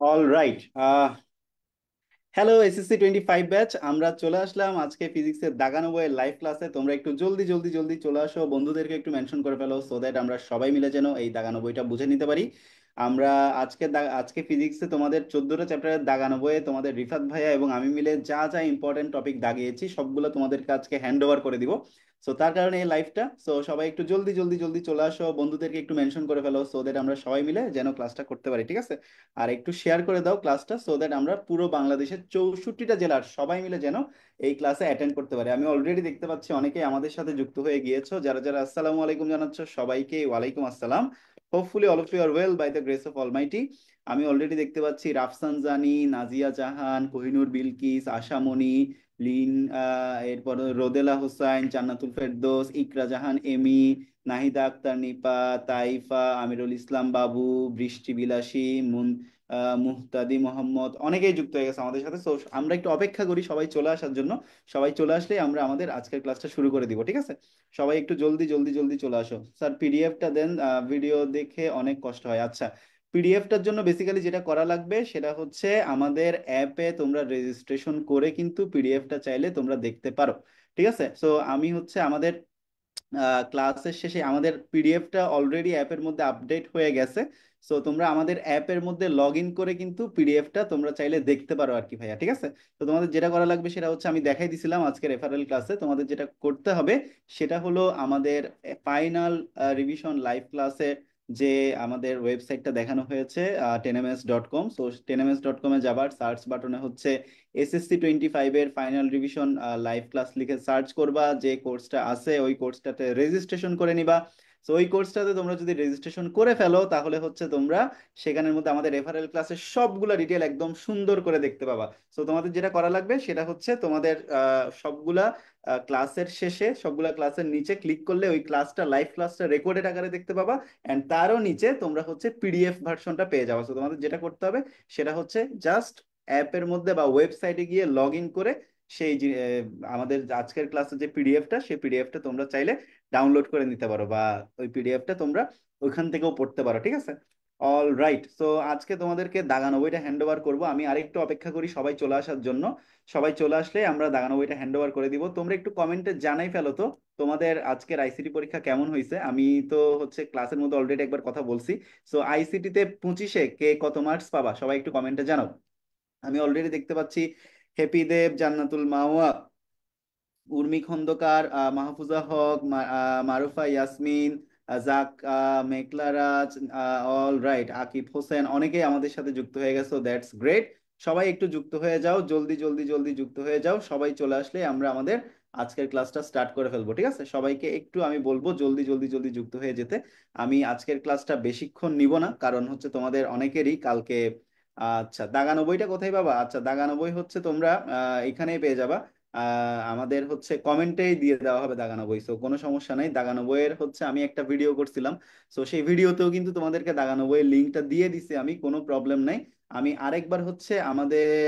All right. Hello SSC 25 batch, আমরা চলে আসলাম আজকে ফিজিক্সের দাগানো বইয়ের লাইভ ক্লাসে। তোমরা একটু জলদি জলদি জলদি চলে আসো, বন্ধুদেরকে একটু মেনশন করে ফেলো সো দ্যাট আমরা সবাই মিলে যেন এই দাগানো বইটা বুঝে নিতে পারি। আমরা আজকে ফিজিক্সে তোমাদের 14টা চ্যাপ্টারের দাগানো বইয়ে তোমাদের রিফাত ভাইয়া এবং আমি মিলে যা যা ইম্পর্টেন্ট টপিক দাগিয়েছি সবগুলো তোমাদেরকে আজকে হ্যান্ড ওভার করে দিব। সো তার কারণে এই লাইভটা। সো সবাই একটু জলদি জলদি জলদি চলে আসো, বন্ধুদেরকে একটু মেনশন করে ফেলো সো দ্যাট আমরা সবাই মিলে যেন ক্লাসটা করতে পারি, ঠিক আছে? আর একটু শেয়ার করে দাও ক্লাসটা সো দ্যাট আমরা পুরো বাংলাদেশের 64টা জেলার সবাই মিলে যেন এই ক্লাসে অ্যাটেন্ড করতে পারি। আমি অলরেডি দেখতে পাচ্ছি অনেকেই আমাদের সাথে যুক্ত হয়ে গিয়েছো, যারা যারা আসসালামু আলাইকুম জানাচ্ছ সবাইকে ওয়ালাইকুম আসসালাম। Hopefully all of you are well by the grace of almighty. আমি অলরেডি দেখতে পাচ্ছি রাফসান জানি, নাজিয়া জাহান, কোহিনুর বিলকিস, আশামণি, লিন, এরপর রোদেলা হোসাইন, জান্নাতুল ফেরদৌস, ইকরা জাহান এমি, নাহিদা আক্তার নিপা, তাইফা, আমিরুল ইসলাম বাবু, বৃষ্টি বিলাসী, মুহতাদি মোহাম্মদ, অনেকেই যুক্ত হয়ে গেছে আমাদের সাথে। তো আমরা একটু অপেক্ষা করি সবাই চলে আসার জন্য। সবাই চলে আসলেই আমরা আমাদের আজকের ক্লাসটা শুরু করে দিব, ঠিক আছে? সবাই একটু জলদি জলদি জলদি চলে আসো। স্যার পিডিএফটা দেন, ভিডিও দেখে অনেক কষ্ট হয়। আচ্ছা, পিডিএফটার জন্য বেসিক্যালি যেটা করা লাগবে সেটা হচ্ছে আমাদের অ্যাপে তোমরা রেজিস্ট্রেশন করে কিন্তু পিডিএফটা চাইলে তোমরা দেখতে পারো, ঠিক আছে? সো আমি হচ্ছে আমাদের ক্লাসের শেষে আমাদের পিডিএফটা অলরেডি অ্যাপের মধ্যে আপডেট হয়ে গেছে। সো তোমরা আমাদের অ্যাপের মধ্যে লগ ইন করে কিন্তু পিডিএফটা তোমরা চাইলে দেখতে পারো আর কি ভাইয়া, ঠিক আছে? তো তোমাদের যেটা করা লাগবে সেটা হচ্ছে আমি দেখাই দিছিলাম আজকে রেফারেল ক্লাসে। তোমাদের যেটা করতে হবে সেটা হলো আমাদের ফাইনাল রিভিশন লাইভ ক্লাসে যে আমাদের ওয়েবসাইটটা দেখানো হয়েছে 10ms.com। সো 10ms.com এ যাবার সার্চ বাটনে হচ্ছে এসএসসি 25 এর ফাইনাল রিভিশন লাইভ ক্লাস লিখে সার্চ করবা, যে কোর্সটা আছে ওই কোর্সটাতে রেজিস্ট্রেশন করে নিবা। তো ওই কোর্সটাতে তোমরা যদি রেজিস্ট্রেশন করে ফেলো তাহলে হচ্ছে তোমরা সেখানের মধ্যে আমাদের রেফারেল ক্লাসের সবগুলা ডিটেল একদম সুন্দর করে দেখতে পাবা। তো তোমাদের যেটা করা লাগবে সেটা হচ্ছে তোমাদের সবগুলা ক্লাসের শেষে সবগুলা ক্লাসের নিচে ক্লিক করলে ওই ক্লাসটা লাইভ ক্লাসটা রেকর্ডেড আকারে দেখতে পাবা। এন্ড তারও নিচে তোমরা হচ্ছে পিডিএফ ভার্সনটা পেয়ে যাবে। তো তোমাদের যেটা করতে হবে সেটা হচ্ছে জাস্ট অ্যাপের মধ্যে বা ওয়েবসাইটে গিয়ে লগ ইন করে সেই আমাদের আজকের ক্লাসের যে পিডিএফটা সেই পিডিএফটা তোমরা চাইলে ডাউনলোড করে নিতে পারো, বা ওই পিডিএফটা তোমরা ওইখান থেকেও পড়তে পারো, ঠিক আছে? All right. সো আজকে তোমাদেরকে দাগানো বইটা হ্যান্ড ওভার করবো। আমি আরেকটু অপেক্ষা করি সবাই চলে আসার জন্য। সবাই চলে আসলে আমরা দাগানো বইটা হ্যান্ড ওভার করে দিব। তোমরা একটু কমেন্টে জানাই ফেলো তো তোমাদের আজকের আইসিটি পরীক্ষা কেমন হয়েছে। আমি তো হচ্ছে ক্লাসের মধ্যে অলরেডি একবার কথা বলছি। সো আইসিটিতে 25-এ কে কত মার্কস পাবা সবাই একটু কমেন্টে জানাও। আমি অলরেডি দেখতে পাচ্ছি হ্যাপি দেব, জান্নাতুল মাওয়া, উর্মি খন্দকার, মাহফুজা হক, মারুফা ইয়াসমিন, জাক, মেকলারাজ, অল রাইট, আকিব হোসেন, অনেকেই আমাদের সাথে যুক্ত হয়ে গেছে, দ্যাটস গ্রেট। সবাই একটু যুক্ত হয়ে যাও, জলদি জলদি জলদি যুক্ত হয়ে যাও। সবাই চলে আসলে আমরা আমাদের আজকের ক্লাসটা স্টার্ট করে ফেলবো, ঠিক আছে? সবাইকে একটু আমি বলবো জলদি জলদি জলদি যুক্ত হয়ে যেতে। আমি আজকের ক্লাসটা বেশিক্ষণ নিব না, কারণ হচ্ছে তোমাদের অনেকেরই কালকে। আচ্ছা, দাগানো বইটা কোথায় পাবা? আচ্ছা, দাগানো বই হচ্ছে তোমরা এখানেই পেয়ে যাবা। আমাদের হচ্ছে কমেন্টেই দিয়ে দেওয়া হবে দাগানো বই। সো কোনো সমস্যা নাই, দাগানো বইয়ের হচ্ছে আমি একটা ভিডিও করছিলাম। সো সেই ভিডিওতেও কিন্তু তোমাদেরকে দাগানো বইয়ের লিঙ্কটা দিয়ে দিছি আমি, কোনো প্রবলেম নাই। আমি আরেকবার হচ্ছে আমাদের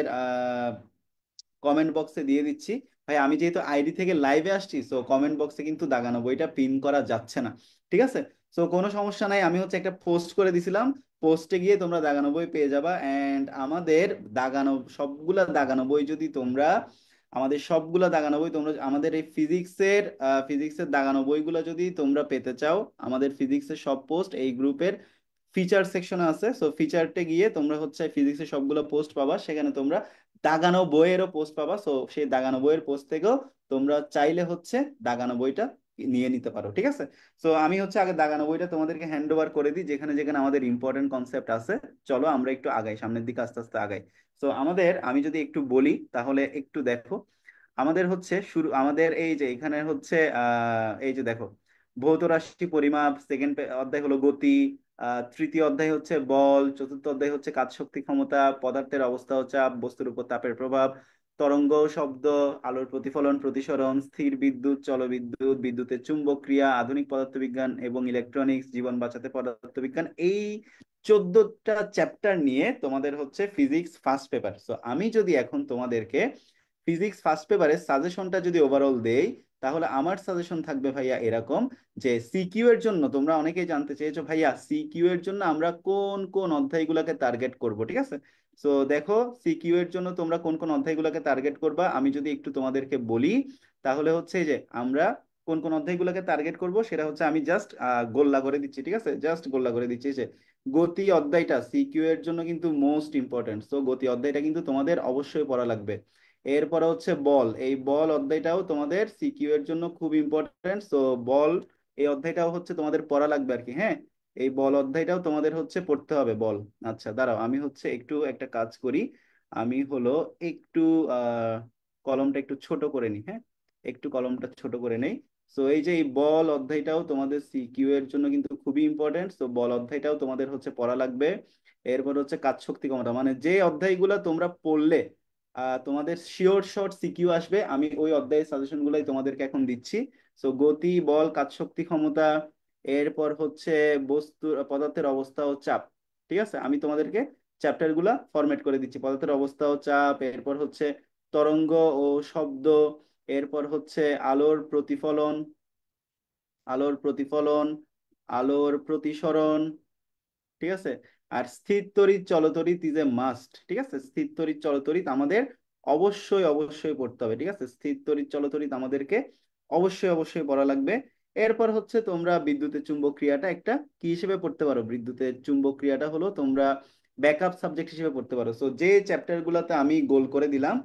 কমেন্ট বক্সে দিয়ে দিচ্ছি। ভাই আমি যেহেতু আইডি থেকে লাইভে আসছি, সো কমেন্ট বক্সে কিন্তু দাগানো বইটা পিন করা যাচ্ছে না, ঠিক আছে? সো কোনো সমস্যা নাই, আমি হচ্ছে একটা পোস্ট করে দিছিলাম, পোস্টে গিয়ে তোমরা দাগানো বই পেয়ে যাবা। এন্ড আমাদের দাগানো সবগুলা দাগানো বই যদি তোমরা আমাদের সবগুলা দাগানো বই তোমরা আমাদের এই ফিজিক্সের দাগানো বইগুলো যদি তোমরা পেতে চাও, আমাদের ফিজিক্সের সব পোস্ট এই গ্রুপের ফিচার সেকশনে আছে। সো ফিচারতে গিয়ে তোমরা হচ্ছে ফিজিক্সের সবগুলো পোস্ট পাবা, সেখানে তোমরা দাগানো বইয়েরও পোস্ট পাবা। সো সেই দাগানো বইয়ের পোস্ট থেকেও তোমরা চাইলে হচ্ছে দাগানো বইটা নিয়ে নিতে পারো, ঠিক আছে? সো আমি হচ্ছে আগে দাগানো বইটা তোমাদেরকে হ্যান্ড ওভার করে দিই, যেখানে যেখানে আমাদের ইম্পর্টেন্ট কনসেপ্ট আছে। চলো আমরা একটু আগাই, সামনের দিকে আস্তে আস্তে আগাই। সো আমাদের আমি যদি একটু বলি তাহলে একটু দেখো। আমাদের হচ্ছে শুরু, আমাদের এই যে এখানে হচ্ছে এই যে দেখো, ভৌত রাশি পরিমাপ, সেকেন্ড অধ্যায় হলো গতি, তৃতীয় অধ্যায় হচ্ছে বল, চতুর্থ অধ্যায় হচ্ছে কাজ শক্তি ক্ষমতা, পদার্থের অবস্থা ও চাপ, বস্তুর উপর তাপের প্রভাব, তরঙ্গ শব্দ, আলোর প্রতিফলন প্রতিসরণ, স্থির বিদ্যুৎ, জলবিদ্যুৎ, বিদ্যুতের চুম্বক ক্রিয়া, আধুনিক পদার্থবিজ্ঞান এবং ইলেকট্রনিক্স, জীবন বাঁচাতে পদার্থবিজ্ঞান, এই 14টা চ্যাপ্টার নিয়ে তোমাদের হচ্ছে ফিজিক্স ফার্স্ট পেপার। সো আমি যদি এখন তোমাদেরকে ফিজিক্স ফার্স্ট পেপারের সাজেশনটা যদি ওভারঅল দেই, তাহলে আমার সাজেশন থাকবে ভাইয়া এরকম, যে সিকিউ এর জন্য তোমরা অনেকেই জানতে চেয়েছো ভাইয়া সিকিউ এর জন্য আমরা কোন কোন অধ্যায়গুলোকে টার্গেট করব, ঠিক আছে? সো দেখো, সিকিউ এর জন্য তোমরা কোন কোন অধ্যায়গুলোকে টার্গেট করবা আমি যদি একটু তোমাদেরকে বলি, তাহলে হচ্ছে এই যে আমরা কোন কোন অধ্যায়গুলোকে টার্গেট করব সেটা হচ্ছে আমি জাস্ট গোল্লা করে দিচ্ছি, ঠিক আছে, জাস্ট গোল্লা করে দিচ্ছি। এই যে গতি অধ্যায়টা সিকিউ এর জন্য কিন্তু মোস্ট ইম্পর্টেন্ট, সো গতি অধ্যায়টা কিন্তু তোমাদের অবশ্যই পড়া লাগবে। এরপরে হচ্ছে বল, এই বল অধ্যায়টাও তোমাদের সিকিউ এর জন্য খুব ইম্পর্টেন্ট, সো বল এই অধ্যায়টাও হচ্ছে তোমাদের পড়া লাগবে আর কি। হ্যাঁ, এই বল অধ্যায়টাও তোমাদের হচ্ছে পড়তে হবে বল। আচ্ছা দাঁড়াও, আমি হচ্ছে একটু একটা কাজ করি, আমি হলো একটু আহ কলমটা একটু ছোট করে নিই। হ্যাঁ, একটু কলমটা ছোট করে নেই। সো এই যে এই বল অধ্যায়টাও তোমাদের সিকিউ এর জন্য কিন্তু খুবই ইম্পর্টেন্ট, সো বল অধ্যায়টাও তোমাদের হচ্ছে পড়া লাগবে। এরপর হচ্ছে কাজ শক্তি ক্ষমতা, মানে যে অধ্যায়গুলো তোমরা পড়লে তোমাদের শিওর শর্ট সিকিউ আসবে, আমি ওই অধ্যায়ের সাজেশন গুলাই তোমাদেরকে এখন দিচ্ছি। সো গতি, বল, কাজ শক্তি ক্ষমতা, এরপর হচ্ছে বস্তু পদার্থের অবস্থা ও চাপ। ঠিক আছে, আমি তোমাদেরকে চ্যাপ্টার গুলা ফরম্যাট করে দিচ্ছি। পদার্থের অবস্থা ও চাপ, এরপর হচ্ছে তরঙ্গ ও শব্দ, এরপর হচ্ছে আলোর প্রতিফলন, আলোর প্রতিফলন, আলোর প্রতিসরণ, ঠিক আছে। আর স্থির তড়িৎ চলতড়িৎ ইজ এ মাস্ট, ঠিক আছে, স্থির তড়িৎ চলতড়িৎ আমাদের অবশ্যই অবশ্যই পড়তে হবে, ঠিক আছে, স্থির তড়িৎ চলতড়িৎ আমাদেরকে অবশ্যই অবশ্যই পড়া লাগবে। এরপর হচ্ছে তোমরা বিদ্যুতের চুম্বক ক্রিয়াটা একটা কি হিসেবে পড়তে পারো, বিদ্যুতের চুম্বক ক্রিয়াটা হলো তোমরা ব্যাকআপ সাবজেক্ট হিসেবে পড়তে পারো। সো যে চ্যাপ্টার গুলাতে আমি গোল করে দিলাম,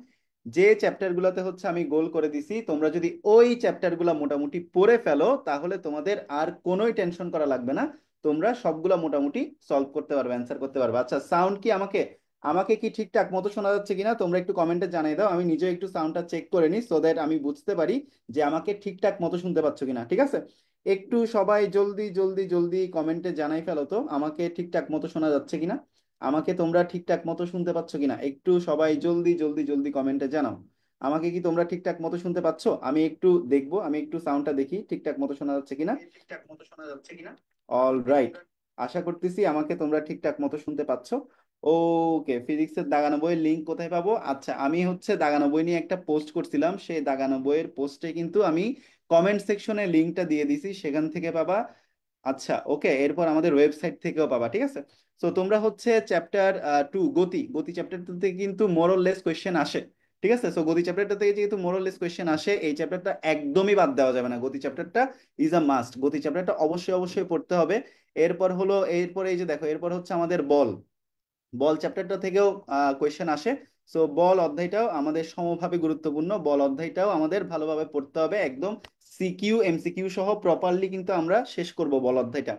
যে চ্যাপ্টার গুলাতে হচ্ছে আমি গোল করে দিছি, তোমরা যদি ওই চ্যাপ্টার গুলা মোটামুটি পড়ে ফেলো, তাহলে তোমাদের আর কোনোই টেনশন করা লাগবে না, তোমরা সবগুলা মোটামুটি সলভ করতে পারবে, অ্যান্সার করতে পারবে। আচ্ছা, সাউন্ড কি আমাকে আমাকে কি ঠিকঠাক মতো শোনা যাচ্ছে কিনা তোমরা একটু কমেন্টে জানিয়ে দাও, আমি নিজে একটু সাউন্ডটা চেক করে নিই, সো দ্যাট আমি বুঝতে পারি যে আমাকে ঠিকঠাক মতো শুনতে পাচ্ছ কিনা। ঠিক আছে, একটু সবাই জলদি জলদি জলদি কমেন্টে জানাই ফেলো তো আমাকে ঠিকঠাক মতো শোনা যাচ্ছে কিনা, আমাকে তোমরা ঠিকঠাক মতো শুনতে পাচ্ছ কিনা, একটু সবাই জলদি জলদি জলদি কমেন্টে জানাও আমাকে কি তোমরা ঠিকঠাক মতো শুনতে পাচ্ছ। আমি একটু দেখবো, আমি একটু সাউন্ডটা দেখি ঠিকঠাক মতো শোনা যাচ্ছে কিনা, ঠিকঠাক মতো শোনা যাচ্ছে কিনা। অল রাইট, আশা করতেছি আমাকে তোমরা ঠিকঠাক মতো শুনতে পাচ্ছ। ওকে, ফিজিক্সের দাগানো বইয়ের লিঙ্ক কোথায় পাবো? আচ্ছা, আমি হচ্ছে দাগানো বই নিয়ে একটা পোস্ট করছিলাম, সেই দাগানো বইয়ের পোস্টে কিন্তু আমি কমেন্ট সেকশনে লিঙ্কটা দিয়ে দিছি, সেখান থেকে পাবা। আচ্ছা ওকে, এরপর আমাদের ওয়েবসাইট থেকেও পাবা, ঠিক আছে। তো তোমরা হচ্ছে চ্যাপ্টার 2 গতি, গতি চ্যাপ্টারটা থেকে কিন্তু মোরলেস কোয়েশ্চেন আসে, ঠিক আছে। সো গতি চ্যাপ্টারটা থেকে যেহেতু মোরলেস কোয়েশ্চেন আসে, এই চ্যাপ্টারটা একদমই বাদ দেওয়া যাবে না, গতি চ্যাপ্টারটা ইজ আ মাস্ট, গতি চ্যাপ্টারটা অবশ্যই অবশ্যই পড়তে হবে। এরপর হলো, এরপর এই যে দেখো, এরপর হচ্ছে আমাদের বল, বল চ্যাপ্টারটা থেকেও কোয়েশ্চেন আসে। সো বল অধ্যায়টাও আমাদের সমভাবে গুরুত্বপূর্ণ, বল অধ্যায়টাও আমাদের ভালোভাবে পড়তে হবে, একদম সিকিউ এমসিকিউ সহ প্রপারলি কিন্তু আমরা শেষ করব বল অধ্যায়টা।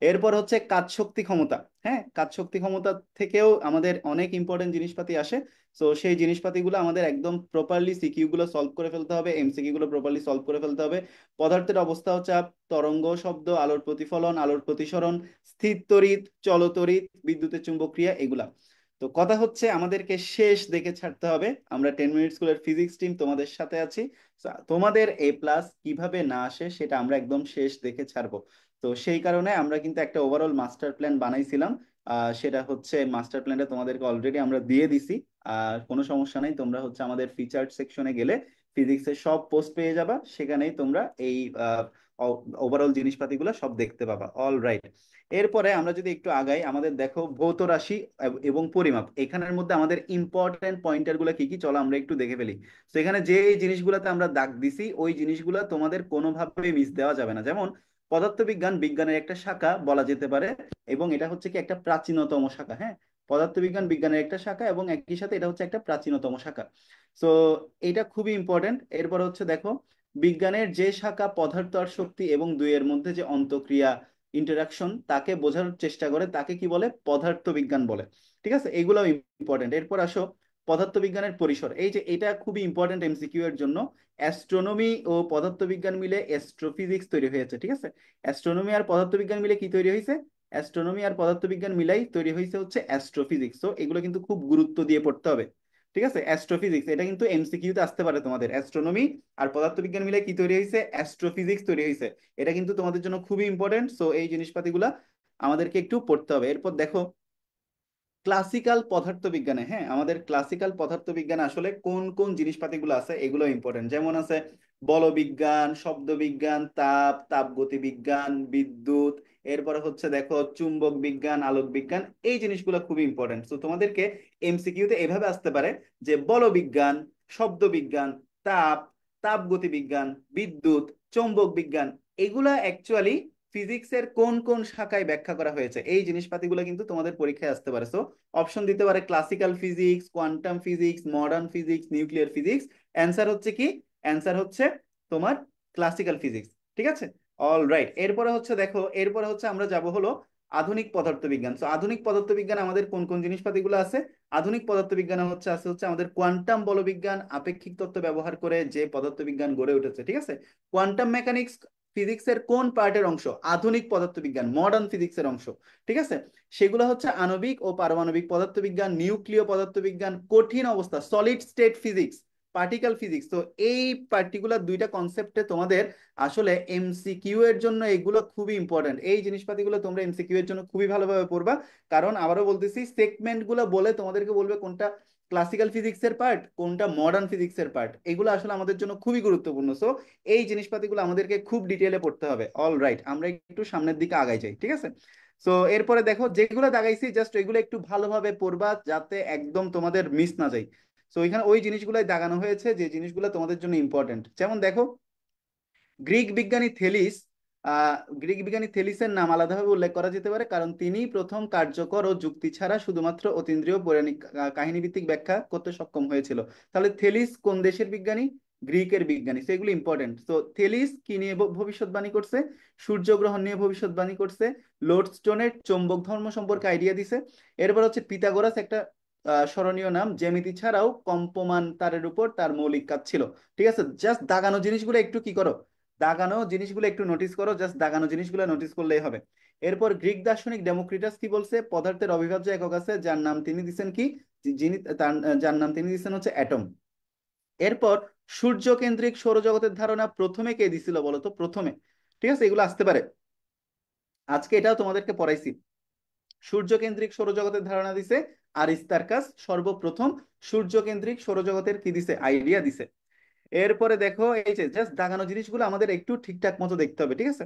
এরপর হচ্ছে কাজ শক্তি ক্ষমতা। হ্যাঁ, কাজ শক্তি ক্ষমতা থেকেও আমাদের অনেক ইম্পর্টেন্ট জিনিসপাতি আসে, তো সেই জিনিসপাতিগুলো আমাদের একদম প্রপারলি সিকিউ গুলো সলভ করে ফেলতে হবে, এমসিকিউ গুলো প্রপারলি সলভ করে ফেলতে হবে। পদার্থের অবস্থা ও চাপ, তরঙ্গ শব্দ, আলোর প্রতিফলন, আলোর প্রতিসরণ, স্থির তড়িৎ, চলতড়িৎ, বিদ্যুতের চুম্বকীয়, এগুলা। তো কথা হচ্ছে আমাদেরকে শেষ দেখে ছাড়তে হবে। আমরা 10 মিনিট স্কুলের ফিজিক্স টিম তোমাদের সাথে আছি, তোমাদের A+ কিভাবে না আসে সেটা আমরা একদম শেষ দেখে ছাড়বো। তো সেই কারণে আমরা কিন্তু একটা ওভারঅল মাস্টার প্ল্যান বানাইছিলাম, সেটা হচ্ছে মাস্টার প্ল্যানটা তোমাদেরকে অলরেডি আমরা দিয়ে দিছি। কোনো সমস্যা নেই, তোমরা হচ্ছে আমাদের ফিচার্ড সেকশনে গেলে ফিজিক্সের সব পোস্ট পেয়ে যাবা, সেখানেই তোমরা এই ওভারঅল জিনিসপাতিগুলো সব দেখতে পাবা। অল রাইট, এরপরে আমরা যদি একটু আগাই, আমাদের দেখো ভৌত রাশি এবং পরিমাপ, এখানের মধ্যে আমাদের ইম্পর্টেন্ট পয়েন্টার গুলো কি কি, চলো আমরা একটু দেখে ফেলি। তো এখানে যে জিনিসগুলোতে আমরা দাগ দিছি, ওই জিনিসগুলো তোমাদের কোনোভাবে মিস দেওয়া যাবে না। যেমন পদার্থবিজ্ঞান বিজ্ঞানের একটা শাখা বলা যেতে পারে, এবং এটা হচ্ছে কি একটা প্রাচীনতম শাখা। হ্যাঁ, পদার্থবিজ্ঞান বিজ্ঞানের একটা শাখা এবং একই সাথে এটা হচ্ছে একটা প্রাচীনতম শাখা। সো এটা খুবই ইম্পর্টেন্ট। এরপর হচ্ছে দেখো, বিজ্ঞানের যে শাখা পদার্থ আর শক্তি এবং দুইয়ের মধ্যে যে অন্তঃক্রিয়া ইন্টারাকশন তাকে বোঝার চেষ্টা করে, তাকে কি বলে? পদার্থবিজ্ঞান বলে। ঠিক আছে, এগুলো ইম্পর্টেন্ট। এরপর আসো পদার্থবিজ্ঞানের পরিসর, এই যে এটা খুবই ইম্পর্টেন্ট এমসিকিউ এর জন্য। অ্যাস্ট্রোনমি ও পদার্থবিজ্ঞান মিলে অ্যাস্ট্রোফিজিক্স তৈরি হয়েছে, ঠিক আছে। অ্যাস্ট্রোনমি আর পদার্থবিজ্ঞান মিলে কি তৈরি হয়েছে? অ্যাস্ট্রোনমি আর পদার্থবিজ্ঞান মিলাই তৈরি হয়েছে হচ্ছে অ্যাস্ট্রোফিজিক্স। তো এগুলো কিন্তু খুব গুরুত্ব দিয়ে পড়তে হবে, ঠিক আছে। অ্যাস্ট্রোফিজিক্স এটা কিন্তু এমসিকিউতে আসতে পারে তোমাদের, অ্যাস্ট্রোনমি আর পদার্থবিজ্ঞান মিলে কি তৈরি হয়েছে? অ্যাস্ট্রোফিজিক্স তৈরি হয়েছে। এটা কিন্তু তোমাদের জন্য খুবই ইম্পর্টেন্ট, সো এই জিনিসপাতিগুলা আমাদেরকে একটু পড়তে হবে। এরপর দেখো ক্লাসিক্যাল পদার্থবিজ্ঞানে, হ্যাঁ, আমাদের ক্লাসিক্যাল পদার্থবিজ্ঞানে আসলে কোন কোন জিনিসপাতিগুলো আছে এগুলো ইম্পর্টেন্ট। যেমন আছে বলবিজ্ঞান, শব্দবিজ্ঞান, তাপগতিবিজ্ঞান, বিদ্যুৎ, এরপরে হচ্ছে দেখো চুম্বক বিজ্ঞান, আলোক বিজ্ঞান, এই জিনিসগুলো খুবই ইম্পর্টেন্ট। তো তোমাদেরকে এমসিকিউতে এভাবে আসতে পারে যে বল বিজ্ঞান, শব্দ বিজ্ঞান, তাপ, তাপগতি বিজ্ঞান, বিদ্যুৎ, চৌম্বক বিজ্ঞান, এগুলা অ্যাকচুয়ালি ফিজিক্সের কোন কোন শাখায় ব্যাখ্যা করা হয়েছে, এই জিনিসপাতিগুলো কিন্তু তোমাদের পরীক্ষায় আসতে পারে। সো অপশন দিতে পারে classical physics, quantum physics, modern physics, nuclear physics. Answer হচ্ছে কি? অ্যান্সার হচ্ছে তোমার ক্লাসিক্যাল ফিজিক্স। ঠিক আছে, অল রাইট। এরপরে হচ্ছে দেখো, এরপরে হচ্ছে আমরা যাব হলো আধুনিক পদার্থবিজ্ঞান। তো আধুনিক পদার্থবিজ্ঞান আমাদের কোন কোন জিনিসপাতিগুলো আছে? আধুনিক পদার্থবিজ্ঞানে হচ্ছে আমাদের কোয়ান্টাম বলবিজ্ঞান, আপেক্ষিক তত্ত্ব ব্যবহার করে যে পদার্থবিজ্ঞান গড়ে উঠেছে। ঠিক আছে, কোয়ান্টাম মেকানিক্স ফিজিক্সের কোন পার্টের অংশ? আধুনিক পদার্থবিজ্ঞান, মডার্ন ফিজিক্সের অংশ। ঠিক আছে, সেগুলো হচ্ছে আণবিক ও পারমাণবিক পদার্থবিজ্ঞান, নিউক্লিয় পদার্থবিজ্ঞান, কঠিন অবস্থা solid state physics, particle physics. তো এই পার্টিকুলার দুইটা কনসেপ্টে তোমাদের আসলে এমসিকিউ এর জন্য এগুলো খুবই ইম্পর্টেন্ট। এই জিনিসপাতিগুলো তোমরা এমসিকিউ এর জন্য খুবই ভালোভাবে পড়বা। কারণ আবারও বলতেছি, সেগমেন্ট গুলো বলে তোমাদেরকে বলবে কোনটা ক্লাসিক্যাল ফিজিক্সের পার্ট, কোনটা মডার্ন ফিজিক্সের পার্ট, এগুলো আসলে আমাদের জন্য খুবই গুরুত্বপূর্ণ। সো এই জিনিসপাতিগুলো আমাদেরকে খুব ডিটেলে পড়তে হবে। অল রাইট, আমরা একটু সামনের দিকে আগাই যাই। ঠিক আছে, সো এরপরে দেখো যেগুলো দাগাইছি জাস্ট ওইগুলো একটু ভালোভাবে পড়বা যাতে একদম তোমাদের মিস না যায়। সো এখানে ওই জিনিসগুলাই দাগানো হয়েছে যে জিনিসগুলো তোমাদের জন্য ইম্পর্টেন্ট। যেমন দেখো, গ্রিক বিজ্ঞানী থেলিস, গ্রিক বিজ্ঞানী থেলিসের নাম আলাদাভাবে উল্লেখ করা যেতে পারে কারণ তিনি প্রথম কার্যকর ও যুক্তি ছাড়া শুধুমাত্র অতীন্দ্রিয় পৌরাণিক কাহিনী ভিত্তিক ব্যাখ্যা করতে সক্ষম হয়েছিল। তাহলে থেলিস কোন দেশের বিজ্ঞানী? গ্রিকের বিজ্ঞানী। তো এগুলো ইম্পর্টেন্ট। তো থেলিস কি নিয়ে ভবিষ্যৎবাণী করছে? সূর্যগ্রহণ নিয়ে ভবিষ্যৎবাণী করছে। লোডস্টোনের চৌম্বক ধর্ম সম্পর্কে আইডিয়া দিছে। এরপর হচ্ছে পিথাগোরাস, একটা স্মরণীয় নাম, জ্যামিতি ছাড়াও কম্পমান তারের উপর তার মৌলিক কাজ ছিল। ঠিক আছে, জাস্ট দাগানো জিনিসগুলো একটু কি করো, দাগানো জিনিসগুলো একটু নোটিস করো, জাস্ট দাগানো জিনিসগুলো নোটিস করলেই হবে। এরপর গ্রিক দার্শনিক ডেমোক্রিটাস কি বলছে? পদার্থের অবিভাজ্য একক আছে যার নাম তিনি দিচ্ছেন কি, যিনি তার যার নাম তিনি দিচ্ছেন হচ্ছে অ্যাটম। এরপর সূর্য কেন্দ্রিক সৌরজগতের ধারণা প্রথমে কে দিছিল বলো তো, প্রথমে? ঠিক আছে, এগুলো আসতে পারে, আজকে এটাও তোমাদেরকে পড়াইছি। সূর্য কেন্দ্রিক সৌরজগতের ধারণা দিছে আরিস্তার্কাস, সর্বপ্রথম সূর্য কেন্দ্রিক সৌরজগতের কি দিছে, আইডিয়া দিছে। এরপরে দেখো এই যে জাস্ট দাগানো জিনিসগুলো আমাদের একটু ঠিকঠাক মতো দেখতে হবে। ঠিক আছে,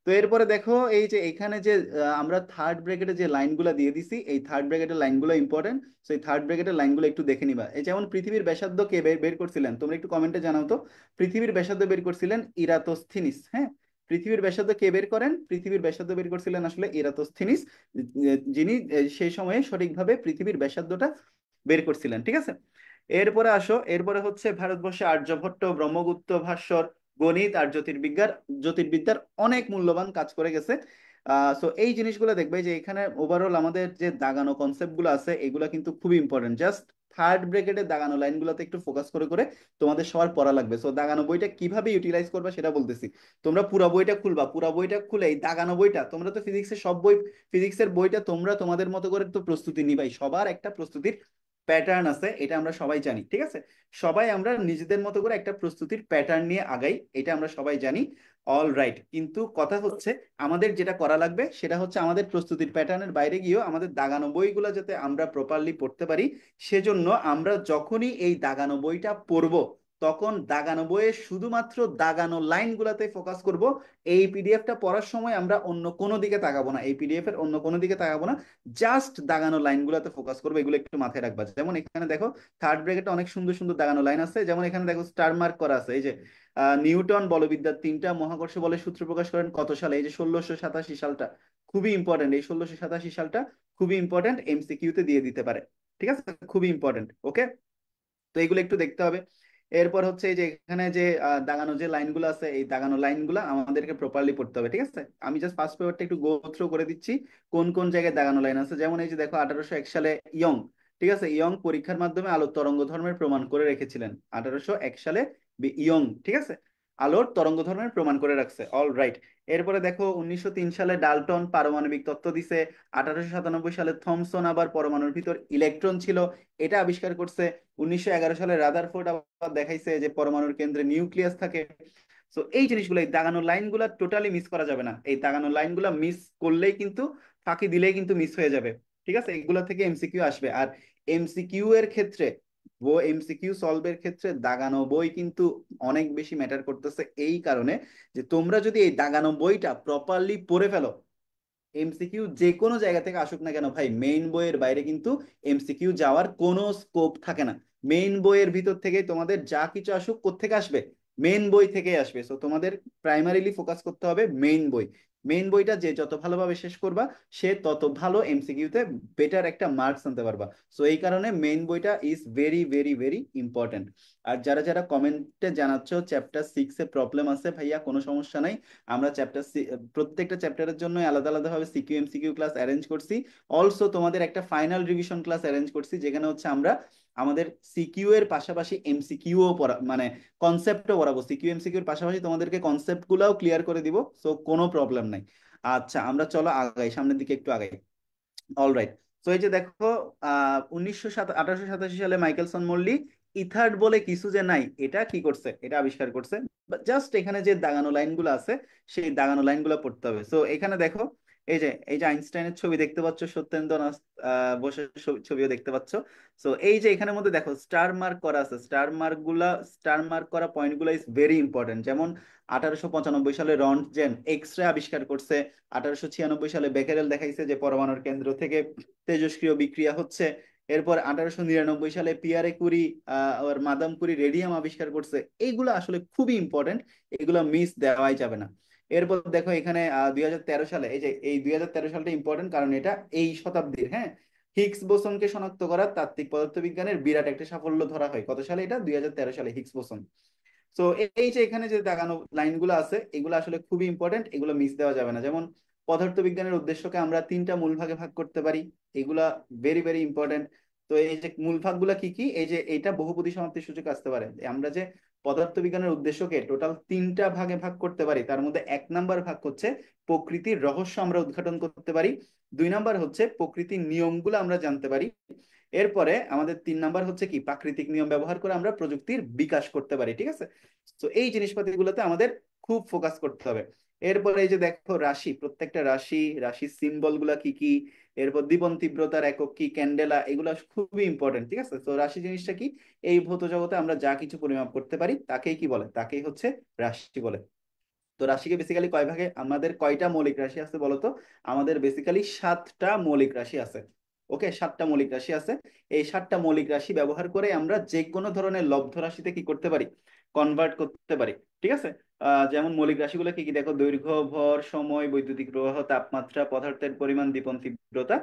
তো এরপরে দেখো এই যে এখানে যে আমরা থার্ড ব্র্যাকেটে যে লাইনগুলো দিয়ে দিছি, এই থার্ড ব্র্যাকেটের লাইনগুলো ইম্পর্টেন্ট। তো এই থার্ড ব্র্যাকেটের লাইনগুলো একটু দেখে নিবা। এই যেমন পৃথিবীর ব্যাসার্ধ কে বের করছিলেন, তোমরা একটু কমেন্টে জানাও তো। পৃথিবীর ব্যাসার্ধ বের করছিলেন ইরাতোস্থিনিস। হ্যাঁ, পৃথিবীর ব্যাসার্ধ কে বের করেন? পৃথিবীর ব্যাসার্ধ বের করছিলেন আসলে ইরাতোস্থিনিস, যিনি সেই সময়ে সঠিকভাবে পৃথিবীর ব্যাসার্ধটা বের করছিলেন। ঠিক আছে, এরপরে আসো, এরপরে হচ্ছে ভারতবর্ষে আর্যভট্ট ব্রহ্মগুপ্ত ভাস্কর গণিত আর জ্যোতির্বিদ্যার অনেক মূল্যবান কাজ করে গেছে। সো এই জিনিসগুলো দেখবে যে এখানে ওভারঅল আমাদের যে দাগানো কনসেপ্ট গুলো আছে এগুলো কিন্তু খুবই ইম্পর্টেন্ট। জাস্ট থার্ড ব্রেকেটে দাগানো লাইনগুলোতে একটু ফোকাস করে করে তোমাদের সবার পড়া লাগবে। সো দাগানো বইটা কিভাবে ইউটিলাইজ করবে সেটা বলতেছি। তোমরা পুরো বইটা খুলবা, পুরো বইটা খুলে এই দাগানো বইটা, তোমরা তো ফিজিক্সের সব বই, ফিজিক্সের বইটা তোমরা তোমাদের মতো করে তো প্রস্তুতি নিবাই, সবার একটা প্রস্তুতির প্যাটার্ন আছে, এটা আমরা সবাই জানি। ঠিক আছে, সবাই আমরা নিজেদের মতো করে একটা প্রস্তুতির প্যাটার্ন নিয়ে আগাই, এটা আমরা সবাই জানি। অল রাইট, কিন্তু কথা হচ্ছে আমাদের যেটা করা লাগবে সেটা হচ্ছে আমাদের প্রস্তুতির প্যাটার্নের বাইরে গিয়েও আমাদের দাগানো বইগুলো যাতে আমরা প্রপারলি পড়তে পারি, সেজন্য আমরা যখনই এই দাগানো বইটা পড়বো তখন দাগানো বইয়ে শুধুমাত্র দাগানো লাইনগুলোতে ফোকাস করব। এই পিডিএফটা পড়ার সময় আমরা অন্য কোনো দিকে তাকাবো না, এই পিডিএফ এর অন্য কোনো দিকে তাকাবো না, জাস্ট দাগানো লাইনগুলোতে ফোকাস করবো। এগুলো একটু মাথায় রাখবা। যেমন এখানে দেখো থার্ড ব্র্যাকেটে অনেক সুন্দর সুন্দর দাগানো লাইন আছে। যেমন এখানে দেখো স্টার মার্ক করা আছে, এই যে নিউটন বলবিদ্যার তিনটা মহাকর্ষ বলের সূত্র প্রকাশ করেন কত সালে? এই যে 1687 সালটা খুবই ইম্পর্টেন্ট, এই 1687 সালটা খুবই ইম্পর্টেন্ট, এমসিকিউ তে দিয়ে দিতে পারে। ঠিক আছে, খুবই ইম্পর্টেন্ট। ওকে, তো এগুলো একটু দেখতে হবে। এরপর হচ্ছে এই যে এখানে যে দাগানো যে লাইনগুলো আছে, এই দাগানো লাইনগুলো আমাদেরকে প্রপারলি পড়তে হবে। ঠিক আছে, আমি জাস্ট ফার্স্ট পেপারটা একটু গো থ্রু করে দিচ্ছি কোন কোন জায়গায় দাগানো লাইন আছে। যেমন এই যে দেখো 1801 সালে ইয়ং, ঠিক আছে, ইয়ং পরীক্ষার মাধ্যমে আলোর তরঙ্গ ধর্মের প্রমাণ করে রেখেছিলেন। 1801 সালে ইয়ং, ঠিক আছে, আলোর তরঙ্গ ধর্মের প্রমাণ করে রাখছে। All right. এরপরে দেখো 1903 সালে ডাল্টন পারমাণবিক তত্ত্ব দিছে। 1897 সালে থমসন আবার পরমাণুর ভিতর ইলেকট্রন ছিল, এটা আবিষ্কার করছে। 1911 সালে রাদারফোর্ড আবার দেখাইছে যে পরমাণুর কেন্দ্রে নিউক্লিয়াস থাকে। সো এই জিনিসগুলো, এই দাগানো লাইনগুলো টোটালি মিস করা যাবে না। এই দাগানো লাইনগুলো মিস করলেই কিন্তু, ফাঁকি দিলেই কিন্তু মিস হয়ে যাবে। ঠিক আছে, এগুলো থেকে এমসিকিউ আসবে। আর এমসিকিউ এর ক্ষেত্রে, এমসিকিউ সলভের ক্ষেত্রে দাগানো বই কিন্তু অনেক বেশি ম্যাটার করতেছে, এই কারণে যে তোমরা যদি এই দাগানো বইটা প্রপারলি পড়ে ফেলো, এমসিকিউ যে কোনো জায়গা থেকে আসুক না কেন ভাই, মেইন বইয়ের বাইরে কিন্তু এমসিকিউ যাওয়ার কোনো স্কোপ থাকে না। মেইন বইয়ের ভিতর থেকে তোমাদের যা কিছু আসুক, কোত্থেকে আসবে? মেইন বই থেকে আসবে। সো তোমাদের প্রাইমারিলি ফোকাস করতে হবে মেইন বই। মেইন বইটা যে যত ভালোভাবে শেষ করবা, সে তত ভালো এমসিকিউতে বেটার একটা মার্কস আনতে পারবা। সো এই কারণে মেইন বইটা is very very very important. আর যারা যারা কমেন্টে জানাচ্ছ চ্যাপ্টার 6-এ প্রবলেম আছে, ভাইয়া কোনো সমস্যা নাই। আমরা প্রত্যেকটা চ্যাপ্টারের জন্য আলাদা আলাদা ভাবে সিকিউ এমসিকিউ ক্লাস অ্যারেঞ্জ করছি। অলসো তোমাদের একটা ফাইনাল রিভিশন ক্লাস অ্যারেঞ্জ করছি, যেখানে হচ্ছে আমরা আমাদের সিকিউ এর পাশাপাশি এমসিকিউ পড়া মানে কনসেপ্টও পড়াবো। সিকিউ এমসিকিউ এর পাশাপাশি তোমাদেরকে কনসেপ্ট গুলাও ক্লিয়ার করে দিব। সো কোনো প্রবলেম নাই। আচ্ছা, আমরা চলো আগাই, সামনের দিকে একটু আগাই। অলরাইট। তো এই যে দেখো, 1887 সালে মাইকেলসন মরলি ইথার্ড বলে কিছু যে নাই, এটা কি করছে, এটা আবিষ্কার করছে। জাস্ট এখানে যে দাগানো লাইনগুলো আছে, সেই দাগানো লাইনগুলো পড়তে হবে। সো এখানে দেখো, এই যে আইনস্টাইনের ছবি দেখতে পাচ্ছ, সত্যেন্দ্রনাথ বসের ছবিও দেখতে পাচ্ছ। সো এই যে এখানের মধ্যে দেখো স্টার মার্ক করা আছে, স্টার মার্ক করা পয়েন্ট গুলা ইজ ভেরি ইম্পর্টেন্ট। যেমন 1895 সালে রন্টজেন এক্স রে আবিষ্কার করছে। 1896 সালে বেকেরেল দেখাইছে যে পরমাণুর কেন্দ্র থেকে তেজস্ক্রিয় বিক্রিয়া হচ্ছে। এরপর 1899 সালে পিয়ারে কুরি আর মাদাম কুরি রেডিয়াম আবিষ্কার করছে। এইগুলো আসলে খুবই ইম্পর্টেন্ট, এগুলো মিস দেওয়াই যাবে না। এরপর দেখো এখানে 2013 সালে, এই 2013 সালটা ইম্পর্টেন্ট, কারণ এটা এই শতাব্দীর, হ্যাঁ, হিগস বোসনকে শনাক্ত করা তাত্ত্বিক পদার্থবিজ্ঞানের বিরাট একটা সাফল্য ধরা হয়। কত সালে? এটা 2013 সালে, হিগস বোসন। তো এই যে এখানে যে দাগানো লাইনগুলো আছে, এগুলো আসলে খুবই ইম্পর্টেন্ট, এগুলো মিস দেওয়া যাবে না। যেমন পদার্থবিজ্ঞানের উদ্দেশ্যকে আমরা তিনটা মূল ভাগে ভাগ করতে পারি, এগুলা ভেরি ভেরি ইম্পর্টেন্ট। তো এই যে মূল ভাগগুলা কি কি, এই যে এইটা বহুপদী সমাপ্তির সূচক আসতে পারে। আমরা যে পদার্থবিজ্ঞানের উদ্দেশ্যকে টোটাল তিনটা ভাগে ভাগ করতে পারি, তার মধ্যে 1 নাম্বার ভাগ হচ্ছে প্রকৃতির রহস্য আমরা উদ্ঘাটন করতে পারি। 2 নাম্বার হচ্ছে প্রকৃতির নিয়মগুলো আমরা জানতে পারি। এরপরে আমাদের 3 নাম্বার হচ্ছে কি, প্রাকৃতিক নিয়ম ব্যবহার করে আমরা প্রযুক্তির বিকাশ করতে পারি। ঠিক আছে? তো এই জিনিসপাতিগুলোতে আমাদের খুব ফোকাস করতে হবে। এরপরে এই যে দেখো রাশি, প্রত্যেকটা রাশি, রাশির সিম্বল গুলা কি কি, এরপর দীপন তীব্রতার একক কি, ক্যান্ডেলা, এগুলো খুবই ইম্পর্টেন্ট। ঠিক আছে? তো রাশি জিনিসটা কি? এই ভৌত জগতে আমরা যা কিছু পরিমাপ করতে পারি তাকেই কি বলে? তাকেই হচ্ছে রাশি বলে। তো রাশিকে বেসিক্যালি কয় ভাগে, আমাদের কয়টা মৌলিক রাশি আছে বলতো? আমাদের বেসিক্যালি 7টা মৌলিক রাশি আছে। ওকে, 7টা মৌলিক রাশি আছে। এই 7টা মৌলিক রাশি ব্যবহার করে আমরা যে কোনো ধরনের লব্ধ রাশিতে কি করতে পারি? কনভার্ট করতে পারি। ঠিক আছে? যেমন মৌলিক রাশিগুলো কি কি দেখো, দৈর্ঘ্য, ভর, সময়, বৈদ্যুতিক প্রবাহ, তাপমাত্রা, পদার্থের পরিমাণ, দীপন তীব্রতা,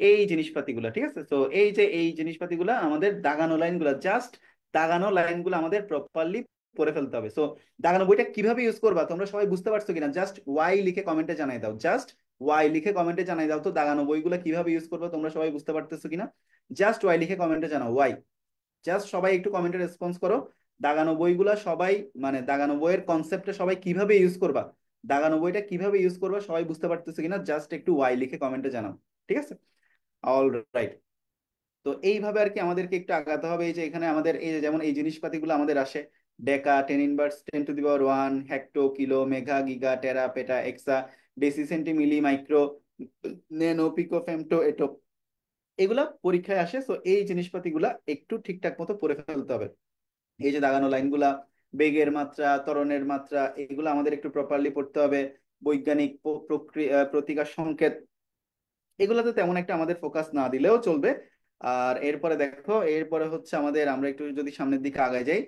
এই জিনিসপাতিগুলো। ঠিক আছে? তো এই যে এই জিনিসপাতিগুলো আমাদের দাগানো লাইনগুলো, জাস্ট দাগানো লাইনগুলো আমাদের প্রপারলি পড়ে ফেলতে হবে। সো দাগানো বইটা কিভাবে ইউজ করবা তোমরা সবাই বুঝতে পারছো কিনা? জাস্ট ওয়াই লিখে কমেন্টে জানাই দাও, জাস্ট ওয়াই লিখে কমেন্টে জানাই দাও তো দাগানো বইগুলো কিভাবে ইউজ করবে তোমরা সবাই বুঝতে পারতেছো কিনা। জাস্ট ওয়াই লিখে কমেন্টে জানাও, ওয়াই। জাস্ট সবাই একটু কমেন্টে রেসপন্স করো। দাগানো বইগুলা সবাই, মানে দাগানো বইয়ের কনসেপ্টটা সবাই কিভাবে ইউজ করবা, দাগানো বইটা কিভাবে ইউজ করবা সবাই বুঝতে পারতেছো কিনা, জাস্ট একটু ওয়াই লিখে কমেন্টে জানাও। ঠিক আছে? All right. তো এইভাবে আর কি আমাদেরকে একটু আগাতে হবে। এই যে এখানে আমাদের এই যে যেমন এই জিনিসপাতিগুলো আমাদের আসে, ডেকা, 10^10^1, হেক্টো, কিলো, মেগা, গিগা, টেরা, পেটা, এক্সা, ডেসি, সেন্টি, মিলি, মাইক্রো, নেনো, পিকো, ফেমটো, এটো, এগুলা পরীক্ষায় আসে। তো এই জিনিসপাতিগুলা একটু ঠিকঠাক মতো পড়ে ফেলতে হবে। এই যে দাগানো লাইনগুলা, বেগের মাত্রা, ত্বরণের মাত্রা, এগুলো আমাদের একটু প্রপারলি পড়তে হবে। বৈজ্ঞানিক প্রতিকার সংকেত, এগুলোতে তেমন একটা আমাদের ফোকাস না দিলেও চলবে। আর এরপরে দেখো, এরপরে হচ্ছে আমাদের, আমরা একটু যদি সামনের দিকে আগায় যাই,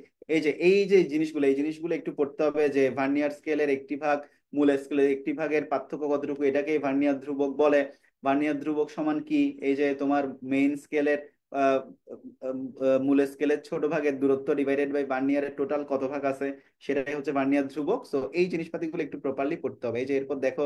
এই যে জিনিসগুলো, এই জিনিসগুলো একটু পড়তে হবে, যে ভার্নিয়ার স্কেলের একটি ভাগ মূল স্কেলের একটি ভাগের পার্থক্য কতটুকু, এটাকে ভার্নিয়ার ধ্রুবক বলে। ভার্নিয়ার ধ্রুবক সমান কি, এই যে তোমার মেইন স্কেলের মূল স্কেলের ছোট ভাগের দূরত্ব ডিভাইডেড বাই ভার্নিয়ারের টোটাল কত ভাগ আছে, সেটাই হচ্ছে ভার্নিয়ার ধ্রুবক। সো এই জিনিসপাতিগুলো একটু প্রপারলি পড়তে হবে। এই যে এরপর দেখো,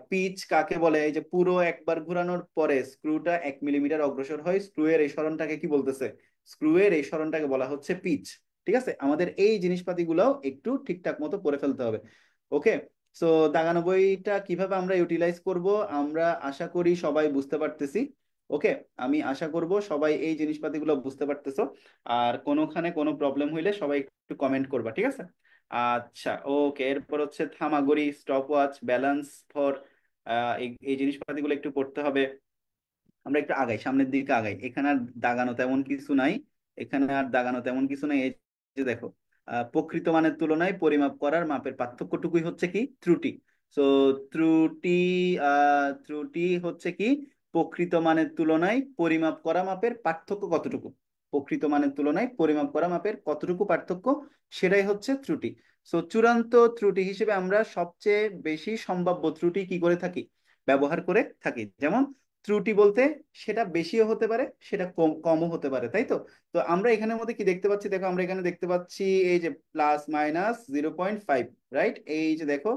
পিচ কাকে বলে, এই যে পুরো একবার ঘোরানোর পরে স্ক্রুটা 1 মিলিমিটার অগ্রসর হয়, স্ক্রু এর এই সরণটাকে কি বলতেছে? স্ক্রু এর এই সরণটাকে বলা হচ্ছে পিচ। ঠিক আছে? আমাদের এই জিনিসপাতি গুলাও একটু ঠিকঠাক মতো পড়ে ফেলতে হবে। ওকে। সো দাগানো বইটা কিভাবে আমরা ইউটিলাইজ করব, আমরা আশা করি সবাই বুঝতে পারতেছি। ওকে, আমি আশা করব সবাই এই জিনিসপাতিগুলো বুঝতে পারতেছো। আর কোনোখানে কোনো প্রবলেম হইলে সবাই একটু কমেন্ট করবা। ঠিক আছে? আচ্ছা, ওকে। এরপর হচ্ছে থামাগড়ি, স্টপ ওয়াচ, ব্যালেন্স ফর, এই এই জিনিসপাতিগুলো একটু পড়তে হবে। আমরা একটু আগাই, সামনের দিকে আগাই। এখানে আর দাগানো তেমন কিছু নাই, এখানে আর দাগানো তেমন কিছু নাই। এই যে দেখো, প্রকৃত মানের তুলনায় পরিমাপ করার মাপের পার্থক্যটুকুই হচ্ছে কি ত্রুটি। সো ত্রুটি, ত্রুটি হচ্ছে কি, প্রকৃত মানের তুলনায় পরিমাপ করা মাপের পার্থক্য কতটুকু, প্রকৃত মানের তুলনায় পরিমাপ করা মাপের কতটুকু পার্থক্য, সেটাই হচ্ছে ত্রুটি। সো চূড়ান্ত ত্রুটি হিসেবে আমরা সবচেয়ে বেশি সম্ভাব্য ত্রুটি কি করে থাকি, ব্যবহার করে থাকি। যেমন ত্রুটি বলতে সেটা বেশিও হতে পারে, সেটা কমও হতে পারে, তাই তো। তো আমরা এখানের মধ্যে কি দেখতে পাচ্ছি, দেখো আমরা এখানে দেখতে পাচ্ছি এই যে +-0.5, রাইট, এই যে দেখো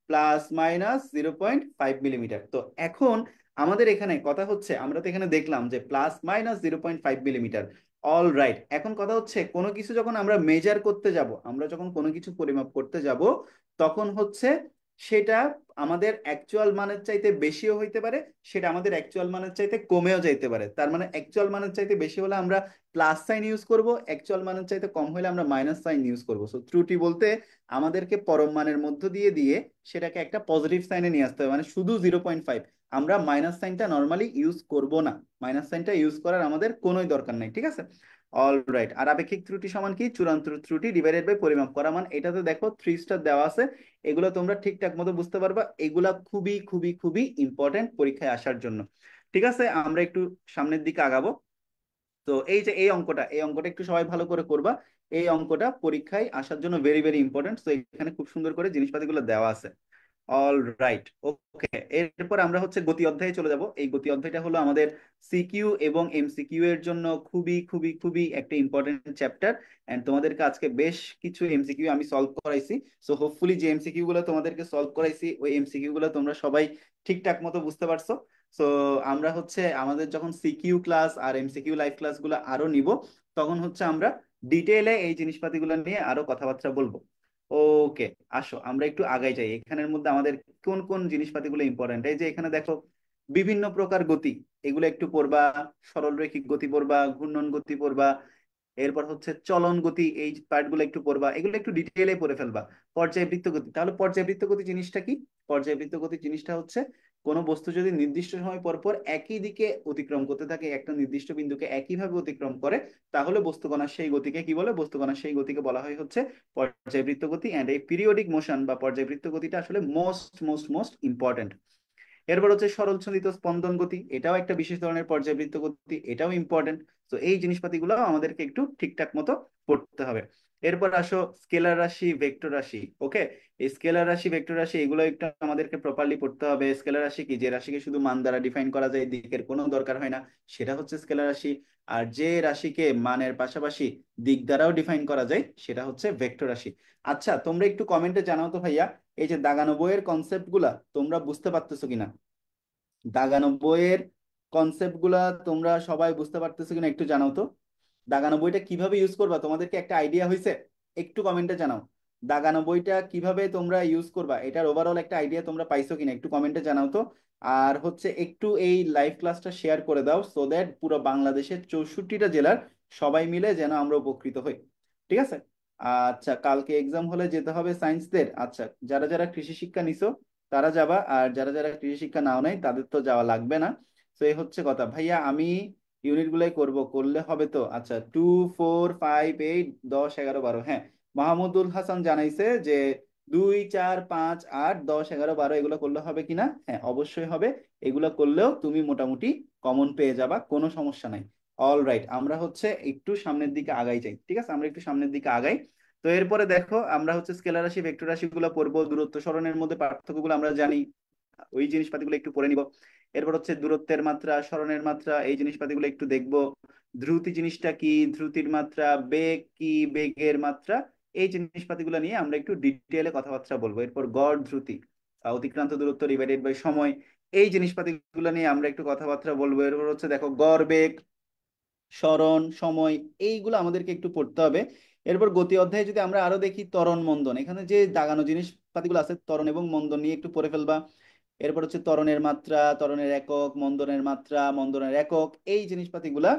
+-0.5 মিলিমিটার। তো এখন আমাদের এখানে কথা হচ্ছে, আমরা তো এখানে দেখলাম যে +-0.5 মিলিমিটার। অল রাইট, এখন কথা হচ্ছে কোনো কিছু যখন আমরা মেজার করতে যাব, আমরা যখন কোনো কিছু পরিমাপ করতে যাব, তখন হচ্ছে সেটা আমাদের অ্যাকচুয়াল মানের চাইতে বেশিও হইতে পারে, সেটা আমাদের অ্যাকচুয়াল মানের চাইতে কমেও যাইতে পারে। তার মানে অ্যাকচুয়াল মানের চাইতে বেশি হলে আমরা প্লাস সাইন ইউজ করব, অ্যাকচুয়াল মানের চাইতে কম হলে আমরা মাইনাস সাইন ইউজ করবো। সো ত্রুটি বলতে আমাদেরকে পরম মানের মধ্য দিয়ে দিয়ে সেটাকে একটা পজিটিভ সাইনে নিয়ে আসতে হবে, মানে শুধু 0.5, আমরা মাইনাস সাইনটা নর্মালি ইউজ করব না, মাইনাস সাইনটা ইউজ করার আমাদের কোনোই দরকার নাই, ঠিক আছে। অল রাইট, আর আপেক্ষিক ত্রুটি সমান কি, চূড়ান্ত ত্রুটি ডিভাইডেড বাই পরিমাপ করা মান। এটাতে দেখো 3 স্টার দেওয়া আছে, এগুলো তোমরা ঠিকঠাক মতো বুঝতে পারবা, এগুলা খুবই খুবই খুবই ইম্পর্টেন্ট পরীক্ষায় আসার জন্য। ঠিক আছে, আমরা একটু সামনের দিকে আগাবো। তো এই যে এই অঙ্কটা একটু সবাই ভালো করে করবা, এই অঙ্কটা পরীক্ষায় আসার জন্য ভেরি ভেরি ইম্পর্টেন্ট। তো এখানে খুব সুন্দর করে জিনিসপাতিগুলো দেওয়া আছে। অল রাইট, ওকে। এরপর আমরা হচ্ছে গতি অধ্যায়ে চলে যাব। এই গতি অধ্যায়টা হলো আমাদের সিকিউ এবং এমসিকিউ এর জন্য খুবই খুবই খুবই একটা ইম্পর্টেন্ট চ্যাপ্টার। এন্ড তোমাদেরকে আজকে বেশ কিছু এমসিকিউ আমি সলভ করাইছি। সো হোপফুলি যে এমসিকিউ গুলো তোমাদেরকে সলভ করাইছি, ওই এমসিকিউ গুলো তোমরা সবাই ঠিকঠাক মতো বুঝতে পারছো। সো আমরা হচ্ছে আমাদের যখন সিকিউ ক্লাস আর এমসিকিউ লাইভ ক্লাস গুলো আরো নিব, তখন হচ্ছে আমরা ডিটেইলে এই জিনিসপাতিগুলো নিয়ে আরো কথাবার্তা বলবো। ওকে, আসো আমরা একটু আগাই যাই। এখানের মধ্যে আমাদের কোন কোন জিনিসপাতিগুলো ইম্পর্টেন্ট, এই যে এখানে দেখো বিভিন্ন প্রকার গতি, এগুলো একটু পড়বা। সরল রৈখিক গতি পড়বা, ঘূর্ণন গতি পড়বা, এরপর হচ্ছে চলন গতি, এই পার্ট গুলো একটু পড়বা, এগুলো একটু ডিটেইলে পড়ে ফেলবা। পর্যায়বৃত্ত গতি, তাহলে পর্যায়বৃত্ত গতি জিনিসটা কি, পর্যায়বৃত্ত গতি জিনিসটা হচ্ছে কোনো বস্তু যদি নির্দিষ্ট সময় পর পর একই দিকে অতিক্রম করতে থাকে, একটা নির্দিষ্ট বিন্দুকে একইভাবে অতিক্রম করে, তাহলে বস্তুকণার সেই গতিকে কি বলে, বস্তুকণার সেই গতিকে বলা হয় হচ্ছে পর্যায়বৃত্ত গতি। এন্ড এই পিরিয়ডিক মোশন বা পর্যায়বৃত্ত গতিটা আসলে মোস্ট মোস্ট মোস্ট ইম্পর্টেন্ট। এরপর হচ্ছে সরল ছন্দিত স্পন্দন গতি, এটাও একটা বিশেষ ধরনের পর্যায়বৃত্ত গতি, এটাও ইম্পর্টেন্ট। তো এই জিনিসপাতিগুলো আমাদেরকে একটু ঠিকঠাক মতো পড়তে হবে। এরপর আসো স্কেলার রাশি, ভেক্টর রাশি। ওকে, এই স্কেলার রাশি, ভেক্টর রাশি এগুলো একটু আমাদেরকে প্রপারলি পড়তে হবে। স্কেলার রাশি কি, যে রাশিকে শুধু মান দ্বারা ডিফাইন করা যায়, দিকের কোনো দরকার হয় না, সেটা হচ্ছে স্কেলার রাশি। আর যে রাশিকে মানের পাশাপাশি দিক দ্বারাও ডিফাইন করা যায়, সেটা হচ্ছে ভেক্টর রাশি। আচ্ছা, তোমরা একটু কমেন্টে জানাও তো ভাইয়া, এই যে দাগানো বইয়ের কনসেপ্ট গুলা তোমরা বুঝতে পারতেছো কিনা, দাগানো বইয়ের কনসেপ্ট গুলা তোমরা সবাই বুঝতে পারতেছো কিনা একটু জানাও তো। দাগানো বইটা কিভাবে ইউজ করবা, তোমাদেরকে একটা আইডিয়া হয়েছে? একটু কমেন্টে জানাও, দাগানো বইটা কিভাবে তোমরা ইউজ করবা, এটার ওভারঅল একটা আইডিয়া তোমরা পাইছো কিনা একটু কমেন্টে জানাও তো। আর হচ্ছে একটু এই লাইভ ক্লাসটা শেয়ার করে দাও, সো দ্যাট পুরো বাংলাদেশের 64টা জেলার সবাই মিলে যেন আমরা উপকৃত হই। ঠিক আছে। আচ্ছা, কালকে এক্সাম হলে যেতে হবে সায়েন্সদের। আচ্ছা, যারা যারা কৃষি শিক্ষা নিছো তারা যাবা, আর যারা যারা কৃষি শিক্ষা নাও নাই তাদের তো যাওয়া লাগবে না। তো এই হচ্ছে কথা ভাইয়া, আমি ইউনিট গুলাই করবো, করলে হবে তো। আচ্ছা, 2, 4, 5, 8, 10, 11, 12, হ্যাঁ। মাহমুদুল হাসান জানাইছে যে 2, 4, 5, 8, 10, 11, 12 এগুলো করলে হবে কিনা, হ্যাঁ অবশ্যই হবে। এগুলো করলেও তুমি মোটামুটি কমন পেয়ে যাবা, কোনো সমস্যা নাই। অল রাইট, আমরা হচ্ছে একটু সামনের দিকে আগাই যাই, ঠিক আছে, আমরা একটু সামনের দিকে আগাই। তো এরপরে দেখো আমরা হচ্ছে স্কেলার রাশি, ভেক্টর রাশি গুলো পড়বো, দূরত্ব সরণের মধ্যে পার্থক্যগুলো আমরা জানি, ওই জিনিসপাতিগুলো একটু পড়ে নিব। এরপর হচ্ছে দূরত্বের মাত্রা, সরণের মাত্রা, এই জিনিসপাতিগুলো একটু দেখবো। ধ্রুতি জিনিসটা কি, ধ্রুতির মাত্রা, বেগ কি, বেগের মাত্রা, এই জিনিসপাতিগুলো নিয়ে আমরা একটু ডিটেলে কথাবার্তা বলবো। এরপর গড় ধ্রুতি, অতিক্রান্ত দূরত্ব ডিভাইডেড বাই সময়, এই জিনিসপাতিগুলো নিয়ে আমরা একটু কথাবার্তা বলবো। এরপর হচ্ছে দেখো গড় বেগ, স্মরণ, সময়, এইগুলো আমাদেরকে একটু পড়তে হবে। এরপর গতি অধ্যায়ে যদি আমরা আরো দেখি ত্বরণ মন্দন, এখানে যে দাগানো জিনিসপাতিগুলো আছে ত্বরণ এবং মন্দন নিয়ে একটু পড়ে ফেলবা। এরপর হচ্ছে ত্বরণের মাত্রা, ত্বরণের একক, মন্দনের মাত্রা, মন্দনের একক, এই জিনিসপাতিগুলা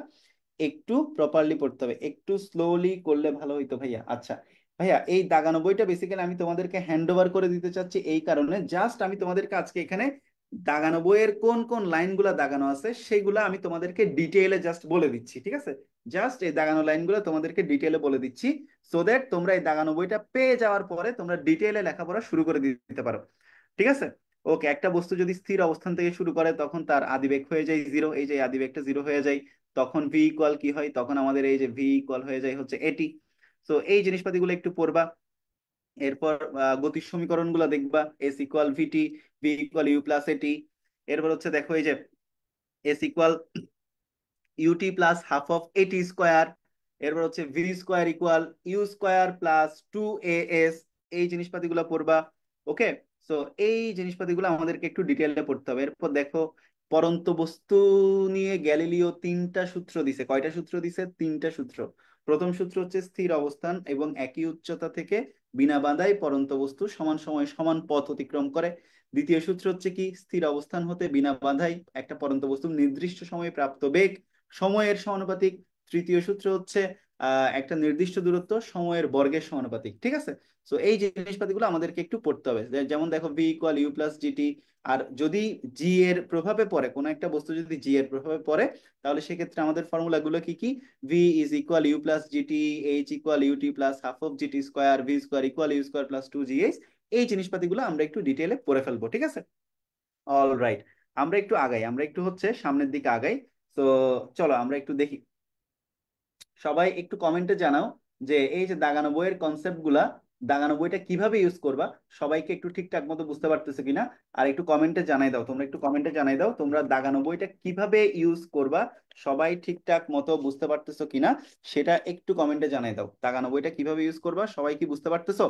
একটু প্রপারলি পড়তে হবে, একটু স্লোলি করলে ভালো হইতো ভাইয়া। আচ্ছা ভাইয়া, এই দাগানো বইটা বেসিক্যালি আমি তোমাদেরকে হ্যান্ড ওভার করে দিতে চাচ্ছি, এই কারণে জাস্ট আমি তোমাদেরকে আজকে এখানে দাগানো বইয়ের কোন কোন লাইনগুলা দাগানো আছে সেগুলা আমি তোমাদেরকে ডিটেইলে জাস্ট বলে দিচ্ছি, ঠিক আছে। জাস্ট এই দাগানো লাইনগুলো তোমাদেরকে ডিটেইলে বলে দিচ্ছি, সো দ্যাট তোমরা এই দাগানো বইটা পেয়ে যাওয়ার পরে তোমরা ডিটেইলে লেখাপড়া শুরু করে দিতে পারো। ঠিক আছে। ওকে, একটা বস্তু যদি স্থির অবস্থান থেকে শুরু করে তখন তার আদিবেগ হয়ে যায় জিরো, এই যে আদিবেগটা জিরো হয়ে যায়, তখন ভি ইকুয়াল কি হয়, তখন আমাদের এই যে ভি ইকুয়াল হয়ে যায় হচ্ছে এটি। তো এই জিনিসপাতিগুলো একটু পড়বা। এরপর গতির সমীকরণ গুলা দেখবা, s equal v t, v equal you plus a t. এরপর হচ্ছে দেখো এই যে s equal u t plus half of a t square. এরপর হচ্ছে v square equal u square plus two a s. এই জিনিসপাতিগুলো পড়বা। ওকে, সো এই জিনিসপাতিগুলো আমাদেরকে একটু ডিটেইলে পড়তে হবে। এরপর দেখো পরন্ত বস্তু নিয়ে গ্যালিলিও তিনটা সূত্র দিছে। কয়টা সূত্র দিছে? তিনটা সূত্র। প্রথম সূত্র হচ্ছে স্থির অবস্থান এবং একই উচ্চতা থেকে বিনা বাধায় পরন্ত বস্তু সমান সময় সমান পথ অতিক্রম করে। দ্বিতীয় সূত্র হচ্ছে কি, স্থির অবস্থান হতে বিনা বাধায় একটা পরন্ত বস্তু নির্দিষ্ট সময়ে প্রাপ্ত বেগ সময়ের সমানুপাতিক। তৃতীয় সূত্র হচ্ছে একটা নির্দিষ্ট দূরত্ব সময়ের বর্গের সমানুপাতিক। ঠিক আছে। তো এই জিনিসপাতিগুলো আমাদেরকে একটু পড়তে হবে। যেমন দেখো V equal you plus GT. আর যদি জি এর প্রভাবে পড়ে, কোনো একটা বস্তু যদি জি এর প্রভাবে পড়ে, তাহলে সেক্ষেত্রে আমাদের ফর্মুলা গুলো কি কি? V is equal you plus g t, h equal u t plus half of g t square, v square equal u square plus two g h. এই জিনিসপাতিগুলো আমরা একটু ডিটেলে পড়ে ফেলবো। ঠিক আছে। অল রাইট, আমরা একটু আগাই, আমরা একটু হচ্ছে সামনের দিকে আগাই। তো চলো আমরা একটু দেখি। সবাই একটু কমেন্টে জানাও যে এই যে দাগানো বইয়ের কনসেপ্ট গুলা, দাগানো বইটা কিভাবে ইউজ করবা, সবাইকে একটু ঠিকঠাক মতো বুঝতে পারতেছে কিনা। আর একটু কমেন্টে জানাই দাও, তোমরা একটু কমেন্টে জানাই দাও তোমরা দাগানো বইটা কিভাবে ইউজ করবা, সবাই ঠিকঠাক মতো বুঝতে পারতেছো কিনা সেটা একটু কমেন্টে জানাই দাও। দাগানো বইটা কিভাবে ইউজ করবা সবাই কি বুঝতে পারতেছো?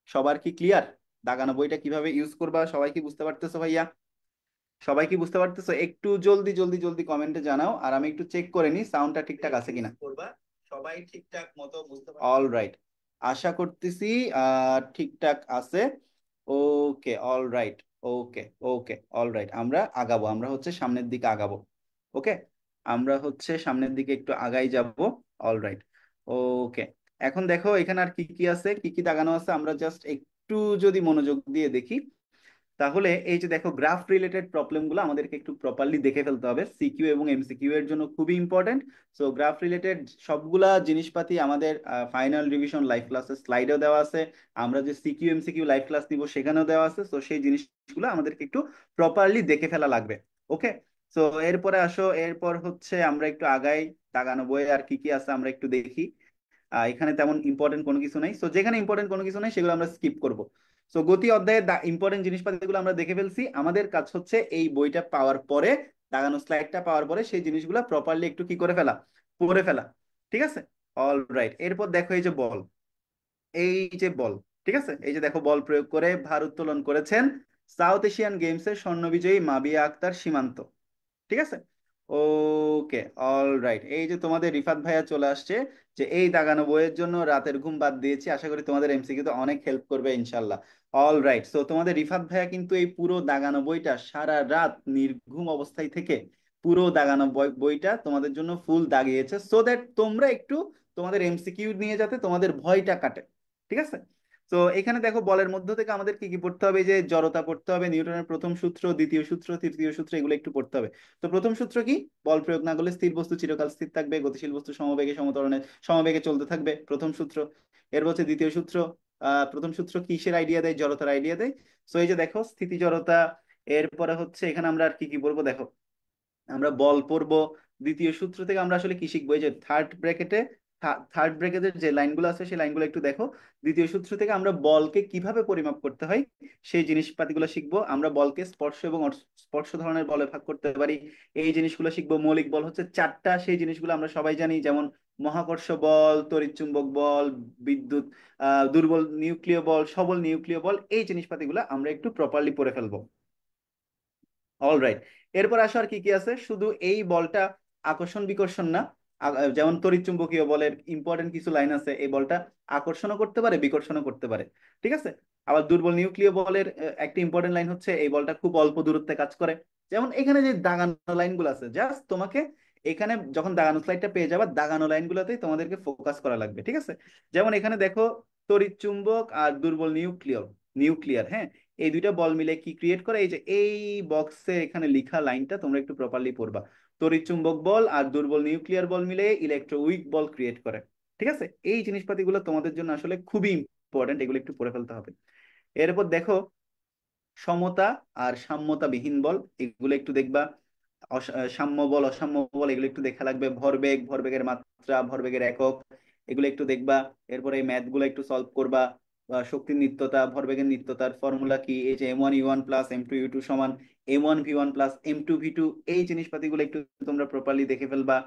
সবার কি ক্লিয়ার? দাগানো বইটা কিভাবে ইউজ করবা সবাই কি বুঝতে পারতেছো ভাইয়া? সবাই কি বুঝতে পারতেছো? একটু জলদি জলদি জলদি কমেন্টে জানাও, আর আমি একটু চেক করে নিই সাউন্ডটা ঠিকঠাক আছে কিনা। করবা, সবাই ঠিকঠাক মতো বুঝতে পারছো? অল রাইট, আশা করতেছি ঠিকঠাক আছে। ওকে, অল রাইট। ওকে ওকে, অল রাইট, আমরা আগাবো, আমরা হচ্ছে সামনের দিকে আগাবো। ওকে, আমরা হচ্ছে সামনের দিকে একটু আগাই যাব। All right. ওকে, এখন দেখো এখানে আর কি কি আছে, কি কি দাগানো আছে, আমরা জাস্ট একটু যদি মনোযোগ দিয়ে দেখি, তাহলে এই যে দেখো গ্রাফ রিলেটেড প্রবলেম গুলো আমাদেরকে একটু প্রপারলি দেখে ফেলতে হবে, সিকিউ এবং এমসিকিউ এর জন্য খুবই ইম্পর্টেন্ট। সো গ্রাফ রিলেটেড সবগুলা জিনিসপাতি আমাদের ফাইনাল রিভিশন লাইভ ক্লাসের স্লাইডেও দেওয়া আছে। আমরা যে সিকিউ এমসিকিউ লাইভ ক্লাস নিব সেখানেও দেওয়া আছে। তো সেই জিনিসগুলো আমাদেরকে একটু প্রপারলি দেখে ফেলা লাগবে। ওকে, সো এরপরে আসো, এরপর হচ্ছে আমরা একটু আগাই। দাগানো বইয়ে আর কি কি আছে আমরা একটু দেখি। এখানে তেমন ইম্পর্টেন্ট কোনো কিছু নাই, সো যেখানে ইম্পর্টেন্ট কোনো কিছু নাই সেগুলো আমরা স্কিপ করব। সো গতি অধ্যায়ের ইম্পর্টেন্ট জিনিসপাতিগুলো আমরা দেখে ফেলছি। আমাদের কাজ হচ্ছে এই বইটা পাওয়ার পরে, দাগানো স্লাইডটা পাওয়ার পরে সেই জিনিসগুলো প্রপারলি একটু কি করে ফেলা, পড়ে ফেলা। ঠিক আছে। অল রাইট, এরপর দেখো এই যে বল, এই যে বল, ঠিক আছে, এই যে দেখো বল প্রয়োগ করে ভার উত্তোলন করেছেন সাউথ এশিয়ান গেমসের স্বর্ণবিজয়ী মাবিয়া আক্তার সীমান্ত। ঠিক আছে। ওকে, অল রাইট, এই যে তোমাদের রিফাত ভাইয়া চলে আসছে, যে এই দাগানো বইয়ের জন্য রাতের ঘুম বাদ দিয়েছি, আশা করি তোমাদের এমসিকিউ তো অনেক হেল্প করবে ইনশাল্লাহ। অল রাইট, সো তোমাদের রিফাত ভাইয়া কিন্তু এই পুরো দাগানো বইটা সারা রাত নির্ঘুম অবস্থায় থেকে পুরো দাগানো বইটা তোমাদের জন্য ফুল দাগিয়েছে, সো দ্যাট তোমরা একটু তোমাদের এমসিকিউ নিয়ে যাতে তোমাদের ভয়টা কাটে। ঠিক আছে। তো এখানে দেখো বলের মধ্য থেকে আমাদের কি কি পড়তে হবে, যে জড়তা পড়তে হবে, নিউটনের প্রথম সূত্র, দ্বিতীয় সূত্র, তৃতীয় সূত্র, এগুলো একটু পড়তে হবে। তো প্রথম সূত্র কি? বল প্রয়োগ না করলে স্থির বস্তু চিরকাল স্থির থাকবে, গতিশীল বস্তু সমবেগে সমত্বরণে সমবেগে চলতে থাকবে, প্রথম সূত্র। এর হচ্ছে দ্বিতীয় সূত্র, প্রথম সূত্র কিসের আইডিয়া দেয়? জড়তার আইডিয়া দেয়। সো এই যে দেখো স্থিতি জড়তা। এরপরে হচ্ছে এখানে আমরা আর কি কি বলবো দেখো, আমরা বল পড়বো। দ্বিতীয় সূত্র থেকে আমরা আসলে কি শিখবো, এই যে থার্ড ব্র্যাকেটের যে লাইনগুলো আছে সেই লাইনগুলো একটু দেখো। দ্বিতীয় সূত্র থেকে আমরা বলকে কিভাবে পরিমাপ করতে হয় সেই জিনিসপাতিগুলো শিখবো। আমরা বলকে স্পর্শ এবং স্পর্শ ধরনের বলে ভাগ করতে পারি, এই জিনিসগুলো শিখবো। মৌলিক বল হচ্ছে চারটা, সেই জিনিসগুলো আমরা সবাই জানি, যেমন মহাকর্ষ বল, তড়িৎচুম্বক বল, বিদ্যুৎ দুর্বল নিউক্লিয় বল, সবল নিউক্লিয় বল। এই জিনিসপাতিগুলো আমরা একটু প্রপারলি পড়ে ফেলবো। অল রাইট, এরপর আসো আর কি কি আছে, শুধু এই বলটা আকর্ষণ বিকর্ষণ না, যেমন তড়িৎচুম্বকীয় বলের ইম্পর্টেন্ট কিছু লাইন আছে, এই বলটা আকর্ষণও করতে পারে বিকর্ষণও করতে পারে। ঠিক আছে। আবার দুর্বল নিউক্লিয় বলের একটা ইম্পর্টেন্ট লাইন হচ্ছে এই বলটা খুব অল্প দূরত্বে কাজ করে। যেমন এখানে যে দাগানো লাইনগুলো আছে, জাস্ট তোমাকে এখানে যখন দাগানো স্লাইডটা পেয়ে যাবে, দাগানো লাইনগুলোতেই তোমাদেরকে ফোকাস করা লাগবে। ঠিক আছে। যেমন এখানে দেখো তড়িৎচুম্বক আর দুর্বল নিউক্লিয় নিউক্লিয়ার, হ্যাঁ, এই দুইটা বল মিলে কি ক্রিয়েট করে, এই যে এই বক্সে এখানে লিখা লাইনটা তোমরা একটু প্রপারলি পড়বা। তড়িৎ চুম্বক বল আর দুর্বল নিউক্লিয়ার বল মিলে ইলেকট্রোউইক বল ক্রিয়েট করে। ঠিক আছে। এই জিনিসপাতিগুলো তোমাদের জন্য আসলে খুবই ইম্পর্টেন্ট, এগুলো একটু পড়ে ফেলতে হবে। এরপর দেখো সমতা আর সাম্যতাবিহীন বল, এগুলো একটু দেখবা। সাম্য বল, অসাম্য বল, এগুলো একটু দেখা লাগবে। ভরবেগ, ভরবেগের মাত্রা, ভরবেগের একক, এগুলো একটু দেখবা। এরপরে এই ম্যাথ গুলো একটু সলভ করবা। শক্তির নিত্যতা, ভরবেগের নিত্যতার ফর্মুলা কি, এই যে M1U1 প্লাস M2U2 সমান M1V1 প্লাস M2V2, এই জিনিসপাতিগুলো একটু তোমরা প্রপারলি দেখে ফেলবা।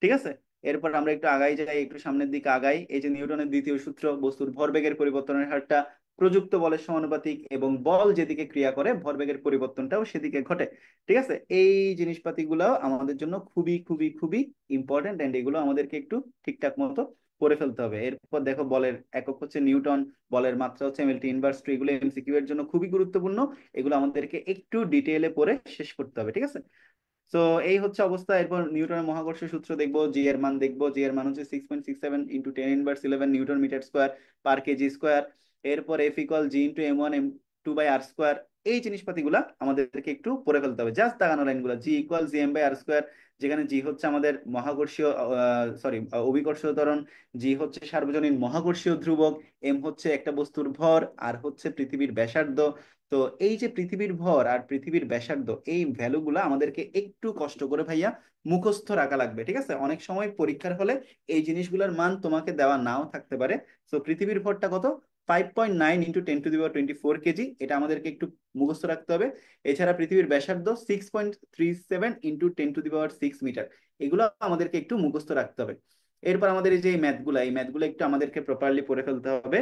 ঠিক আছে। এরপর আমরা একটু আগাই যাই, একটু সামনের দিকে আগাই। এই যে নিউটনের দ্বিতীয় সূত্র, বস্তুর ভরবেগের পরিবর্তনের হারটা প্রযুক্ত বলের সমানুপাতিক, এবং বল যেদিকে ক্রিয়া করে ভরবেগের পরিবর্তনটাও সেদিকে ঘটে। ঠিক আছে। এই জিনিসপাতি গুলো আমাদের জন্য খুবই খুবই খুবই ইম্পর্টেন্ট, এন্ড এগুলো আমাদেরকে একটু ঠিকঠাক মতো পড়ে ফেলতে হবে। এরপর দেখো, বলের একক হচ্ছে নিউটন, বলের মাত্রা হচ্ছে এমএলটি ইনভার্স টু, এগুলো এমসিকিউ এর জন্য খুবই গুরুত্বপূর্ণ। এগুলো আমাদেরকে একটু ডিটেইলে পড়ে শেষ করতে হবে। ঠিক আছে। তো এই হচ্ছে অবস্থা। এরপর নিউটনের মহাকর্ষ সূত্র দেখবো, জি এর মান দেখবো। জি এর মান হচ্ছে 6.67 × 10⁻11 newton metre square per KG square. এরপর F equal G into M1 M2/r square. এই জিনিসপাতিগুলা আমাদেরকে একটু পড়ে ফেলতে হবে, জাস্ট দাগানো লাইনগুলো। জি ইকুয়াল GM/r স্কোয়ার, যেখানে জি হচ্ছে আমাদের মহাকর্ষীয়, সরি, অভিকর্ষীয় ত্বরণ, জি হচ্ছে সার্বজনীন মহাকর্ষীয় ধ্রুবক, এম হচ্ছে একটা বস্তুর ভর, আর হচ্ছে পৃথিবীর ব্যাসার্ধ। তো এই যে পৃথিবীর ভর আর পৃথিবীর ব্যাসার্ধ, এই ভ্যালুগুলো আমাদেরকে একটু কষ্ট করে ভাইয়া মুখস্থ রাখা লাগবে। ঠিক আছে। অনেক সময় পরীক্ষার হলে এই জিনিসগুলোর মান তোমাকে দেওয়া নাও থাকতে পারে। তো পৃথিবীর ভরটা কত? 5.9 × 10⁻24 কেজি, এটা আমাদেরকে একটু মুখস্থ রাখতে হবে। এছাড়া পৃথিবীর ব্যাসার্ধ 6.37 × 10⁻6 মিটার, এগুলো আমাদেরকে একটু মুখস্থ রাখতে হবে। এরপর আমাদের এই যে ম্যাথগুলো একটু আমাদেরকে প্রপারলি পড়ে ফেলতে হবে।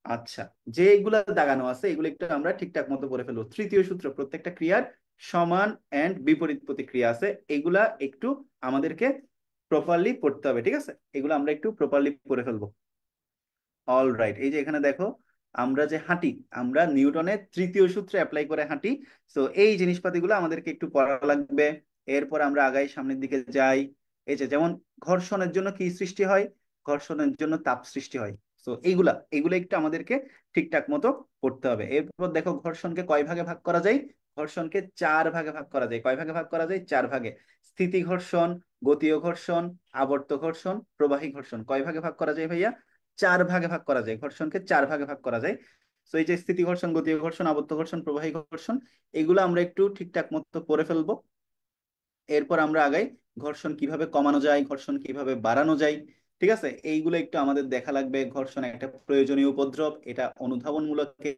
আচ্ছা, যে এগুলা দাগানো আছে এগুলো একটু আমরা ঠিকঠাক মতো করে ফেলবো। তৃতীয় সূত্র, প্রত্যেকটা ক্রিয়ার সমান এন্ড বিপরীত প্রতিক্রিয়া আছে, এগুলা একটু আমাদেরকে প্রপারলি পড়তে হবে। ঠিক আছে। এগুলো আমরা একটু প্রপারলি পড়ে ফেলবো। অল রাইট, এই যে এখানে দেখো, আমরা যে হাঁটি, আমরা নিউটনের তৃতীয় সূত্রে অ্যাপ্লাই করে হাঁটি। তো এই জিনিসপাতিগুলো আমাদেরকে একটু পড়া লাগবে। এরপর আমরা আগাই, সামনের দিকে যাই। এই যে যেমন ঘর্ষণের জন্য কি সৃষ্টি হয়? ঘর্ষণের জন্য তাপ সৃষ্টি হয়। তো এইগুলা এগুলো একটু আমাদেরকে ঠিকঠাক মতো পড়তে হবে। এরপর দেখো, ঘর্ষণকে কয় ভাগে ভাগ করা যায়? ঘর্ষণকে 4 ভাগে ভাগ করা যায়। কয় ভাগে ভাগ করা যায়? 4 ভাগে। স্থিতি ঘর্ষণ, গতীয় ঘর্ষণ, আবর্ত ঘর্ষণ, প্রবাহী ঘর্ষণ। কয় ভাগে ভাগ করা যায় ভাইয়া? 4 ভাগে ভাগ করা যায়। ঘর্ষণকে 4 ভাগে ভাগ করা যায়। তো এই যে স্থিতি ঘর্ষণ, গতীয় ঘর্ষণ, আবর্ত ঘর্ষণ, প্রবাহী ঘর্ষণ, এগুলো আমরা একটু ঠিকঠাক মতো পড়ে ফেলবো। এরপর আমরা আগাই, ঘর্ষণ কিভাবে কমানো যায়, ঘর্ষণ কিভাবে বাড়ানো যায়। ঠিক আছে। এইগুলো একটু আমাদের দেখা লাগবে। ঘর্ষণ একটা প্রয়োজনীয় উপদ্রব, এটা অনুধাবনমূলকে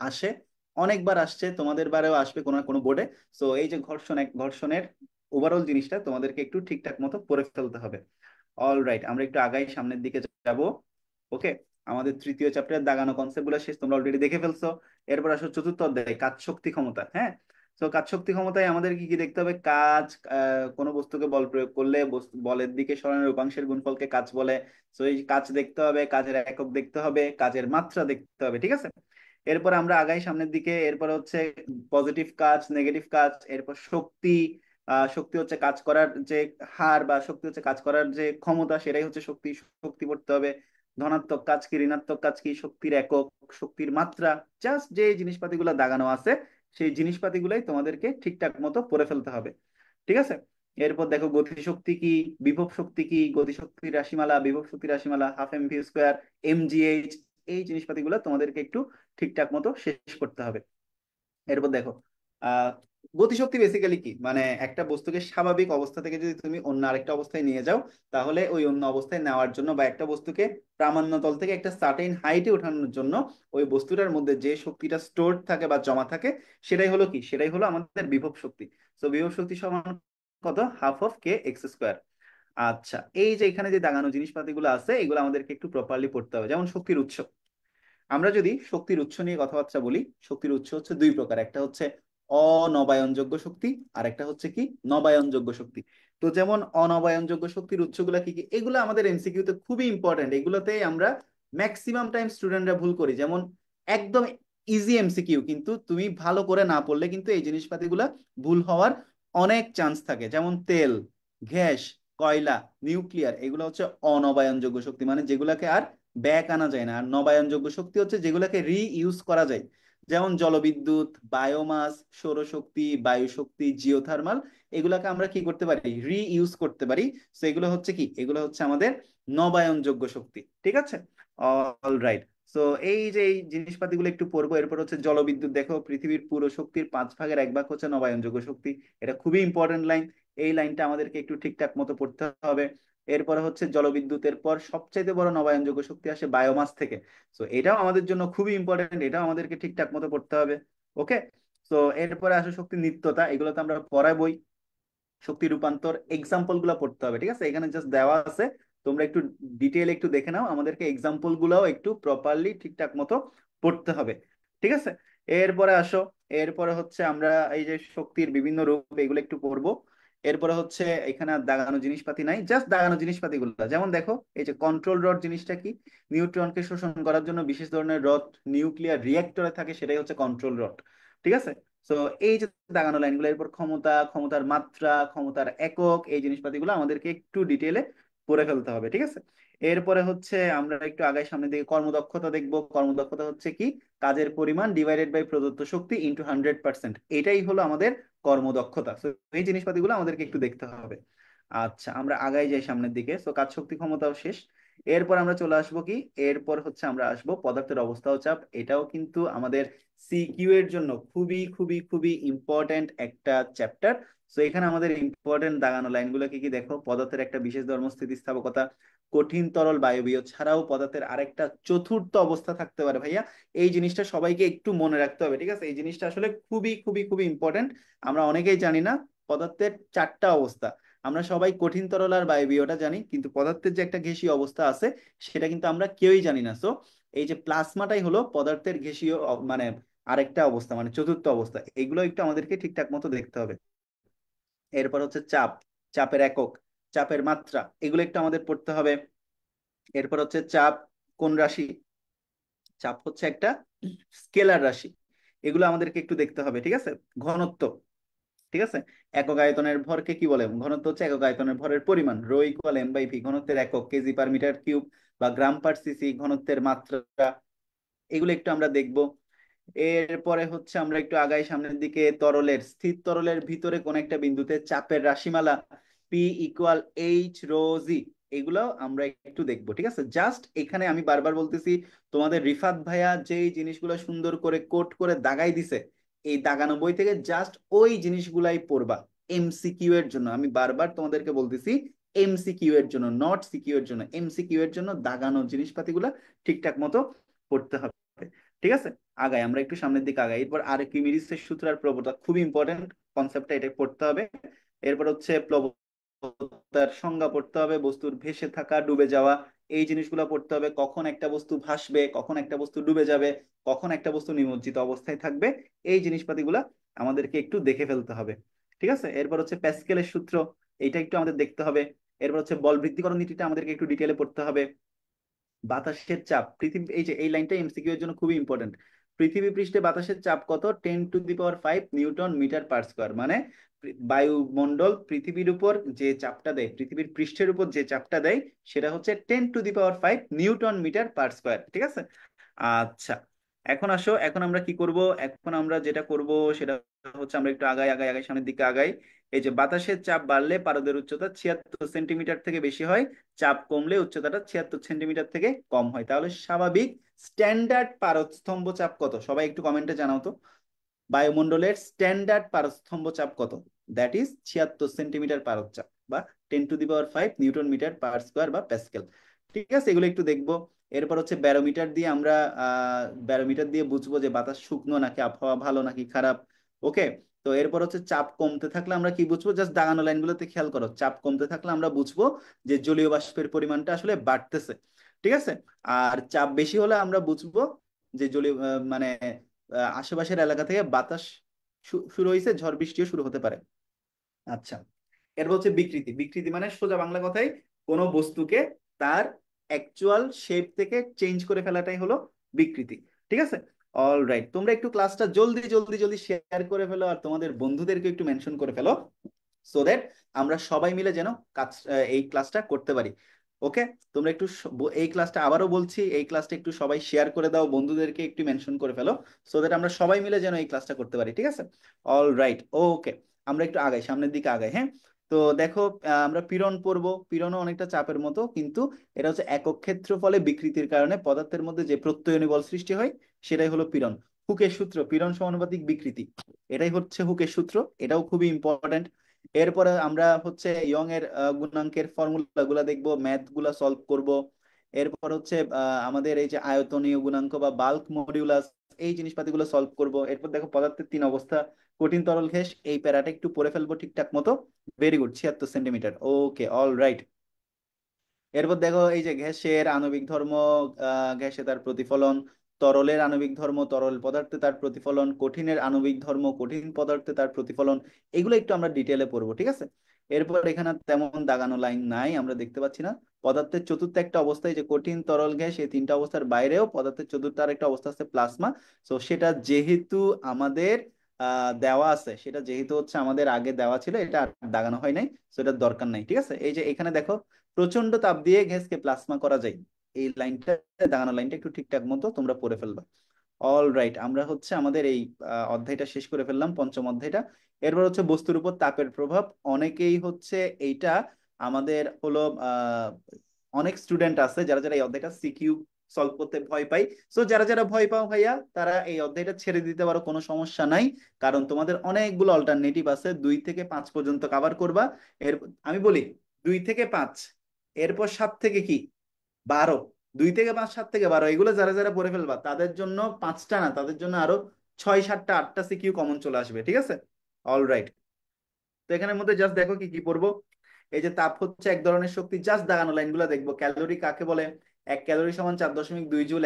আসে, অনেকবার আসছে, তোমাদের বারেও আসবে কোনো না কোনো বোর্ডে। তো এই যে ঘর্ষণ, এক ঘর্ষণের ওভারঅল জিনিসটা তোমাদেরকে একটু ঠিকঠাক মতো পড়ে ফেলতে হবে। অল রাইট, আমরা একটু আগাই, সামনের দিকে যাব। ওকে। আমাদের তৃতীয় চ্যাপ্টার দাগানো কনসেপ্ট গুলো শেষ, তোমরা অলরেডি দেখে ফেলছো। এরপর আসো চতুর্থ অধ্যায়, কাজ শক্তি ক্ষমতা। হ্যাঁ। তো কাজ শক্তি ক্ষমতায় আমাদের কি কি দেখতে হবে? কাজ, কোনো বস্তুকে বল প্রয়োগ করলে বলের দিকে সরানোর উপাংশের গুণফলকে কাজ বলে। তো এই কাজ দেখতে হবে, কাজের একক দেখতে হবে, কাজের মাত্রা দেখতে হবে। ঠিক আছে। এরপর আমরা আগাই সামনের দিকে। এরপর হচ্ছে পজিটিভ কাজ, নেগেটিভ কাজ, এরপর শক্তি। শক্তি হচ্ছে কাজ করার যে হার, বা শক্তি হচ্ছে কাজ করার যে ক্ষমতা, সেটাই হচ্ছে শক্তি। শক্তি পড়তে হবে। ধনাত্মক কাজ কি, ঋণাত্মক কাজ কি, শক্তির একক, শক্তির মাত্রা, জাস্ট যে জিনিসপাতিগুলো দাগানো আছে সেই জিনিসপাতিগুলাই তোমাদেরকে ঠিকঠাক মতো পড়ে ফেলতে হবে। ঠিক আছে। এরপর দেখো, গতিশক্তি কি, বিভব শক্তি কি, গতিশক্তির রাশিমালা, বিভব শক্তির রাশিমালা, ½ mv², mgh, এই জিনিসপাতিগুলো তোমাদেরকে একটু ঠিকঠাক মতো শেষ করতে হবে। এরপর দেখো, আহ গতিশক্তি বেসিক্যালি কি, মানে একটা বস্তুকে স্বাভাবিক অবস্থা থেকে যদি তুমি অন্য আরেকটা অবস্থায় নিয়ে যাও, তাহলে ওই অন্য অবস্থায় নেওয়ার জন্য, বা একটা বস্তুকে প্রামাণ্য তল থেকে একটা সার্টেন হাইটে ওঠানোর জন্য, ওই বস্তুটার মধ্যে যে শক্তিটা স্টোর থাকে বা জমা থাকে, সেটাই হলো কি, সেটাই হলো আমাদের বিভব শক্তি। তো বিভব শক্তি সমান কত? ½ kx²। আচ্ছা, এই যে এখানে যে দাগানো জিনিসপাতিগুলো আছে, এগুলো আমাদেরকে একটু প্রপারলি পড়তে হবে। যেমন শক্তির উৎস, আমরা যদি শক্তির উৎস নিয়ে কথাবার্তা বলি, শক্তির উৎস হচ্ছে দুই প্রকার, একটা হচ্ছে অনবায়নযোগ্য শক্তি, আর একটা হচ্ছে কি, নবায়নযোগ্য শক্তি। তো যেমন অনবায়নযোগ্য শক্তির উৎসগুলা কি কি, এগুলো আমাদের এমসিকিউ তে খুবই ইম্পর্টেন্ট। এগুলোতে আমরা ম্যাক্সিমাম টাইম স্টুডেন্টরা ভুল করি। যেমন একদম ইজি এমসিকিউ, কিন্তু তুমি ভালো করে না পড়লে কিন্তু এই জিনিসপাতিগুলা ভুল হওয়ার অনেক চান্স থাকে। যেমন তেল, গ্যাস, কয়লা, নিউক্লিয়ার, এগুলো হচ্ছে অনবায়নযোগ্য শক্তি, মানে যেগুলাকে আর ব্যাক আনা যায় না। আর নবায়নযোগ্য শক্তি হচ্ছে যেগুলোকে রিইউজ করা যায়। যেমন জলবিদ্যুৎ, বায়োমাস, সৌরশক্তি, বায়ু শক্তি, জিওথার্মাল, এগুলাকে আমরা কি করতে পারি? রিইউজ করতে পারি। তো এগুলো হচ্ছে কি, এগুলো হচ্ছে আমাদের নবায়নযোগ্য শক্তি। ঠিক আছে। All right. সো এই যে এই জিনিসপাতিগুলো একটু পড়বো। এরপর হচ্ছে জলবিদ্যুৎ। দেখো, পৃথিবীর পুরো শক্তির 5 ভাগের 1 ভাগ হচ্ছে নবায়নযোগ্য শক্তি। এটা খুবই ইম্পর্টেন্ট লাইন। এই লাইনটা আমাদেরকে একটু ঠিকঠাক মতো পড়তে হবে। এরপরে হচ্ছে জলবিদ্যুতের পর সবচাইতে বড় নবায়নযোগ্য শক্তি আসে বায়োমাস থেকে। সো এটাও আমাদের জন্য খুবই ইম্পর্টেন্ট, এটাও আমাদেরকে ঠিকঠাক মতো পড়তে হবে। ওকে। তো এরপরে আসে শক্তির নিত্যতা, এগুলো তো আমরা পড়াবই। শক্তি রূপান্তর এক্সাম্পল গুলা পড়তে হবে, ঠিক আছে? এখানে জাস্ট দেওয়া আছে, তোমরা একটু ডিটেল একটু দেখে নাও, আমাদেরকে এক্সাম্পল গুলাও একটু প্রপারলি ঠিকঠাক মতো পড়তে হবে, ঠিক আছে? এরপরে আসো, এরপরে হচ্ছে আমরা এই যে শক্তির বিভিন্ন রূপ এগুলো একটু পড়বো। এরপরে হচ্ছে এখানে আর দাগানো জিনিসপাতি নাই, জাস্ট দাগানো জিনিসপাতি গুলো, যেমন দেখো এই যে কন্ট্রোল রড জিনিসটা কি? নিউট্রনকে শোষণ করার জন্য বিশেষ ধরনের রড নিউক্লিয়ার রিয়েক্টরে থাকে, সেটাই হচ্ছে কন্ট্রোল রড, ঠিক আছে? তো এই যে দাগানো লাইনগুলো, এরপর ক্ষমতা, ক্ষমতার মাত্রা, ক্ষমতার একক, এই জিনিসপাতিগুলো আমাদেরকে একটু ডিটেলে পড়ে ফেলতে হবে, ঠিক আছে? এরপরে হচ্ছে আমরা একটু আগে সামনের দিকে কর্মদক্ষতা দেখবো। কর্মদক্ষতা হচ্ছে কি? কাজের পরিমাণ ডিভাইডেড বাই প্রদত্ত শক্তি ইন্টু 100%, এটাই হলো আমাদের কর্মদক্ষতা। তো এই জিনিসপাতিগুলো আমাদেরকে একটু দেখতে হবে। আচ্ছা, আমরা আগাই যাই সামনের দিকে। তো কাজ শক্তি ক্ষমতাও শেষ। এরপর আমরা চলে আসবো কি? এরপর হচ্ছে আমরা আসবো পদার্থের অবস্থা ও চাপ। এটাও কিন্তু আমাদের সিকিউ এর জন্য খুবই খুবই খুবই ইম্পর্টেন্ট একটা চ্যাপ্টার। তো এখানে আমাদের ইম্পর্টেন্ট দাগানো লাইনগুলো কি কি দেখো? পদার্থের একটা বিশেষ ধর্ম স্থিতিস্থাপকতা, কঠিন তরল বায়বীয় ছাড়াও পদার্থের আরেকটা চতুর্থ অবস্থা থাকতে পারে ভাইয়া। এই জিনিসটা সবাইকে একটু মনে রাখতে হবে, ঠিক আছে? এই জিনিসটা আসলে খুবই খুবই খুবই ইম্পর্টেন্ট। আমরা অনেকেই জানি না পদার্থের 4টা অবস্থা। আমরা সবাই কঠিন তরল আর বায়বীয়টা জানি, কিন্তু পদার্থের যে একটা গ্যাসীয় অবস্থা আছে সেটা কিন্তু আমরা কেউই জানি না। সো এই যে প্লাজমাটাই হলো পদার্থের গ্যাসীয় মানে আরেকটা অবস্থা, মানে চতুর্থ অবস্থা। এগুলো একটু আমাদেরকে ঠিকঠাক মতো দেখতে হবে। এরপর হচ্ছে চাপ, চাপের একক, চাপের মাত্রা, এগুলো একটু আমাদের পড়তে হবে। এরপর হচ্ছে চাপ কোন রাশি? চাপ হচ্ছে একটা স্কেলার রাশি, এগুলো আমাদেরকে একটু দেখতে হবে, ঠিক আছে? ঘনত্ব, ঠিক আছে? একক আয়তনের ভরকে কি বলে? ঘনত্ব হচ্ছে একক আয়তনের ভরের পরিমাণ, rho equal m by v. ঘনত্বের একক কেজি পার মিটার কিউব বা গ্রাম পার সিসি। ঘনত্বের মাত্রা, এগুলো একটু আমরা দেখব। এরপরে হচ্ছে আমরা একটু আগাই সামনের দিকে, তরলের, স্থির তরলের ভিতরে কোন একটা বিন্দুতে চাপের রাশিমালা পি ইকুয়াল এইচ রো জি, এগুলো আমরা একটু দেখবো, ঠিক আছে? জাস্ট এখানে আমি বারবার বলতেছি, তোমাদের রিফাত ভাইয়া যেই জিনিসগুলো সুন্দর করে কোট করে দাগাই দিছে, এই দাগানো বই থেকে জাস্ট ওই জিনিসগুলাই পড়বা। এমসিকিউ এর জন্য আমি বারবার তোমাদেরকে বলতেছি, এমসিকিউ এর জন্য, নট সিকিউ এর জন্য, এমসিকিউ এর জন্য দাগানো জিনিসপাতিগুলা ঠিকঠাক মতো পড়তে হবে, ঠিক আছে? আগাই আমরা একটু সামনের দিকে আগাই। এরপর আর্কিমিডিসের সূত্র আর প্রবণতা, খুবই ইম্পর্টেন্ট কনসেপ্টটা, এটা পড়তে হবে। এরপর হচ্ছে প্লবতার সংজ্ঞা পড়তে হবে, বস্তুর ভেসে থাকা, ডুবে যাওয়া, এই জিনিসগুলো পড়তে হবে। কখন একটা বস্তু ভাসবে, কখন একটা বস্তু ডুবে যাবে, কখন একটা বস্তু নিমজ্জিত অবস্থায় থাকবে, এই জিনিসপাতিগুলা আমাদেরকে একটু দেখে ফেলতে হবে, ঠিক আছে? এরপর হচ্ছে প্যাসকেলের সূত্র, এইটা একটু আমাদের দেখতে হবে। এরপর হচ্ছে বল বৃদ্ধিকরণ নীতিটা আমাদেরকে একটু ডিটেলে পড়তে হবে। বাতাসের চাপ, পৃথিবী, এই যে এই লাইনটা এমসিকিউ এর জন্য খুবই ইম্পর্টেন্ট। পৃথিবী পৃষ্ঠে বাতাসের চাপ কত? 10⁵ নিউটন মিটার পার স্কোয়ার। মানে বায়ুমণ্ডল পৃথিবীর উপর যে চাপটা দেয়, পৃথিবীর পৃষ্ঠের উপর যে চাপটা দেয়, সেটা হচ্ছে 10⁵ নিউটন মিটার পার স্কোয়ার, ঠিক আছে? আচ্ছা, এখন আসো, এখন আমরা কি করব? এখন আমরা যেটা করব সেটা হচ্ছে আমরা একটু আগাই আগাই আগাই সামনের দিকে আগাই। এই যে বাতাসের চাপ বাড়লে পারদের উচ্চতা 76 সেন্টিমিটার থেকে বেশি হয়, চাপ কমলে উচ্চতাটা 76 সেন্টিমিটার থেকে কম হয়। তাহলে স্বাভাবিক স্ট্যান্ডার্ড পারস্তম্ভ চাপ কত? সবাই একটু কমেন্টে জানাও তো। বায়ুমণ্ডলের স্ট্যান্ডার্ড পারস্তম্ভ চাপ কত? দ্যাট ইজ 76 সেন্টিমিটার পারদ চাপ, বা 10⁵ নিউটন মিটার পার স্কোয়ার বা প্যাসকেল, ঠিক আছে? এগুলো একটু দেখবো। এরপর হচ্ছে ব্যারোমিটার দিয়ে আমরা ব্যারোমিটার দিয়ে বুঝবো যে বাতাস শুকনো নাকি আবহাওয়া ভালো নাকি খারাপ। ওকে। তো এরপর হচ্ছে চাপ কমতে থাকলে আমরা কি বুঝবো? জাস্ট দাগানো লাইনগুলোতে খেয়াল করো, চাপ কমতে থাকলে আমরা বুঝবো যে জলীয় বাষ্পের পরিমাণটা আসলে বাড়তেছে, ঠিক আছে? আর চাপ বেশি হলে আমরা বুঝবো যে জলীয় মানে আশেপাশের এলাকা থেকে বাতাস শুরু হয়েছে, ঝড় বৃষ্টিও শুরু হতে পারে। আচ্ছা, এরপর হচ্ছে বিকৃতি। বিকৃতি মানে সোজা বাংলা কথায় কোনো বস্তুকে তার অ্যাকচুয়াল শেপ থেকে চেঞ্জ করে ফেলাটাই হলো বিকৃতি, ঠিক আছে? অল রাইট, তোমরা একটু ক্লাসটা জলদি জলদি জলদি শেয়ার করে ফেলো আর তোমাদের বন্ধুদেরকে একটু মেনশন করে ফেলো, সো দ্যাট আমরা সবাই মিলে যেন কাজ এই ক্লাসটা করতে পারি। ওকে। তোমরা একটু এই ক্লাসটা, আবারও বলছি, এই ক্লাসটা একটু সবাই শেয়ার করে দাও, বন্ধুদেরকে একটু মেনশন করে ফেলো, সো দ্যাট আমরা সবাই মিলে যেন এই ক্লাসটা করতে পারি, ঠিক আছে? অল রাইট, ওকে। আমরা একটু আগাই, সামনের দিকে আগাই, হ্যাঁ? তো দেখো, আমরা পীড়ন পড়বো। পীড়নও অনেকটা চাপের মতো, কিন্তু এটা হচ্ছে একক ক্ষেত্রফলে বিকৃতির কারণে পদার্থের মধ্যে যে প্রত্যয়নী বল সৃষ্টি হয়, সেটাই হলো পীড়ন। হুকের সূত্র, পীড়ন সমানুপাতিক বিকৃতি, এটাই হচ্ছে হুকের সূত্র। এটাও খুবই ইম্পর্ট্যান্ট। এরপরে আমরা হচ্ছে ইয়ং এর গুণাঙ্কের ফর্মুলা গুলা দেখবো, ম্যাথ গুলা সলভ করব। এরপর হচ্ছে আমাদের এই যে আয়তনীয় গুণাঙ্ক বা বাল্ক মডিউলাস, এই জিনিসপাতিগুলো সলভ করব। এরপর দেখো পদার্থের তিন অবস্থা, কঠিন তরল গ্যাস, এই প্যারাটা একটু পড়ে ফেলবো ঠিকঠাক মতো। ভেরি গুড, 76 সেন্টিমিটার, ওকে, অল রাইট। এরপর দেখো এই যে গ্যাসের আণবিক ধর্ম, গ্যাসে তার প্রতিফলন, তরলের আণবিক ধর্ম, তরল পদার্থে তার প্রতিফলন, কঠিনের আণবিক ধর্ম, কঠিন পদার্থে তার প্রতিফলন, এগুলো একটু আমরা ডিটেলে পড়বো, ঠিক আছে। এরপর এখানে তেমন দাগানো লাইন নাই, আমরা দেখতে পাচ্ছি না। পদার্থের চতুর্থ একটা অবস্থায় যে কঠিন তরল গ্যাস, এই তিনটা অবস্থার বাইরেও পদার্থের চতুর্থ আর একটা অবস্থা আছে প্লাজমা। তো সেটা যেহেতু আমাদের দেওয়া আছে, সেটা যেহেতু হচ্ছে আমাদের আগে দেওয়া ছিল, এটা আর দাগানো হয় নাই, সেটার দরকার নাই, ঠিক আছে। এই যে এখানে দেখো, প্রচন্ড তাপ দিয়ে গ্যাসকে প্লাজমা করা যায়, এই লাইনটা, দাগানো লাইনটা একটু ঠিকঠাক মতো তোমরা পড়ে ফেলবা। অল রাইট, আমরা হচ্ছে আমাদের এই অধ্যায়টা শেষ করে ফেললাম, পঞ্চম অধ্যায়টা। এরপর হচ্ছে বস্তুর উপর তাপের প্রভাব। অনেকেই হচ্ছে এইটা আমাদের হলো অনেক স্টুডেন্ট আছে যারা যারা এই অধ্যায়টা সিকিউ সলভ করতে ভয় পাই। সো যারা যারা ভয় পাও ভাইয়া, তারা এই অধ্যায়টা ছেড়ে দিতে পারো, কোনো সমস্যা নাই। কারণ তোমাদের অনেকগুলো অল্টারনেটিভ আছে, 2 থেকে 5 পর্যন্ত কভার করবা। এর আমি বলি 2 থেকে 5, এরপর 7 থেকে কি 12, 2 থেকে 5, 7 থেকে 12, এগুলো যারা যারা পড়ে ফেলবা তাদের জন্য পাঁচটা না, তাদের জন্য আরো 6, 7, 8টা সিকিউ কমন চলে আসবে, ঠিক আছে। All right. তো এখানের মধ্যে জাস্ট দেখো কি কি পড়বো। এই যে তাপ হচ্ছে এক ধরনের শক্তি, জাস্ট দাগানো লাইনগুলো দেখবো। ক্যালোরি কাকে বলে? 1 ক্যালোরি সমান 4.2 জুল,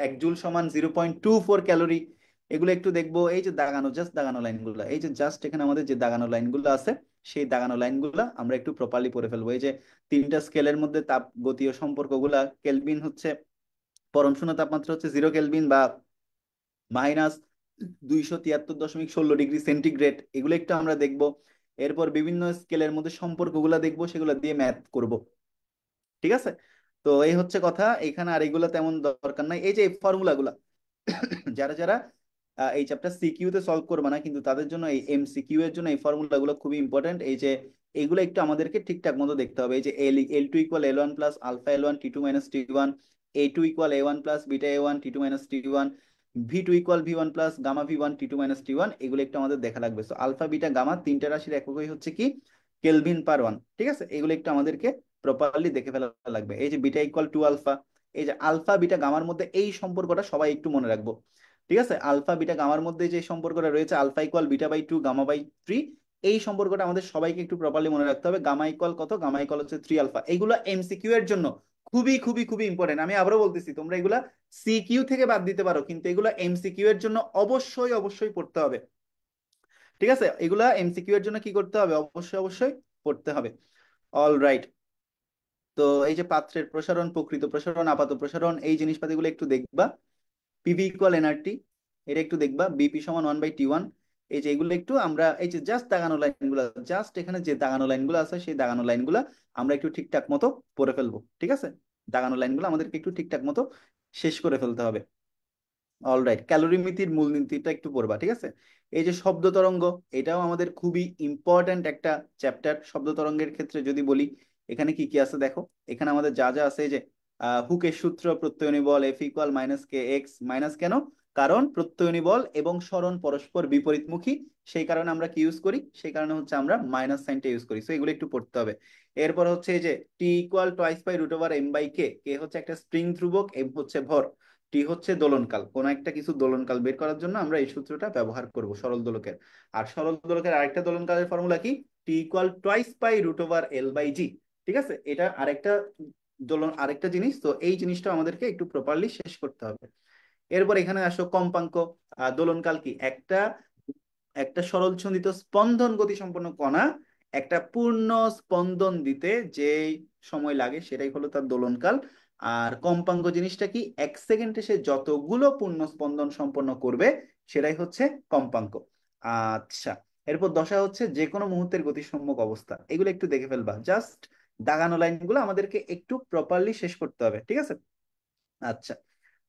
1 জুল সমান 0.24 ক্যালোরি। এগুলো একটু দেখবো। এই যে দাগানো, জাস্ট দাগানো লাইনগুলো, এই যে জাস্ট এখানে আমাদের যে দাগানো লাইনগুলো আছে, সেই দাগানো লাইনগুলো আমরা একটু প্রপারলি পড়ে ফেলবো। এই যে তিনটা স্কেলের মধ্যে তাপ গতীয় সম্পর্কগুলা, কেলভিন হচ্ছে পরম শূন্য তাপমাত্রা হচ্ছে 0 কেলভিন বা -273.16 ডিগ্রি সেন্টিগ্রেড, এগুলো একটু আমরা দেখবো। এরপর বিভিন্ন স্কেলের মধ্যে সম্পর্কগুলা দেখবো, সেগুলো দিয়ে ম্যাথ করব, ঠিক আছে। তো এই হচ্ছে কথা, এখানে আর এগুলো তেমন দরকার নাই। এই যে ফর্মুলা গুলা, যারা যারা এই চ্যাপ্টার সিকিউ তে সলভ করবে না, কিন্তু তাদের জন্য এই এমসিকিউ এর জন্য এই ফর্মুলা গুলো খুবই ইম্পর্টেন্ট। এই যে এগুলো একটু আমাদেরকে ঠিকঠাক মতো দেখতে হবে। এই যে L2 = L1 + α L1 T2 - T1, A2 = A1 + β A1 T2 - T1, V2 = V1 + Γ V1 T2 - T1, এগুলো একটু আমাদের দেখা লাগবে। তো আলফা বিটা গামা তিনটা রাশির এককই হচ্ছে কি কেলভিন/ওয়ান, ঠিক আছে। এগুলো একটু আমাদেরকে প্রপারলি দেখে ফেলা লাগবে। এই যে β = 2α, এই যে আলফা বিটা গামার মধ্যে এই সম্পর্কটা সবাই একটু মনে রাখবো, ঠিক আছে। আলফা বিটা গামার মধ্যে যে সম্পর্কটা রয়েছে, α = β/2 গামা/3, এই সম্পর্কটা আমাদের সবাইকে একটু প্রপারলি মনে রাখতে হবে। গামা কত? গামা হচ্ছে 3α। এইগুলো এমসিকিউ এর জন্য খুবই খুবই খুবই ইম্পর্টেন্ট। আমি আবারও বলতেছি, তোমরা এগুলা সিকিউ থেকে বাদ দিতে পারো, কিন্তু এগুলো এমসিকিউ এর জন্য অবশ্যই অবশ্যই পড়তে হবে, ঠিক আছে। এগুলা এমসিকিউ এর জন্য কি করতে হবে? অবশ্যই অবশ্যই পড়তে হবে। All right. তো এই যে পাত্রের প্রসারণ, প্রকৃত প্রসারণ, আপাত প্রসারণ, এই জিনিসপাতিগুলো একটু দেখবা। পিভি ইকুয়াল এনআরটি, এটা একটু দেখবা। বিপি সমান 1/T1। এই যে এগুলো একটু আমরা এই যে জাস্ট দাগানো লাইনগুলো, জাস্ট এখানে যে দাগানো লাইনগুলো আছে, সেই দাগানো লাইনগুলো আমরা একটু ঠিকঠাক মতো পড়ে ফেলবো, ঠিক আছে। দাগানো লাইনগুলো আমাদেরকে একটু ঠিকঠাক মতো শেষ করে ফেলতে হবে। অলরাইট, ক্যালোরিমিতির মূলনীতিটা একটু পড়বা, ঠিক আছে। এই যে শব্দ তরঙ্গ, এটাও আমাদের খুবই ইম্পর্ট্যান্ট একটা চ্যাপ্টার। শব্দ তরঙ্গের ক্ষেত্রে যদি বলি, এখানে কি কি আছে দেখো। এখানে আমাদের যা যা আছে, এই যে হুকের সূত্র, প্রত্যয়নী বল F = মাইনাস কেন? কারণ প্রত্যয়নী বল এবং সরণ পরস্পর বিপরীতমুখী, সেই কারণে আমরা কি ইউজ করি? সেই কারণে হচ্ছে আমরা মাইনাস সাইনটা ইউজ করি। সো এগুলো একটু পড়তে হবে। এরপর হচ্ছে এই যে T = 2/√m/k, কে হচ্ছে একটা স্প্রিং ধ্রুবক, এম হচ্ছে ভর, টি হচ্ছে দোলনকাল। কোন একটা কিছু দোলনকাল বের করার জন্য আমরা এই সূত্রটা ব্যবহার করব, সরল দোলকের। আর সরল দোলকের আরেকটা দোলনকালের ফর্মুলা কি? T = 2/π√L/g, ঠিক আছে। এটা আরেকটা দোলন, আরেকটা জিনিস। তো এই জিনিসটা আমাদেরকে একটু প্রপারলি শেষ করতে হবে। এরপর এখানে আসো কম্পাঙ্ক। দোলনকাল কি? একটা একটা সরল ছন্দিত স্পন্দন গতি সম্পন্ন কণা একটা পূর্ণ স্পন্দন দিতে যে সময় লাগে, সেটাই হলো তার দোলনকাল। আর কম্পাঙ্ক জিনিসটা কি? 1 সেকেন্ডে সে যতগুলো পূর্ণ স্পন্দন সম্পন্ন করবে, সেটাই হচ্ছে কম্পাঙ্ক। আচ্ছা, এরপর দশা হচ্ছে যে কোনো মুহূর্তের গতিসম্মক অবস্থা। এগুলো একটু দেখে ফেলবা, জাস্ট দাগানো লাইনগুলো আমাদেরকে একটু প্রপারলি শেষ করতে হবে, ঠিক আছে। আচ্ছা,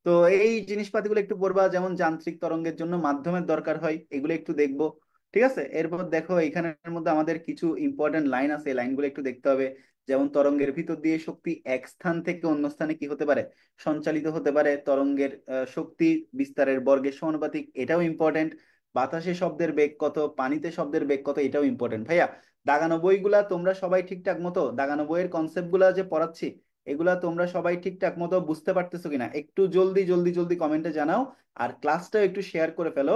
তো এই জিনিসপাতিগুলো একটু পড়বা। যেমন যান্ত্রিক তরঙ্গের জন্য মাধ্যমের দরকার হয়, এগুলো একটু দেখবো। ঠিক আছে, এরপর দেখো এখানের মধ্যে আমাদের কিছু ইম্পর্টেন্ট লাইন আছে, এই লাইনগুলো একটু দেখতে হবে। যেমন তরঙ্গের ভিতর দিয়ে শক্তি এক স্থান থেকে অন্য স্থানে কি হতে পারে, সঞ্চালিত হতে পারে। তরঙ্গের শক্তি বিস্তারের বর্গের সমানুপাতিক, এটাও ইম্পর্টেন্ট। বাতাসে শব্দের বেগ কত, পানিতে শব্দের বেগ কত, এটাও ইম্পর্টেন্ট। ভাইয়া দাগানো বইগুলা তোমরা সবাই ঠিকঠাক মতো, দাগানো বইয়ের কনসেপ্ট গুলা যে পড়াচ্ছি এগুলা তোমরা সবাই ঠিকঠাক মতো বুঝতে পারতেছো কিনা, একটু জলদি জলদি জলদি কমেন্টে জানাও। আর ক্লাসটাও একটু শেয়ার করে ফেলো,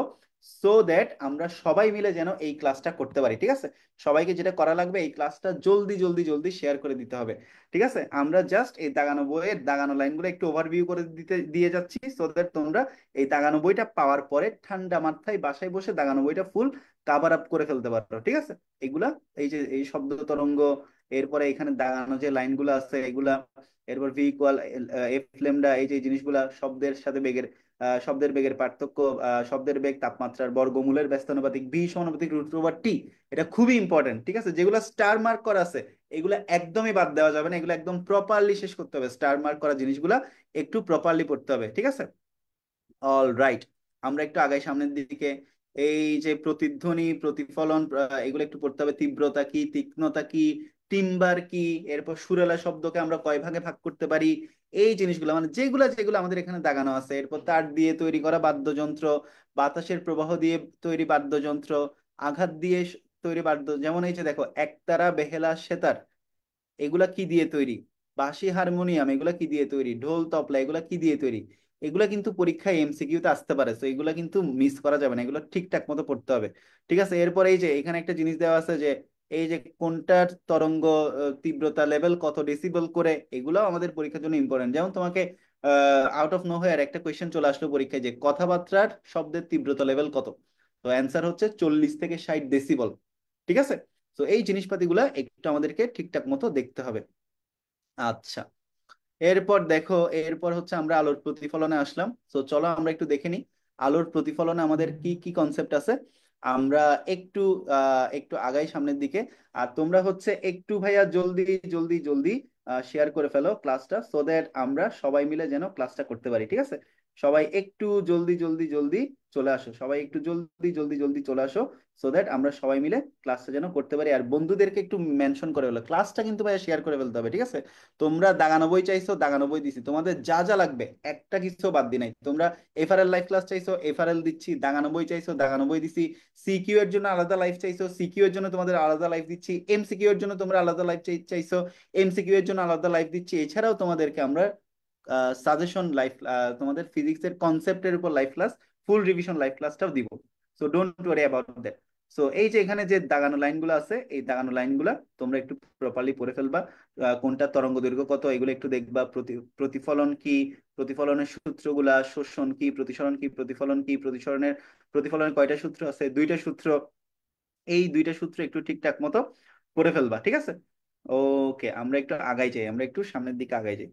সো দ্যাট আমরা সবাই মিলে যেন এই ক্লাসটা করতে পারি। ঠিক আছে, সবাইকে যেটা করা লাগবে, এই ক্লাসটা জলদি জলদি জলদি শেয়ার করে দিতে হবে। ঠিক আছে, আমরা জাস্ট এই দাগানো বইয়ের দাগানো লাইনগুলো একটু ওভারভিউ করে দিয়ে যাচ্ছি, সো দ্যাট তোমরা এই দাগানো বইটা পাওয়ার পরে ঠান্ডা মাথায় বাসায় বসে দাগানো বইটা ফুল কাভার আপ করে ফেলতে পারো। ঠিক আছে, এগুলা এই যে এই শব্দ তরঙ্গ, এরপরে এখানে দাগানো যে লাইনগুলো আছে এগুলা, এরপর ভি ইকুয়াল এফ ল্যামডা, এই যে জিনিসগুলা শব্দের সাথে বেগের, শব্দের বেগের পার্থক্য, শব্দের বেগ তাপমাত্রার বর্গমূলের ব্যস্তানুপাতিক, ভি সমানুপাতিক রুট ওভার টি, এটা খুবই ইম্পর্টেন্ট। ঠিক আছে, যেগুলো স্টার মার্ক করা আছে এগুলো একদমই বাদ দেওয়া যাবে না, এগুলো একদম প্রপারলি শেষ করতে হবে। স্টার মার্ক করা জিনিসগুলা একটু প্রপারলি পড়তে হবে। ঠিক আছে, অল রাইট, আমরা একটু আগাই সামনের দিকে। এই যে প্রতিধ্বনি, প্রতিফলন, এগুলো একটু পড়তে হবে। তীব্রতা কি, তীক্ষ্ণতা কি, টিম্বার কি, এরপর সুরেলা শব্দকে আমরা কয় ভাগে ভাগ করতে পারি, এই জিনিসগুলো মানে যেগুলো যেগুলো আমাদের এখানে দাগানো আছে। এরপর তার দিয়ে তৈরি করা বাদ্যযন্ত্র, বাতাসের প্রবাহ দিয়ে তৈরি বাদ্যযন্ত্র, আঘাত দিয়ে তৈরি বাদ্য, যেমন এই যে দেখো একতারা, বেহেলা, সেতার, এগুলা কি দিয়ে তৈরি, বাঁশি, হারমোনিয়াম, এগুলা কি দিয়ে তৈরি, ঢোল, তবলা, এগুলা কি দিয়ে তৈরি। এগুলা কিন্তু পরীক্ষায় এমসিকিউ তে আসতে পারে, তো এগুলা কিন্তু মিস করা যাবে না, এগুলো ঠিকঠাক মতো পড়তে হবে। ঠিক আছে, এরপর এই যে এখানে একটা জিনিস দেওয়া আছে যে এই যে কোনটার তরঙ্গ তীব্রতা লেভেল কত ডেসিবেল করে, এগুলাও আমাদের পরীক্ষার জন্য ইম্পর্টেন্ট। যেমন তোমাকে আউট অফ নোহোয়ার একটা কোয়েশ্চেন চলে আসলো পরীক্ষায় যে কথাবার্তার শব্দের তীব্রতা লেভেল কত, তো অ্যান্সার হচ্ছে 40 থেকে 60 ডেসিবল। ঠিক আছে, তো এই জিনিসপাতিগুলা একটু আমাদেরকে ঠিকঠাক মতো দেখতে হবে। আচ্ছা, এরপর দেখো, এরপর হচ্ছে আমরা আলোর প্রতিফলনে আসলাম। তো চলো আমরা একটু দেখে নিই আলোর প্রতিফলনে আমাদের কি কি কনসেপ্ট আছে। আমরা একটু একটু আগাই সামনের দিকে। আর তোমরা হচ্ছে একটু ভাইয়া জলদি জলদি জলদি শেয়ার করে ফেলো ক্লাসটা, সো দ্যাট আমরা সবাই মিলে যেন ক্লাসটা করতে পারি। ঠিক আছে, সবাই একটু জলদি জলদি জলদি চলে আসো, সবাই একটু জলদি জলদি জলদি চলে আসো, সো দ্যাট আমরা সবাই মিলে ক্লাসটা যেন করতে পারি। আর বন্ধুদেরকে একটু মেনশন করে ফেলো, ক্লাসটা কিন্তু ভাইয়া শেয়ার করে ফেলতে হবে। ঠিক আছে, তোমরা দাগানো বই চাইছো, দাগানো বই দিছি, তোমাদের যা যা লাগবে একটা কিছু বাদ দি নাই। তোমরা এফআরএল লাইভ ক্লাস চাইছো, এফআরএল দিচ্ছি, দাগানো বই চাইছো, দাগানো বই দিছি, সিকিউ এর জন্য আলাদা লাইভ চাইছো, সিকিউ এর জন্য তোমাদের আলাদা লাইভ দিচ্ছি, এমসিকিউ এর জন্য তোমরা আলাদা লাইভ চাইছো, এমসিকিউ এর জন্য আলাদা লাইভ দিচ্ছি। এছাড়াও তোমাদেরকে আমরা সাজেশন লাইভ, তোমাদের ফিজিক্সের কনসেপ্টের উপর লাইভ ক্লাস, ফুল রিভিশন লাইভ ক্লাসটাও দিব। So don't worry about that. So এই যে এখানে যে দাগানো লাইনগুলো আছে, এই দাগানো লাইনগুলা তোমরা একটু প্রপারলি পড়ে ফেলবা। কোনটা তরঙ্গ দৈর্ঘ্য কত, এগুলো একটু দেখবা। প্রতিফলন কি, প্রতিফলনের সূত্রগুলা, শোষণ কি, প্রতিসরণ কি, প্রতিফলন কি, প্রতিফলনের কয়টা সূত্র আছে, দুইটা সূত্র, এই দুইটা সূত্র একটু ঠিকঠাক মতো পড়ে ফেলবা। ঠিক আছে, ওকে, আমরা একটু আগাই যাই, আমরা একটু সামনের দিকে আগাই যাই।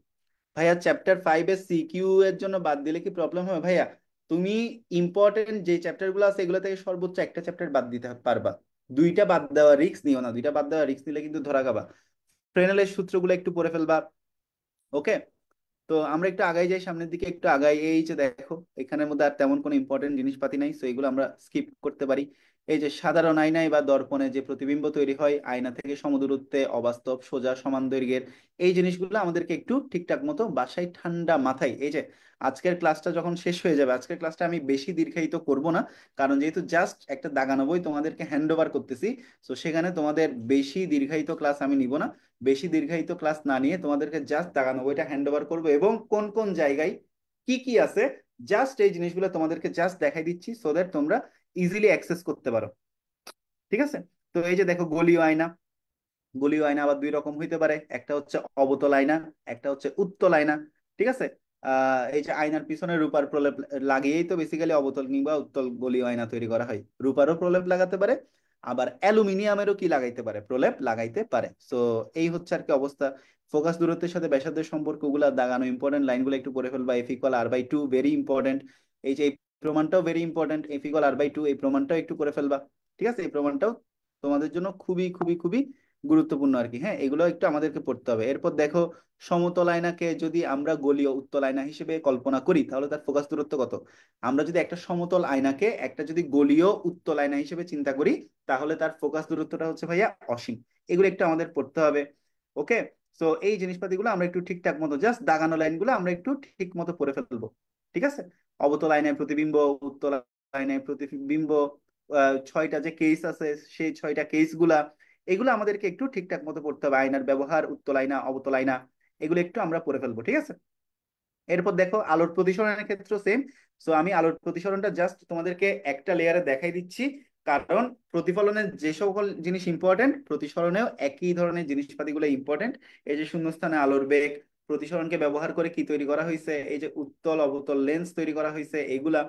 ভাইয়া চ্যাপ্টার 5 এর সিকিউ এর জন্য বাদ দিলে কি প্রবলেম হবে ভাইয়া? তুমি ইম্পর্টেন্ট যে চ্যাপ্টার গুলো আছে এগুলো থেকে সর্বোচ্চ একটা চ্যাপ্টার বাদ দিতে পারবা, দুইটা বাদ দেওয়া রিস্ক নিও না, দুইটা বাদ দেওয়া রিস্ক নিলে কিন্তু ধরা খাবা। ফ্রেনেলের সূত্রগুলো একটু পড়ে ফেলবা। ওকে, তো আমরা একটু আগাই যাই সামনের দিকে, একটু আগাই। এই যে দেখো এখানের মধ্যে আর তেমন কোনো ইম্পর্টেন্ট জিনিসপাতি নাই, সো এগুলো আমরা স্কিপ করতে পারি। এই যে সাধারণ আয়নায় বা দর্পণে যে প্রতিবিম্ব তৈরি হয় আয়না থেকে সমদূরত্বে, অবাস্তব, সোজা, সমান দৈর্ঘ্যের, এই জিনিসগুলো আমাদেরকে একটু ঠিকঠাক মতো বাসায় ঠান্ডা মাথায়, এই যে আজকের ক্লাসটা যখন শেষ হয়ে যাবে, আজকের ক্লাসটা আমি বেশি দীর্ঘায়িত করব না, কারণ যেহেতু জাস্ট একটা দাগানো বই তোমাদেরকে হ্যান্ড ওভার করতেছি, তো সেখানে তোমাদের বেশি দীর্ঘায়িত ক্লাস আমি নিব না। বেশি দীর্ঘায়িত ক্লাস না নিয়ে তোমাদেরকে জাস্ট দাগানো বইটা হ্যান্ড ওভার করবো, এবং কোন কোন জায়গায় কি কি আছে জাস্ট এই জিনিসগুলো তোমাদেরকে জাস্ট দেখাই দিচ্ছি, সো দ্যাট তোমরা ইজিলি অ্যাক্সেস করতে পারো। ঠিক আছে, তো এই যে দেখো গলীয় আয়না, গলীয় আয়না আবার দুই রকম হইতে পারে, একটা হচ্ছে অবতল আয়না, একটা হচ্ছে উত্তল আয়না। ঠিক আছে, এই যে আয়নার পিছনে রূপার প্রলেপ লাগিয়েই তো বেসিক্যালি অবতল কিংবা উত্তল গলীয় আয়না তৈরি করা হয়। রূপারও প্রলেপ লাগাতে পারে, আবার অ্যালুমিনিয়ামেরও কি লাগাইতে পারে, প্রলেপ লাগাইতে পারে। সো এই হচ্ছে আর কি অবস্থা। ফোকাস দূরত্বের সাথে ব্যাসার্ধের সম্পর্কগুলো দাগানো, ইম্পর্টেন্ট লাইনগুলো একটু পড়ে ফেলবা। F=R/2, very important. এই যে এই প্রমাণটাও ভেরি ইম্পর্টেন্ট, F=R/2, এই প্রমাণটাও একটু করে ফেলবা। ঠিক আছে, এই প্রমাণটাও তোমাদের জন্য খুবই খুবই খুবই গুরুত্বপূর্ণ আর কি। হ্যাঁ, এগুলো একটু আমাদেরকে পড়তে হবে। এরপর দেখো, সমতল আয়নাকে যদি আমরা গোলীয় উত্তল আয়না হিসেবে কল্পনা করি তাহলে তার ফোকাস দূরত্ব কত? আমরা যদি একটা সমতল আয়নাকে একটা যদি গোলীয় উত্তল আয়না হিসেবে চিন্তা করি তাহলে তার ফোকাস দূরত্বটা হচ্ছে ভাইয়া অসীম। এগুলো একটু আমাদের পড়তে হবে। ওকে, তো এই জিনিসপাতিগুলো আমরা একটু ঠিকঠাক মতো, জাস্ট দাগানো লাইনগুলো আমরা একটু ঠিক মতো পড়ে ফেলবো। ঠিক আছে, অবতল আয়নায় প্রতিবিম্ব, উত্তল আয়নায় প্রতিবিম্ব, ছয়টা যে কেস আছে সেই ছয়টা কেস গুলা, এগুলো আমাদেরকে একটু ঠিকঠাক মতো পড়তে হবে। আয়নার ব্যবহার, উত্তল আয়না, অবতল আয়না, এগুলো একটু আমরা পড়ে ফেলবো। ঠিক আছে, এরপর দেখো আলোর প্রতিসরণের ক্ষেত্রে সেম। সো আমি আলোর প্রতিসরণটা জাস্ট তোমাদেরকে একটা লেয়ারে দেখাই দিচ্ছি, কারণ প্রতিফলনের যে সকল জিনিস ইম্পর্টেন্ট প্রতিসরণেও একই ধরনের জিনিসপাতিগুলো ইম্পর্টেন্ট। এই যে শূন্যস্থানে আলোর বেগ, প্রতিসরণকে ব্যবহার করে কি তৈরি করা হয়েছে, এই যে উত্তল অবতল লেন্স তৈরি করা হয়েছে, এগুলা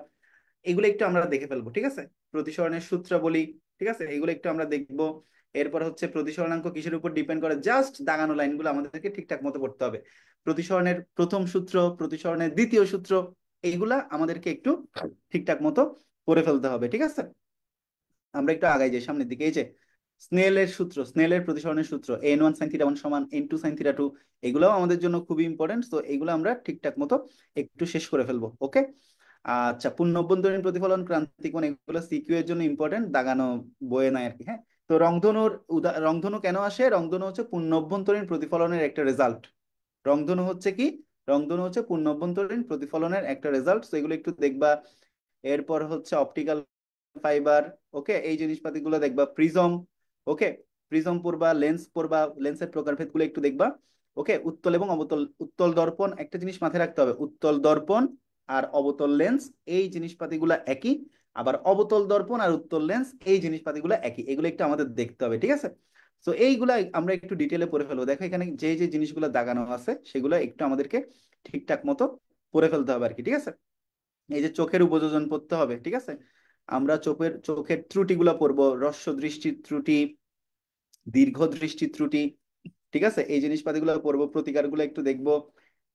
এগুলো একটু আমরা দেখে ফেলবো। ঠিক আছে, প্রতিসরণের সূত্রাবলী, ঠিক আছে, এগুলো একটু আমরা দেখবো। এরপর হচ্ছে প্রতিসরণাঙ্ক কিসের উপর ডিপেন্ড করে, জাস্ট দাগানো লাইনগুলো আমাদেরকে ঠিকঠাক মতো পড়তে হবে। প্রতিসরণের প্রথম সূত্র, প্রতিসরণের দ্বিতীয় সূত্র, এইগুলা আমাদেরকে একটু ঠিকঠাক মতো পড়ে ফেলতে হবে। ঠিক আছে, আমরা একটু আগাই যাই সামনের দিকে। এই যে স্নেলের সূত্র, স্নেলের প্রতিসরণের সূত্র, n1 sin θ1 সমান n2 sin θ2, এগুলোও আমাদের জন্য খুবই ইম্পর্টেন্ট। তো এগুলো আমরা ঠিকঠাক মতো একটু শেষ করে ফেলবো। ওকে, আচ্ছা, পূর্ণ অভ্যন্তরীণ প্রতিফলন, ক্রান্তিকোণ, এগুলো সিকিউ এর জন্য ইম্পর্টেন্ট, দাগানো বইয়ে নাই আর কি। হ্যাঁ, তো রংধনুর রংধনু কেন আসে? রংধনু হচ্ছে পূর্ণ অভ্যন্তরীণ প্রতিফলনের একটা রেজাল্ট। রংধনু হচ্ছে কি? রংধনু হচ্ছে পূর্ণ অভ্যন্তরীণ প্রতিফলনের একটা রেজাল্ট। তো এগুলো একটু দেখবা। এরপর হচ্ছে অপটিক্যাল ফাইবার, ওকে, এই জিনিসপাতিগুলো দেখবা। প্রিজম, ওকে, প্রিজম পড়বা, লেন্স পড়বা, লেন্সের প্রকারভেদ গুলো একটু দেখবা। ওকে, উত্তল এবং অবতল, উত্তল দর্পণ, একটা জিনিস মাথায় রাখতে হবে, উত্তল দর্পণ আর অবতল লেন্স এই জিনিসপাতিগুলো একই, আবার অবতল দর্পণ আর উত্তল লেন্স এই জিনিসপাতিগুলো একই, এগুলো একটু আমাদের দেখতে হবে। ঠিক আছে, তো এইগুলা আমরা একটু ডিটেলে পড়ে ফেলবো। দেখো এখানে যে যে জিনিসগুলো দাগানো আছে সেগুলো একটু আমাদেরকে ঠিকঠাক মতো পড়ে ফেলতে হবে আর কি। ঠিক আছে, এই যে চোখের উপযোজন পড়তে হবে। ঠিক আছে, আমরা চোখের চোখের ত্রুটিগুলো পড়বো, হ্রস্ব দৃষ্টির ত্রুটি, দীর্ঘ দৃষ্টির ত্রুটি। ঠিক আছে, এই জিনিসপাতিগুলো পড়বো, প্রতিকারগুলো একটু দেখবো,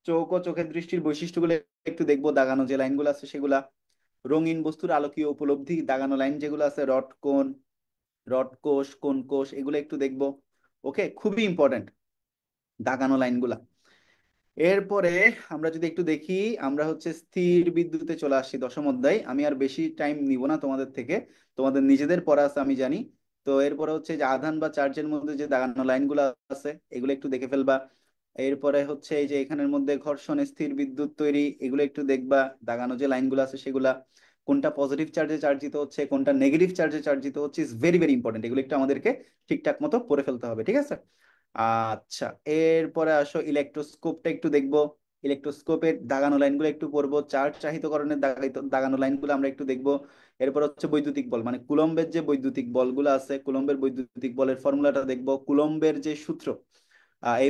চোখ ও চোখের দৃষ্টির বৈশিষ্ট্যগুলো একটু দেখবো, দাগানো যে লাইনগুলো আছে সেগুলা, রঙিন বস্তুর আলোকীয় উপলব্ধি, দাগানো লাইন যেগুলো আছে, রড কোণ, রড কোষ, কোণ কোষ, এগুলো একটু দেখবো। ওকে, খুবই ইম্পর্টেন্ট দাগানো লাইনগুলা। এরপরে আমরা যদি একটু দেখি, আমরা হচ্ছে স্থির বিদ্যুতে চলে আসছি, দশম অধ্যায়। আমি আর বেশি টাইম নিব না তোমাদের থেকে, তোমাদের নিজেদের পড়া আছে আমি জানি। তো এরপরে হচ্ছে যে আধান বা চার্জের মধ্যে যে দাগানো লাইনগুলো আছে এগুলো একটু দেখে ফেলবা। এরপরে হচ্ছে এই যে এখানের মধ্যে ঘর্ষণ, স্থির বিদ্যুৎ তৈরি, এগুলো একটু দেখবা। দাগানো যে লাইনগুলো আছে সেগুলা, কোনটা পজিটিভ চার্জে চার্জিত হচ্ছে, কোনটা নেগেটিভ চার্জে চার্জিত হচ্ছে, ইজ ভেরি ভেরি ইম্পর্টেন্ট। এগুলো একটু আমাদেরকে ঠিকঠাক মতো পড়ে ফেলতে হবে। ঠিক আছে, আচ্ছা, এরপরে আসো ইলেকট্রোস্কোপটা একটু দেখবো। ইলেকট্রোস্কোপের দাগানো লাইনগুলো একটু পড়বো, চার্জ চাহিতকরণের দাগানো লাইনগুলো আমরা একটু দেখবো। এরপর হচ্ছে বৈদ্যুতিক বল, মানে কুলম্বের যে বৈদ্যুতিক বলগুলো আছে, কুলম্বের বৈদ্যুতিক বলের ফর্মুলাটা দেখবো। কুলম্বের যে সূত্র,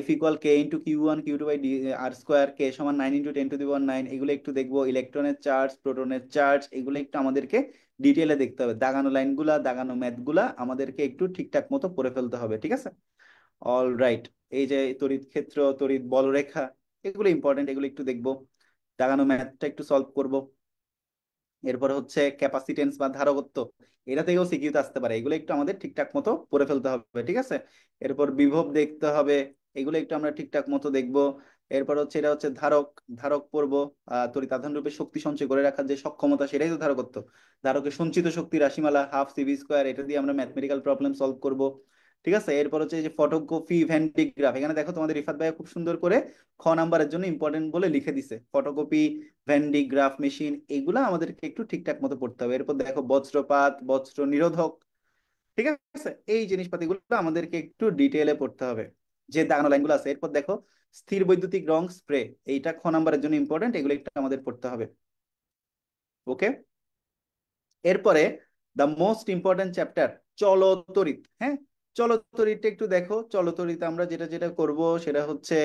F = K × Q1 Q2/d r², K = 9 × 10⁻⁹, এগুলো একটু দেখবো। ইলেকট্রনের চার্জ, প্রোটনের চার্জ, এগুলো একটু আমাদেরকে ডিটেলে দেখতে হবে। দাগানো লাইনগুলা, দাগানো ম্যাথগুলা আমাদেরকে একটু ঠিকঠাক মতো পড়ে ফেলতে হবে। ঠিক আছে, অল রাইট। এই যে তড়িৎ ক্ষেত্র, তড়িৎ বলরেখা, এগুলো ইম্পর্টেন্ট, এগুলো একটু দেখবো। দাগানো ম্যাথটা একটু সলভ করব। এরপর হচ্ছে ক্যাপাসিটেন্স বা ধারকত্ব, এটা থেকেও সিকিউতে আসতে পারে, এগুলো একটু আমাদের ঠিকঠাক মতো পড়ে ফেলতে হবে। ঠিক আছে, এরপর বিভব দেখতে হবে, এগুলো একটু আমরা ঠিকঠাক মতো দেখবো। এরপর হচ্ছে এটা হচ্ছে ধারক, ধারক পড়বো। তড়িৎ আধান রূপে শক্তি সঞ্চয় করে রাখার যে সক্ষমতা, সেটাই তো ধারকত্ব। ধারকের সঞ্চিত শক্তি রাশিমালা ½ CV², এটা দিয়ে আমরা ম্যাথমেটিক্যাল প্রবলেম সলভ করব। ঠিক আছে, এরপর হচ্ছে এই যে ফটোকপি ভ্যান ডিক গ্রাফ, এখানে দেখো তোমাদের রিফাত ভাইয়া খুব সুন্দর করে খ নাম্বারের জন্য ইম্পর্টেন্ট বলে লিখে দিছে। Photocopy, van de graph machine, এগুলা আমাদেরকে একটু ঠিকঠাক মতো পড়তে হবে। এরপর দেখো বজ্রপাত, বজ্র নিরোধক, ঠিক আছে, এই জিনিসপাতিগুলো আমাদেরকে একটু ডিটেইলে পড়তে হবে, যে দাগানো লাইনগুলো আছে। এরপর দেখো স্থির বৈদ্যুতিক রং স্প্রে, এইটা খ নাম্বারের জন্য ইম্পর্টেন্ট, এগুলো একটু আমাদের পড়তে হবে। ওকে, এরপরে দ্য মোস্ট ইম্পর্টেন্ট চ্যাপ্টার, চলতরিৎ। হ্যাঁ, চলতরিৎটা একটু দেখো। চলতরিৎ আমরা যেটা যেটা করব সেটা হচ্ছে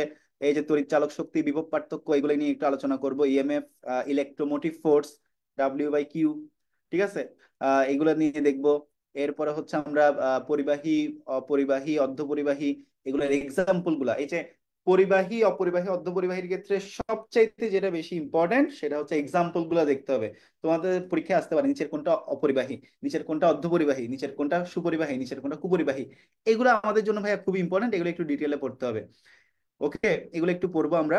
এই যে তড়িৎ চালক শক্তি, বিভব পার্থক্য, এগুলো নিয়ে একটু আলোচনা করব। ইএমএফ, ইলেকট্রোমোটিভ ফোর্স, W/Q, ঠিক আছে, এগুলো নিয়ে দেখব। এরপরে হচ্ছে আমরা পরিবাহী, অপরিবাহী, অর্ধপরিবাহী, এগুলোর এক্সাম্পল গুলা, এই যে পরিবাহী, অপরিবাহী, অর্ধপরিবাহীর ক্ষেত্রে সবচাইতে যেটা বেশি ইম্পর্টেন্ট সেটা হচ্ছে এক্সাম্পল গুলো দেখতে হবে। তোমাদের পরীক্ষায় আসতে পারে নিচের কোনটা অপরিবাহী, নিচের কোনটা অর্ধপরিবাহী, নিচের কোনটা সুপরিবাহী, নিচের কোনটা কুপরিবাহী। এগুলো আমাদের জন্য ভাইয়া খুব ইম্পর্টেন্ট, এগুলো একটু ডিটেলে পড়তে হবে। ওকে, এগুলো একটু পড়বো আমরা।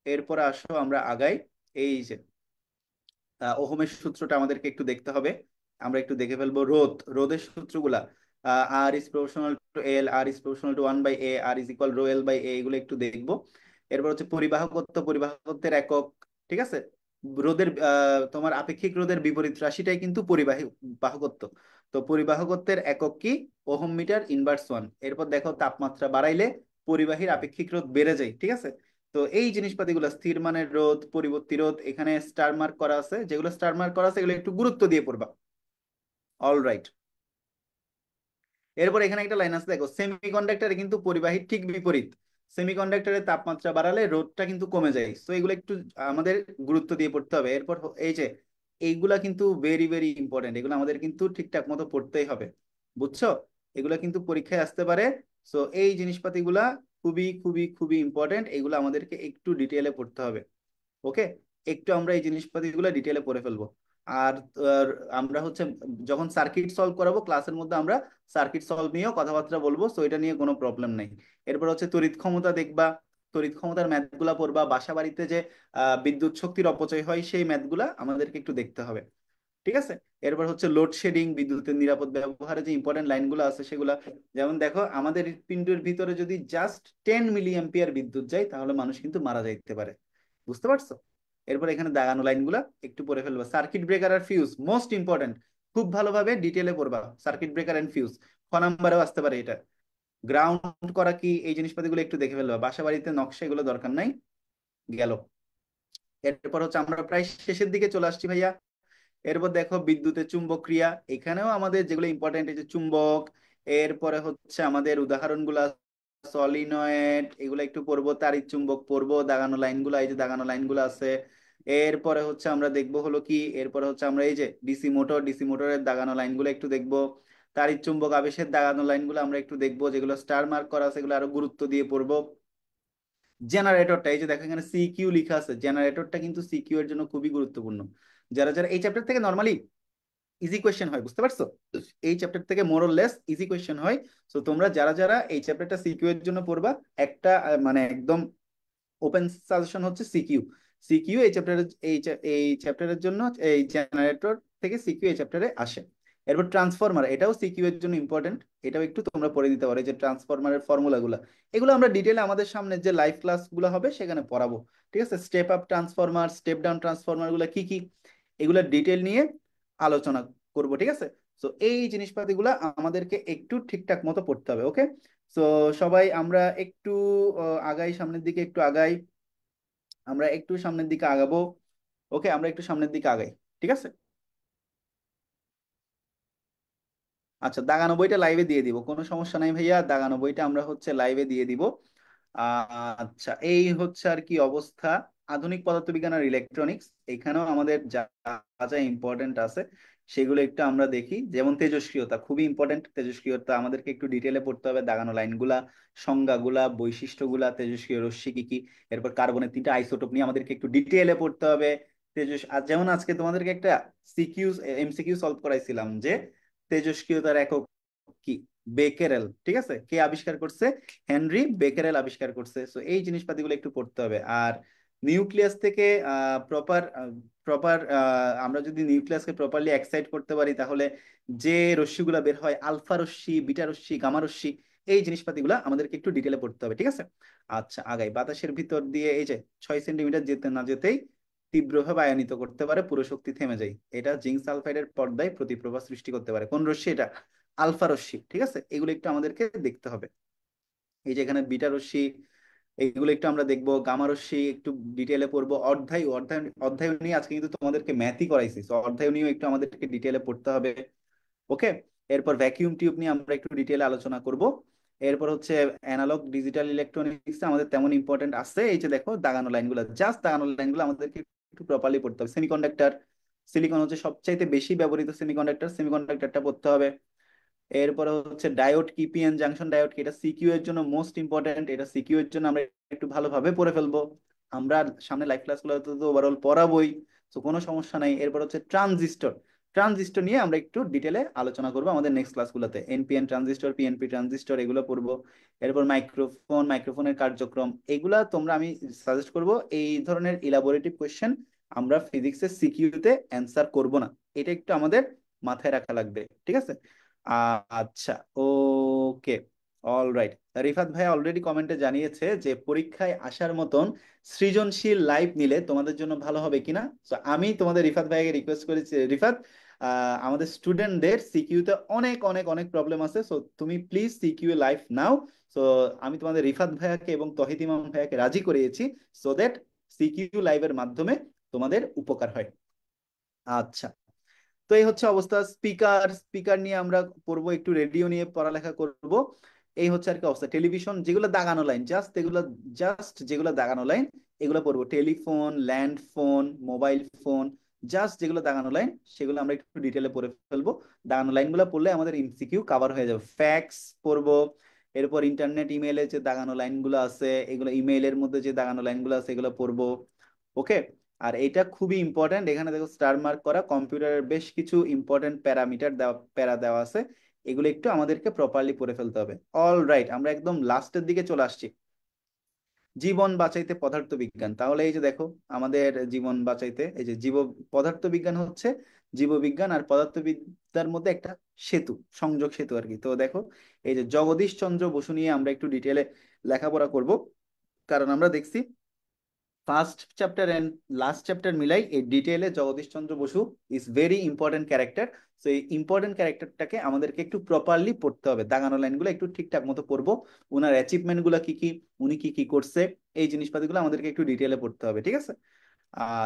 এরপরে আসো আমরা আগাই। এই যে ওহমের সূত্রটা আমাদেরকে একটু দেখতে হবে। আমরা একটু দেখে ফেলবো রোধের সূত্রগুলা। R is proportional to L, R is proportional to 1/a, R is equal rho L by A, এগুলো একটু দেখবো। এরপর হচ্ছে পরিবাহকত্ব, পরিবাহকত্বের একক। ঠিক আছে, রোধের তোমার আপেক্ষিক রোধের বিপরীত রাশিটাই কিন্তু বাহকত্ব। তো পরিবাহকত্বের একক কি? Ohm metre inverse one. এরপর দেখো তাপমাত্রা বাড়াইলে পরিবাহীর আপেক্ষিক রোধ বেড়ে যায়। ঠিক আছে, তো এই জিনিসপাতিগুলো স্থির মানের রোধ, পরিবর্তী রোধ, এখানে স্টার মার্ক করা আছে, যেগুলো স্টার মার্ক করা আছে এগুলো একটু গুরুত্ব দিয়ে পড়বা। All right. এরপর এখানে একটা লাইন আছে দেখো, সেমিকন্ডাক্টরে কিন্তু পরিবাহীর ঠিক বিপরীত। সেমিকন্ডাক্টরের তাপমাত্রা বাড়ালে রোধটা কিন্তু কমে যায়, তো এগুলো একটু আমাদের গুরুত্ব দিয়ে পড়তে হবে। এরপর এই যে এইগুলা কিন্তু ভেরি ভেরি ইম্পর্টেন্ট, এগুলো আমাদের কিন্তু ঠিকঠাক মতো পড়তেই হবে। বুঝছো? এগুলা কিন্তু পরীক্ষায় আসতে পারে। সো এই জিনিসপাতিগুলা খুবই খুবই খুবই ইম্পর্টেন্ট, এগুলো আমাদেরকে একটু ডিটেলে পড়তে হবে। ওকে, একটু আমরা এই জিনিসপাতিগুলো ডিটেলে পড়ে ফেলবো। আর আর আমরা হচ্ছে যখন সার্কিট সলভ করাবো ক্লাসের মধ্যে, আমরা সার্কিট সলভ নিয়েও কথাবার্তা বলবো, সো এটা নিয়ে কোনো প্রবলেম নেই। এরপর হচ্ছে তড়িৎ ক্ষমতা দেখবা, তড়িৎ ক্ষমতার ম্যাথগুলা পড়বা। বাসা বাড়িতে যে বিদ্যুৎ শক্তির অপচয় হয় সেই ম্যাথগুলা আমাদেরকে একটু দেখতে হবে। ঠিক আছে, এরপর হচ্ছে লোডশেডিং, বিদ্যুতের নিরাপদ ব্যবহারে যে ইম্পর্টেন্ট লাইনগুলো আছে সেগুলা। যেমন দেখো, আমাদের হৃৎপিণ্ডের ভিতরে যদি জাস্ট 10 মিলি অ্যাম্পিয়ার বিদ্যুৎ যায় তাহলে মানুষ কিন্তু মারা যাইতে পারে। বুঝতে পারছো? এরপর এখানে দাগানো লাইনগুলা একটু পড়ে ফেলবা। সার্কিট ব্রেকার আর ফিউজ মোস্ট ইম্পর্টেন্ট, খুব ভালোভাবে ডিটেলে পড়বা। সার্কিট ব্রেকার এন্ড ফিউজ খ নাম্বারেও আসতে পারে এটা। গ্রাউন্ড করা কি, এই জিনিসপাতিগুলো একটু দেখে ফেলবা। বাসা বাড়িতে নকশা এগুলো দরকার নাই। গেল। এরপর হচ্ছে আমরা প্রায় শেষের দিকে চলে আসছি ভাইয়া। এরপর দেখো বিদ্যুতের চুম্বক ক্রিয়া, এখানেও আমাদের যেগুলো ইম্পর্টেন্ট, এই যে চুম্বক। এরপরে হচ্ছে আমাদের উদাহরণগুলো সলিনয়েড, এগুলো একটু পড়বো। তাড়িৎ চুম্বক পড়বো, দাগানো লাইনগুলো, এই যে দাগানো লাইনগুলো আছে। এরপরে হচ্ছে আমরা দেখবো হলো কি, এরপরে হচ্ছে আমরা এই যে ডিসি মোটর, ডিসি মোটরের দাগানো লাইনগুলো একটু দেখবো। তাড়িৎ চুম্বক আবেশের দাগানো লাইনগুলো আমরা একটু দেখবো, যেগুলো স্টার মার্ক করা আছে এগুলো আরো গুরুত্ব দিয়ে পড়বো। জেনারেটরটা, এই যে দেখো এখানে সিকিউ লেখা আছে, জেনারেটরটা কিন্তু সিকিউ এর জন্য খুবই গুরুত্বপূর্ণ। যারা যারা এই চ্যাপ্টার থেকে নর্মালি ইজি কোয়েশ্চেন হয়, বুঝতে পারছো? এই চ্যাপ্টার থেকে মোরলেস ইজি কোয়েশ্চেন হয়। তো তোমরা যারা যারা এই চ্যাপ্টারটা সিকিউ এর জন্য পড়বা, একটা মানে একদম ওপেন সাজেশন হচ্ছে সিকিউ। সিকিউ এই চ্যাপ্টারের এই চ্যাপ্টারের জন্য, এই জেনারেটর থেকে সিকিউ এই চ্যাপ্টারে আসে। এরপর ট্রান্সফরমার, এটাও সিকিউ এর জন্য ইম্পর্টেন্ট, এটাও একটু তোমরা পড়ে নিতে পারো। এই যে ট্রান্সফরমারের ফর্মুলাগুলো, এগুলো আমরা ডিটেলে আমাদের সামনে যে লাইভ ক্লাস গুলো হবে সেখানে পড়াবো। ঠিক আছে, step up transformer, step down transformer গুলো কি কি, এগুলো ডিটেল নিয়ে আলোচনা করব। ঠিক আছে, তো এই জিনিসপাতিগুলো আমাদেরকে একটু ঠিকঠাক মতো পড়তে হবে। ওকে, তো সবাই আমরা একটু আগাই, সামনের দিকে একটু আগাই। আমরা একটু সামনের দিকে আগাবো। ওকে, আমরা একটু সামনের দিকে আগাই। ঠিক আছে, আচ্ছা দাগানো বইটা লাইভে দিয়ে দিব, কোনো সমস্যা নাই ভাইয়া। দাগানো বইটা আমরা হচ্ছে লাইভে দিয়ে দিব। আচ্ছা, এই হচ্ছে আর কি অবস্থা। আধুনিক পদার্থবিজ্ঞান আর ইলেকট্রনিক্স, এখানেও আমাদের যা যা ইম্পর্টেন্ট আছে সেগুলো একটু আমরা দেখি। যেমন তেজস্ক্রিয়তা খুবই ইম্পর্টেন্ট, তেজস্ক্রিয়তা আমাদেরকে একটু ডিটেলে পড়তে হবে। দাগানো লাইনগুলা, সংজ্ঞাগুলা, বৈশিষ্ট্যগুলা, তেজস্ক্রিয় রশ্মি কি কি। এরপর কার্বনের 3টা আইসোটোপ নিয়ে আমাদেরকে একটু ডিটেলে পড়তে হবে। আর যেমন আজকে তোমাদেরকে একটা সিকিউ এমসিকিউ সলভ করাইছিলাম যে তেজস্ক্রিয়তার একক কি, বেকেরেল। ঠিক আছে, কে আবিষ্কার করছে? হেনরি বেকেরেল আবিষ্কার করছে। সো এই জিনিসপাতিগুলো একটু পড়তে হবে। আর নিউক্লিয়াস থেকে প্রপার প্রপার আমরা যদি নিউক্লিয়াসকে প্রপারলি এক্সাইট করতে পারি তাহলে যে রশ্মিগুলো বের হয়, আলফা রশ্মি, বিটা রশ্মি, গামা রশ্মি, এই জিনিসপাতিগুলো আমাদেরকে একটু ডিটেলে পড়তে হবে। ঠিক আছে, আচ্ছা আগাই। বাতাসের ভিতর দিয়ে এই যে 6 সেন্টিমিটার যেতে না যেতেই তীব্রভাবে আয়নিত করতে পারে, পুরো শক্তি থেমে যায়। এটা জিঙ্ক সালফাইডের পর্দায় প্রতিপ্রভা সৃষ্টি করতে পারে। কোন রশ্মি এটা? আলফা রশ্মি। ঠিক আছে, এগুলো একটু আমাদেরকে দেখতে হবে। এই যে এখানে বিটা রশ্মি, এইগুলো একটু আমরা দেখবো। গামা রশ্মি একটু ডিটেলে পড়বো। অর্ধায়ু, অর্ধায়ু নিয়ে আজকে কিন্তু তোমাদেরকে ম্যাথই করাইছি, তো অর্ধায়ু নিয়েও একটু আমাদেরকে ডিটেলে পড়তে হবে। ওকে, এরপর ভ্যাকিউম টিউব নিয়ে আমরা একটু ডিটেলে আলোচনা করব। এরপর হচ্ছে অ্যানালগ ডিজিটাল ইলেকট্রনিক্স আমাদের তেমন ইম্পর্টেন্ট আছে। এই যে দেখো দাগানো লাইনগুলো, জাস্ট দাগানো লাইনগুলো আমাদেরকে একটু প্রপারলি পড়তে হবে। সেমিকন্ডাক্টর, সিলিকন হচ্ছে সবচাইতে বেশি ব্যবহৃত সেমিকন্ডাক্টর, সেমিকন্ডাক্টরটা পড়তে হবে। এরপরে হচ্ছে ডায়োড কি, পিএন জাংশন ডায়োড কি, এটা সিকিউ এর জন্য মোস্ট ইম্পর্টেন্ট, এটা সিকিউ এর জন্য আমরা একটু ভালোভাবে পড়ে ফেলবো। আমরা সামনে লাইভ ক্লাসগুলোতে তো ওভারঅল পড়াবোই, তো কোনো সমস্যা নাই। এরপর হচ্ছে ট্রানজিস্টর, ট্রানজিস্টর নিয়ে আমরা একটু ডিটেলে আলোচনা করবো আমাদের নেক্সট ক্লাসগুলোতে। এনপিএন ট্রানজিস্টর, পিএনপি ট্রানজিস্টর, এগুলো পড়বো। এরপর মাইক্রোফোন, মাইক্রোফোনের কার্যক্রম, এগুলা তোমরা, আমি সাজেস্ট করব এই ধরনের ইলাবোরেটিভ কোয়েশ্চেন আমরা ফিজিক্সের সিকিউতে অ্যান্সার করব না, এটা একটু আমাদের মাথায় রাখা লাগবে, ঠিক আছে? আচ্ছা, ওকে, অল রাইট। রিফাত ভাই অলরেডি কমেন্টে জানিয়েছে যে পরীক্ষায় আসার মতন সৃজনশীল লাইভ নিলে তোমাদের জন্য ভালো হবে কিনা। তো আমি তোমাদের রিফাত ভাইকে রিকোয়েস্ট করেছি, রিফাত আমাদের স্টুডেন্টদের সিকিউতে অনেক অনেক অনেক প্রবলেম আছে, সো তুমি please CQ live now. So আমি তোমাদের রিফাত ভাইয়াকে এবং তহিদ ইমাম ভাইয়াকে রাজি করিয়েছি, সো দ্যাট সিকিউ লাইভের মাধ্যমে তোমাদের উপকার হয়। আচ্ছা, তো এই হচ্ছে অবস্থা। স্পিকার, স্পিকার নিয়ে আমরা পড়বো, একটু রেডিও নিয়ে পড়ালেখা করব। এই হচ্ছে আর কি অবস্থা। টেলিভিশন, যেগুলো দাগানো লাইন, জাস্ট এগুলো, জাস্ট যেগুলো দাগানো লাইন এগুলো পড়বো। Telephone, land phone, mobile phone, just যেগুলো দাগানো লাইন সেগুলো আমরা একটু ডিটেলে পড়ে ফেলবো। দাগানো লাইনগুলো পড়লে আমাদের এমসিকিউ কভার হয়ে যাবে। ফ্যাক্স পড়বো। এরপর ইন্টারনেট, ইমেইলে যে দাগানো লাইনগুলো আছে এগুলো, ইমেইলের মধ্যে যে দাগানো লাইনগুলো আছে এগুলো পড়বো। ওকে। আর এটা খুবই ইম্পর্টেন্ট, এখানে দেখো স্টার মার্ক করা, কম্পিউটারের বেশ কিছু ইম্পর্টেন্ট প্যারামিটার দেওয়া, প্যারা দেওয়া আছে, এগুলো একটু আমাদেরকে প্রপারলি পড়ে ফেলতে হবে। অল রাইট, আমরা একদম লাস্টের দিকে চলে আসছি। জীবন বাঁচাইতে পদার্থ বিজ্ঞান, তাহলে এই যে দেখো আমাদের জীবন বাঁচাইতে, এই যে পদার্থ বিজ্ঞান হচ্ছে জীববিজ্ঞান আর পদার্থবিদ্যার মধ্যে একটা সেতু, সংযোগ সেতু আর কি। তো দেখো এই যে জগদীশ চন্দ্র বসু নিয়ে আমরা একটু ডিটেলে লেখাপড়া করব, কারণ আমরা দেখছি first chapter and last chapter মিলাই এই ডিটেইলে Jagadish Chandra Bose is very important character. So এই ইম্পর্টেন্ট ক্যারেক্টারটাকে আমাদেরকে একটু প্রপারলি পড়তে হবে, দাগানো লাইনগুলো একটু ঠিকঠাক মতো পড়বো, ওনার অ্যাচিভমেন্ট গুলো কি কি, উনি কি কি করছে, এই জিনিসপাতিগুলো আমাদেরকে একটু ডিটেইলে পড়তে হবে, ঠিক আছে?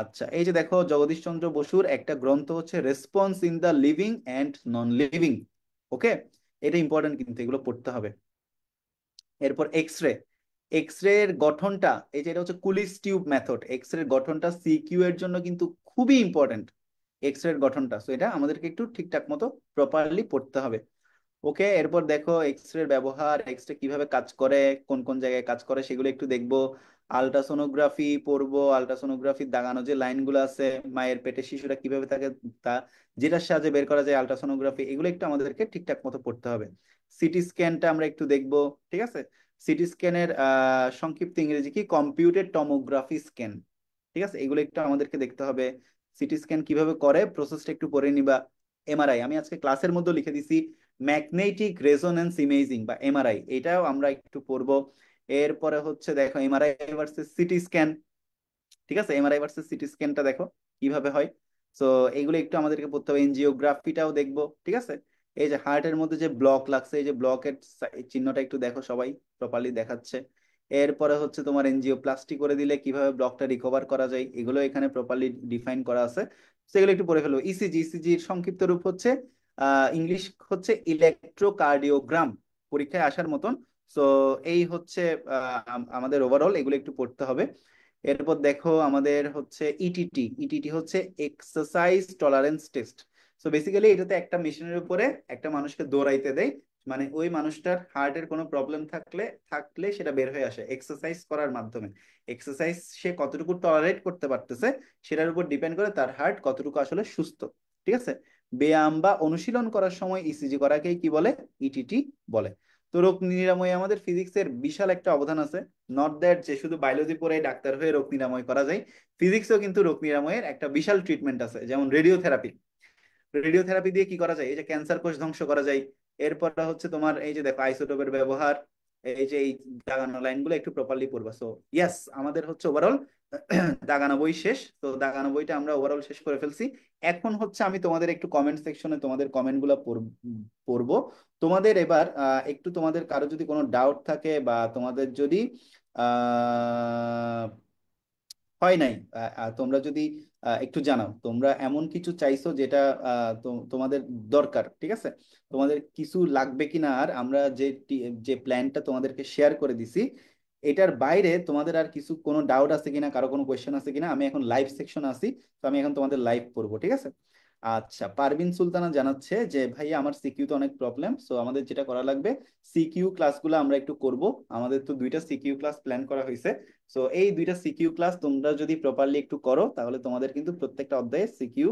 আচ্ছা, এই যে দেখো জগদীশ চন্দ্র বসুর একটা গ্রন্থ হচ্ছে response in the living and non living. Okay, এটা ইম্পর্টেন্ট, কিন্তু এগুলো পড়তে হবে। এরপর এক্স রে, এক্স রে এর গঠনটা, এই যে এটা হচ্ছে Colles tube method, X ray এর গঠনটা সিকিউ এর জন্য কিন্তু খুবই ইম্পর্টেন্ট, এক্স রে এর গঠনটা। সো এটা আমাদেরকে একটু ঠিকঠাক মতো প্রপারলি পড়তে হবে। ওকে। এরপর দেখো এক্স রে ব্যবহার, এক্স রে কিভাবে কাজ করে, কোন কোন জায়গায় কাজ করে সেগুলো একটু দেখবো। আলট্রাসোনোগ্রাফি পড়বো, আলট্রাসোনোগ্রাফির দাগানো যে লাইনগুলো আছে, মায়ের পেটে শিশুরা কিভাবে থাকে তা, যেটার সাহায্যে বের করা যায় আলট্রাসোনোগ্রাফি, এগুলো একটু আমাদেরকে ঠিকঠাক মতো পড়তে হবে। সিটি স্ক্যানটা আমরা একটু দেখবো, ঠিক আছে? সিটি স্ক্যানের সংক্ষিপ্ত ইংরেজি কি, কম্পিউটেড টমোগ্রাফি স্ক্যান, ঠিক আছে? এগুলো একটু আমাদেরকে দেখতে হবে। সিটি স্ক্যান কিভাবে করে প্রসেসটা একটু পড়ে নিবা। এমআরআই আমি আজকে ক্লাসের মধ্যে লিখে দিছি, ম্যাগনেটিক রেজোনেন্স ইমেজিং বা এমআরআই, এটাও আমরা একটু পড়বো। এরপরে হচ্ছে দেখো এমআরআই ভার্সেস সিটি স্ক্যান, ঠিক আছে? এমআরআই ভার্সেস সিটি স্ক্যানটা দেখো কিভাবে হয়। সো এইগুলো একটু আমাদেরকে পড়তে হবে। এনজিওগ্রাফিটাও দেখবো, ঠিক আছে? এই যে হার্টের মধ্যে যে ব্লক লাগছে, এই যে ব্লকের চিহ্নটা একটু দেখো সবাই, প্রপারলি দেখাচ্ছে। এরপরে হচ্ছে তোমার এনজিওপ্লাস্টি করে দিলে কিভাবে ব্লকটা রিকভার করা যায়, এগুলো এখানে প্রপারলি ডিফাইন করা আছে, সেগুলো একটু পড়ে ফেলবো। ইসিজি, ইসিজির সংক্ষিপ্ত রূপ হচ্ছে ইংলিশ হচ্ছে ইলেকট্রোকার্ডিওগ্রাম, পরীক্ষায় আসার মতন। সো এই হচ্ছে আমাদের ওভারঅল এগুলো একটু পড়তে হবে। এরপর দেখো আমাদের হচ্ছে ইটিটি, ইটিটি হচ্ছে exercise tolerance test. So basically এটাতে একটা মেশিনের উপরে একটা মানুষকে দৌড়াইতে দেয়, মানে ওই মানুষটার হার্টের কোনো প্রবলেম থাকলে থাকলে সেটা বের হয়ে আসে এক্সারসাইজ করার মাধ্যমে। এক্সারসাইজ সে কতটুকু টলারেট করতে পারতেছে সেটার উপর ডিপেন্ড করে তার হার্ট কতটুকু আসলে সুস্থ, ঠিক আছে? ব্যায়াম বা অনুশীলন করার সময় ইসিজি করাকেই কি বলে, ইটিটি বলে। তো রোগ নিরাময়ে আমাদের ফিজিক্সের বিশাল একটা অবদান আছে। নট দ্যাট যে শুধু বায়োলজি পড়ে ডাক্তার হয়ে রোগ নিরাময় করা যায়, ফিজিক্সও কিন্তু রোগ নিরাময়ের একটা বিশাল ট্রিটমেন্ট আছে, যেমন রেডিওথেরাপি। রেডিওথেরাপি দিয়ে কি করা যায়, এই যে ক্যান্সার কোষ ধ্বংস করা যায়। এরপর হচ্ছে তোমার এই যে দেখো আইসোটোপের ব্যবহার, এই যে এই দাগানো লাইনগুলো একটু প্রপারলি পড়বা। সো ইয়েস, আমাদের হচ্ছে ওভারঅল দাগানো বই শেষ, তো দাগানো বইটা আমরা ওভারঅল শেষ করে ফেলছি। এখন হচ্ছে আমি তোমাদের একটু কমেন্ট সেকশনে তোমাদের কমেন্ট গুলো পড়বো। তোমাদের এবার একটু তোমাদের কারো যদি কোনো ডাউট থাকে বা তোমাদের যদি আহ হয় নাই, তোমরা যদি একটু জানাও, তোমরা এমন কিছু চাইছো যেটা তোমাদের দরকার, ঠিক আছে? তোমাদের কিছু লাগবে কিনা, আর আমরা যে যে প্ল্যানটা তোমাদেরকে শেয়ার করে দিছি এটার বাইরে তোমাদের আর কিছু কোনো ডাউট আছে কিনা, কারো কোনো কোয়েশ্চেন আছে কিনা। আমি এখন লাইভ সেকশন আছি, তো আমি এখন তোমাদের লাইভ করবো, ঠিক আছে? আচ্ছা, পারভিন সুলতানা জানাচ্ছে যে ভাইয়া আমার সিকিউ তো অনেক প্রবলেম, সো আমাদের যেটা করা লাগবে সিকিউ ক্লাসগুলো আমরা একটু করব। আমাদের তো দুইটা সিকিউ ক্লাস প্ল্যান করা হয়েছে। সো এই দুইটা সিকিউ ক্লাস তোমরা যদি প্রপারলি একটু করো তাহলে তোমাদের কিন্তু প্রত্যেকটা অধ্যায়ে সিকিউ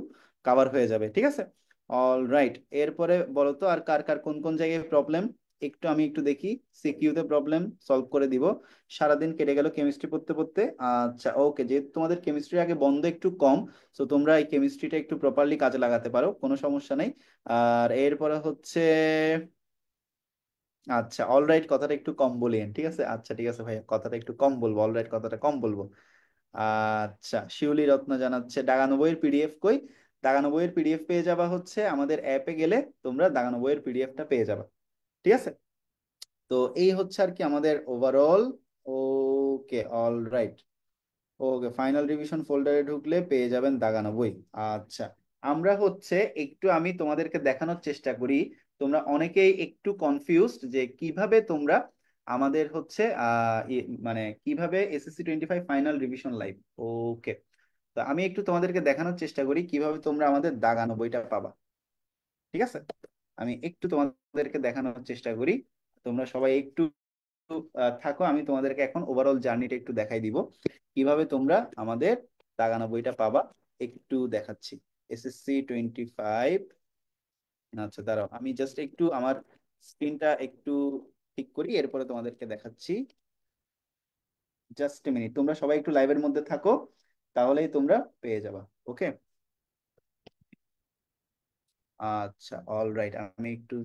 কভার হয়ে যাবে, ঠিক আছে? অল রাইট, এরপরে বলো তো আর কার কার কোন কোন জায়গায় প্রবলেম, একটু আমি একটু দেখি। সিকিউতে প্রবলেম সলভ করে দিব। সারাদিন কেটে গেল কেমিস্ট্রি পড়তে পড়তে। আচ্ছা ওকে, যেহেতু তোমাদের কেমিস্ট্রি আগে বন্ধ একটু কম, সো তোমরা এই কেমিস্ট্রিটা একটু প্রপারলি কাজে লাগাতে পারো, কোনো সমস্যা নেই। আর এরপরে হচ্ছে, আচ্ছা অলরাইট কথাটা একটু কম বলিয়েন, ঠিক আছে? আচ্ছা ঠিক আছে ভাইয়া, কথাটা একটু কম বলবো, অলরাইট কথাটা কম বলবো। আচ্ছা, শিউলি রত্ন জানাচ্ছে দাগানো বইয়ের পিডিএফ কই। দাগানো বইয়ের পিডিএফ পেয়ে যাবা হচ্ছে আমাদের অ্যাপে গেলে, তোমরা দাগানো বইয়ের পিডিএফটা পেয়ে যাবা, ঠিক আছে? তো এই হচ্ছে আর কি আমাদের overall. Okay all right. Okay, final revision ফোল্ডারে ঢুকলে পেয়ে যাবেন দাগানো বই। আচ্ছা, আমরা হচ্ছে একটু আমি তোমাদেরকে দেখানোর চেষ্টা করি। তোমরা অনেকেই একটু কনফিউজড যে কিভাবে তোমরা আমাদের হচ্ছে মানে কিভাবে SSC 25 ফাইনাল রিভিশন লাইভ। ওকে, তো আমি একটু তোমাদেরকে দেখানোর চেষ্টা করি কিভাবে তোমরা আমাদের দাগানো বইটা পাবা, ঠিক আছে? আমি একটু তোমাদেরকে দেখানোর চেষ্টা করি, তোমরা সবাই একটু থাকো। আমি তোমাদেরকে এখন ওভারঅল জার্নিটা একটু দেখাই দিব কিভাবে তোমরা আমাদের দাগানো বইটা পাবা। একটু দেখাচ্ছি। SSC 25। আচ্ছা দাঁড়াও, আমি জাস্ট একটু আমার স্ক্রিনটা একটু ঠিক করি, এরপরে তোমাদেরকে দেখাচ্ছি। জাস্ট মিনিট, তোমরা সবাই একটু লাইভের মধ্যে থাকো, তাহলেই তোমরা পেয়ে যাবা। ওকে, আচ্ছা অল রাইট, আমি একটু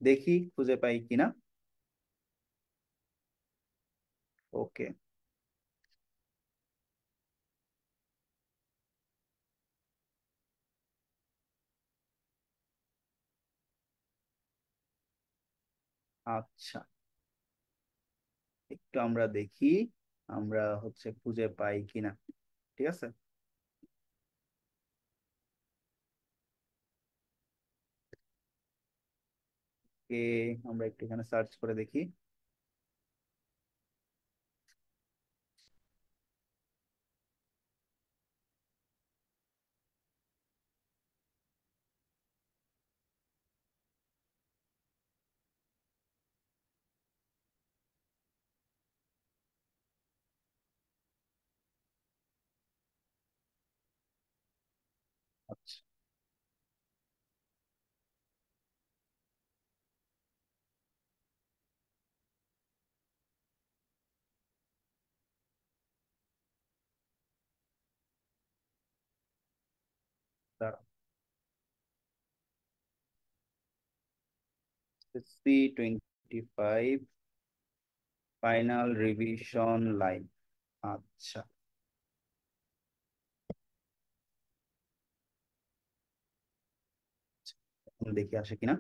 দেখি খুঁজে পাই কিনা। ওকে, আচ্ছা একটু আমরা দেখি আমরা হচ্ছে খুঁজে পাই কিনা, ঠিক আছে? এ আমরা একটু এখানে সার্চ করে দেখি। আচ্ছা, দাঁড়াও। SSC 25 final revision live. আচ্ছা, এখন দেখি আসে কিনা।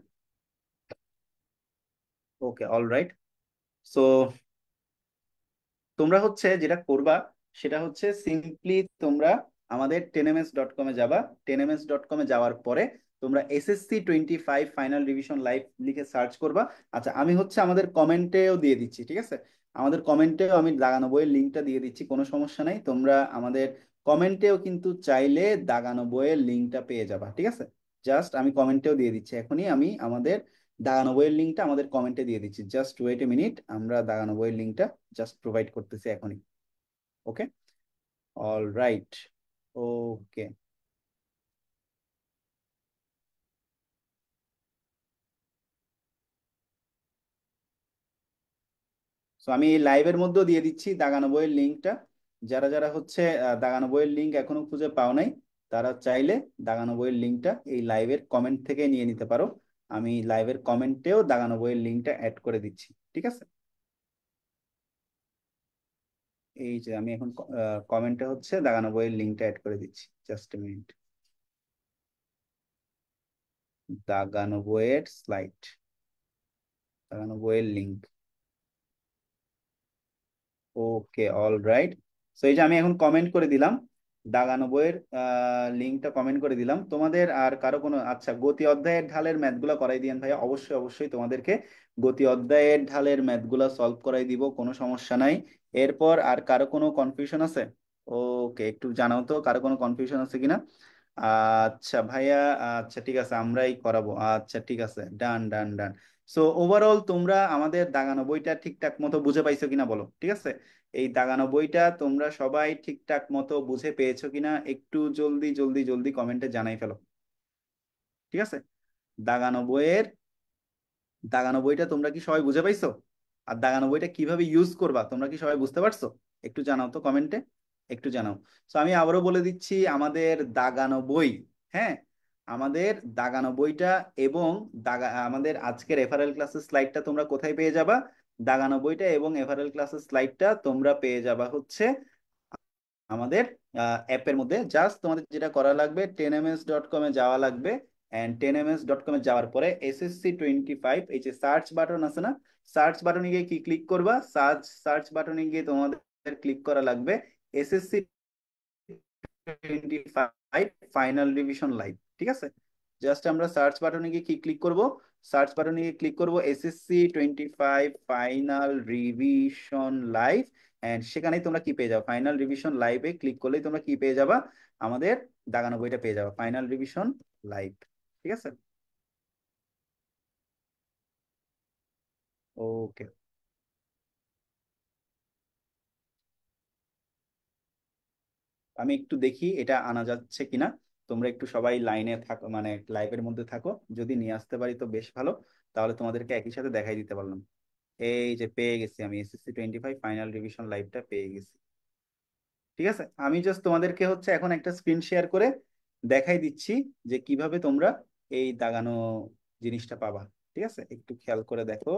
ওকে অল রাইট। সো তোমরা হচ্ছে যেটা করবা সেটা হচ্ছে সিম্পলি তোমরা আমাদের টেনএমএস.কমে যাবা। টেনএমএস.কমে যাওয়ার পরে তোমরা SSC 25 ফাইনাল রিভিশন লাইভ লিখে সার্চ করবা। আচ্ছা, আমি হচ্ছে আমাদের কমেন্টেও দিয়ে দিচ্ছি, ঠিক আছে? আমাদের কমেন্টেও আমি দাগানো বইয়ের লিঙ্কটা দিয়ে দিচ্ছি, কোনো সমস্যা নাই। তোমরা আমাদের কমেন্টেও কিন্তু চাইলে দাগানো বইয়ের লিঙ্কটা পেয়ে যাবা, ঠিক আছে? জাস্ট আমি কমেন্টেও দিয়ে দিচ্ছি এখনই, আমি আমাদের দাগানো বইয়ের লিঙ্কটা আমাদের কমেন্টে দিয়ে দিচ্ছি। জাস্ট ওয়েট এ মিনিট, আমরা দাগানো বইয়ের লিঙ্কটা জাস্ট প্রোভাইড করতেছি এখনই। ওকে, অল রাইট। ওকে, সো আমি এই লাইভের মধ্যেও দিয়ে দিচ্ছি দাগানো বইয়ের লিঙ্কটা। যারা যারা হচ্ছে দাগানো বইয়ের লিঙ্ক এখনো খুঁজে পাও নাই, তারা চাইলে দাগানো বইয়ের লিঙ্কটা এই লাইভের কমেন্ট থেকে নিয়ে নিতে পারো। আমি লাইভের কমেন্টেও দাগানো বইয়ের লিঙ্কটা অ্যাড করে দিচ্ছি, ঠিক আছে? এই যে আমি এখন কমেন্টে হচ্ছে দাগানো বইয়ের লিঙ্কটা অ্যাড করে দিচ্ছি, জাস্ট মিনিট। দাগানো বইয়ের স্লাইড, দাগানো বইয়ের লিঙ্ক। ওকে অল রাইট। সো এই যে আমি এখন কমেন্ট করে দিলাম, দাগানো বইয়ের লিঙ্কটা কমেন্ট করে দিলাম। তোমাদের আর কারো কোনো, আচ্ছা গতি অধ্যায়ের ঢালের ম্যাথগুলো করাই দিয়েন ভাইয়া, অবশ্যই অবশ্যই তোমাদেরকে গতি অধ্যায়ের ঢালের ম্যাথগুলো সলভ করাই দিব, কোনো সমস্যা নাই। এরপর আর কারো কোনো কনফিউশন আছে? ওকে, একটু জানাও তো কারো কোনো কনফিউশন আছে কিনা। আচ্ছা ভাইয়া, আচ্ছা ঠিক আছে, আমরাই করাবো। আচ্ছা ঠিক আছে, ডান ডান ডান। সো ওভারঅল তোমরা আমাদের দাগানো বইটা ঠিকঠাক মতো বুঝে পাইছো কিনা বলো, ঠিক আছে? এই দাগানো বইটা তোমরা সবাই ঠিকঠাক মতো বুঝে পেয়েছো কিনা একটু জলদি জলদি জলদি কমেন্টে জানাই ফেলো, ঠিক আছে? দাগানো বইয়ের দাগানো বইটা তোমরা কি সবাই বুঝে পাইছো? আর দাগানো বইটা কিভাবে ইউজ করবা তোমরা কি সবাই বুঝতে পারছো? একটু জানাও তো কমেন্টে, একটু জানাও। তো আমি আবারও বলে দিচ্ছি, আমাদের দাগানো বই, হ্যাঁ, আমাদের দাগানো বইটা এবং আমাদের আজকের এফআরএল ক্লাসের স্লাইডটা তোমরা কোথায় পেয়ে যাবা? দাগানো বইটা এবং এফআরএল ক্লাসের স্লাইডটা তোমরা পেয়ে যাবা হচ্ছে আমাদের অ্যাপের মধ্যে। জাস্ট তোমাদের যেটা করা লাগবে, 10ms.com এ যাওয়া লাগবে। অ্যান্ড 10ms.com এ যাওয়ার পরে SSC 25, এই যে সার্চ বাটন আছে না, সার্চ বাটনে গিয়ে কি ক্লিক করবা? সার্চ সার্চ বাটনে গিয়ে তোমাদের ক্লিক করা লাগবে SSC 25 ফাইনাল রিভিশন লাইভ, ঠিক আছে? জাস্ট আমরা সার্চ বাটনে গিয়ে কি ক্লিক করব? সার্চ বাটনে গিয়ে ক্লিক করব SSC 25 final revision live. And সেখানেই তোমরা কি পেয়ে যাবে? ফাইনাল রিভিশন লাইভে ক্লিক করলেই তোমরা কি পেয়ে যাবা? আমাদের দাগানো বইটা পেয়ে যাবা, ফাইনাল রিভিশন লাইভ, ঠিক আছে? ওকে, আমি একটু দেখি এটা আনা যাচ্ছে কিনা। তোমরা একটু সবাই লাইনে থাকো, মানে লাইভের মধ্যে থাকো। যদি নিয়ে আসতে পারি তো বেশ ভালো, তাহলে তোমাদেরকে একই সাথে দেখাই দিতে পারলাম। এই যে পেয়ে গেছি, আমি SSC 25 ফাইনাল রিভিশন লাইভটা পেয়ে গেছি, ঠিক আছে? আমি জাস্ট তোমাদেরকে হচ্ছে এখন একটা স্ক্রিন শেয়ার করে দেখাই দিচ্ছি যে কিভাবে তোমরা এই দাগানো জিনিসটা পাবা, ঠিক আছে? একটু খেয়াল করে দেখো।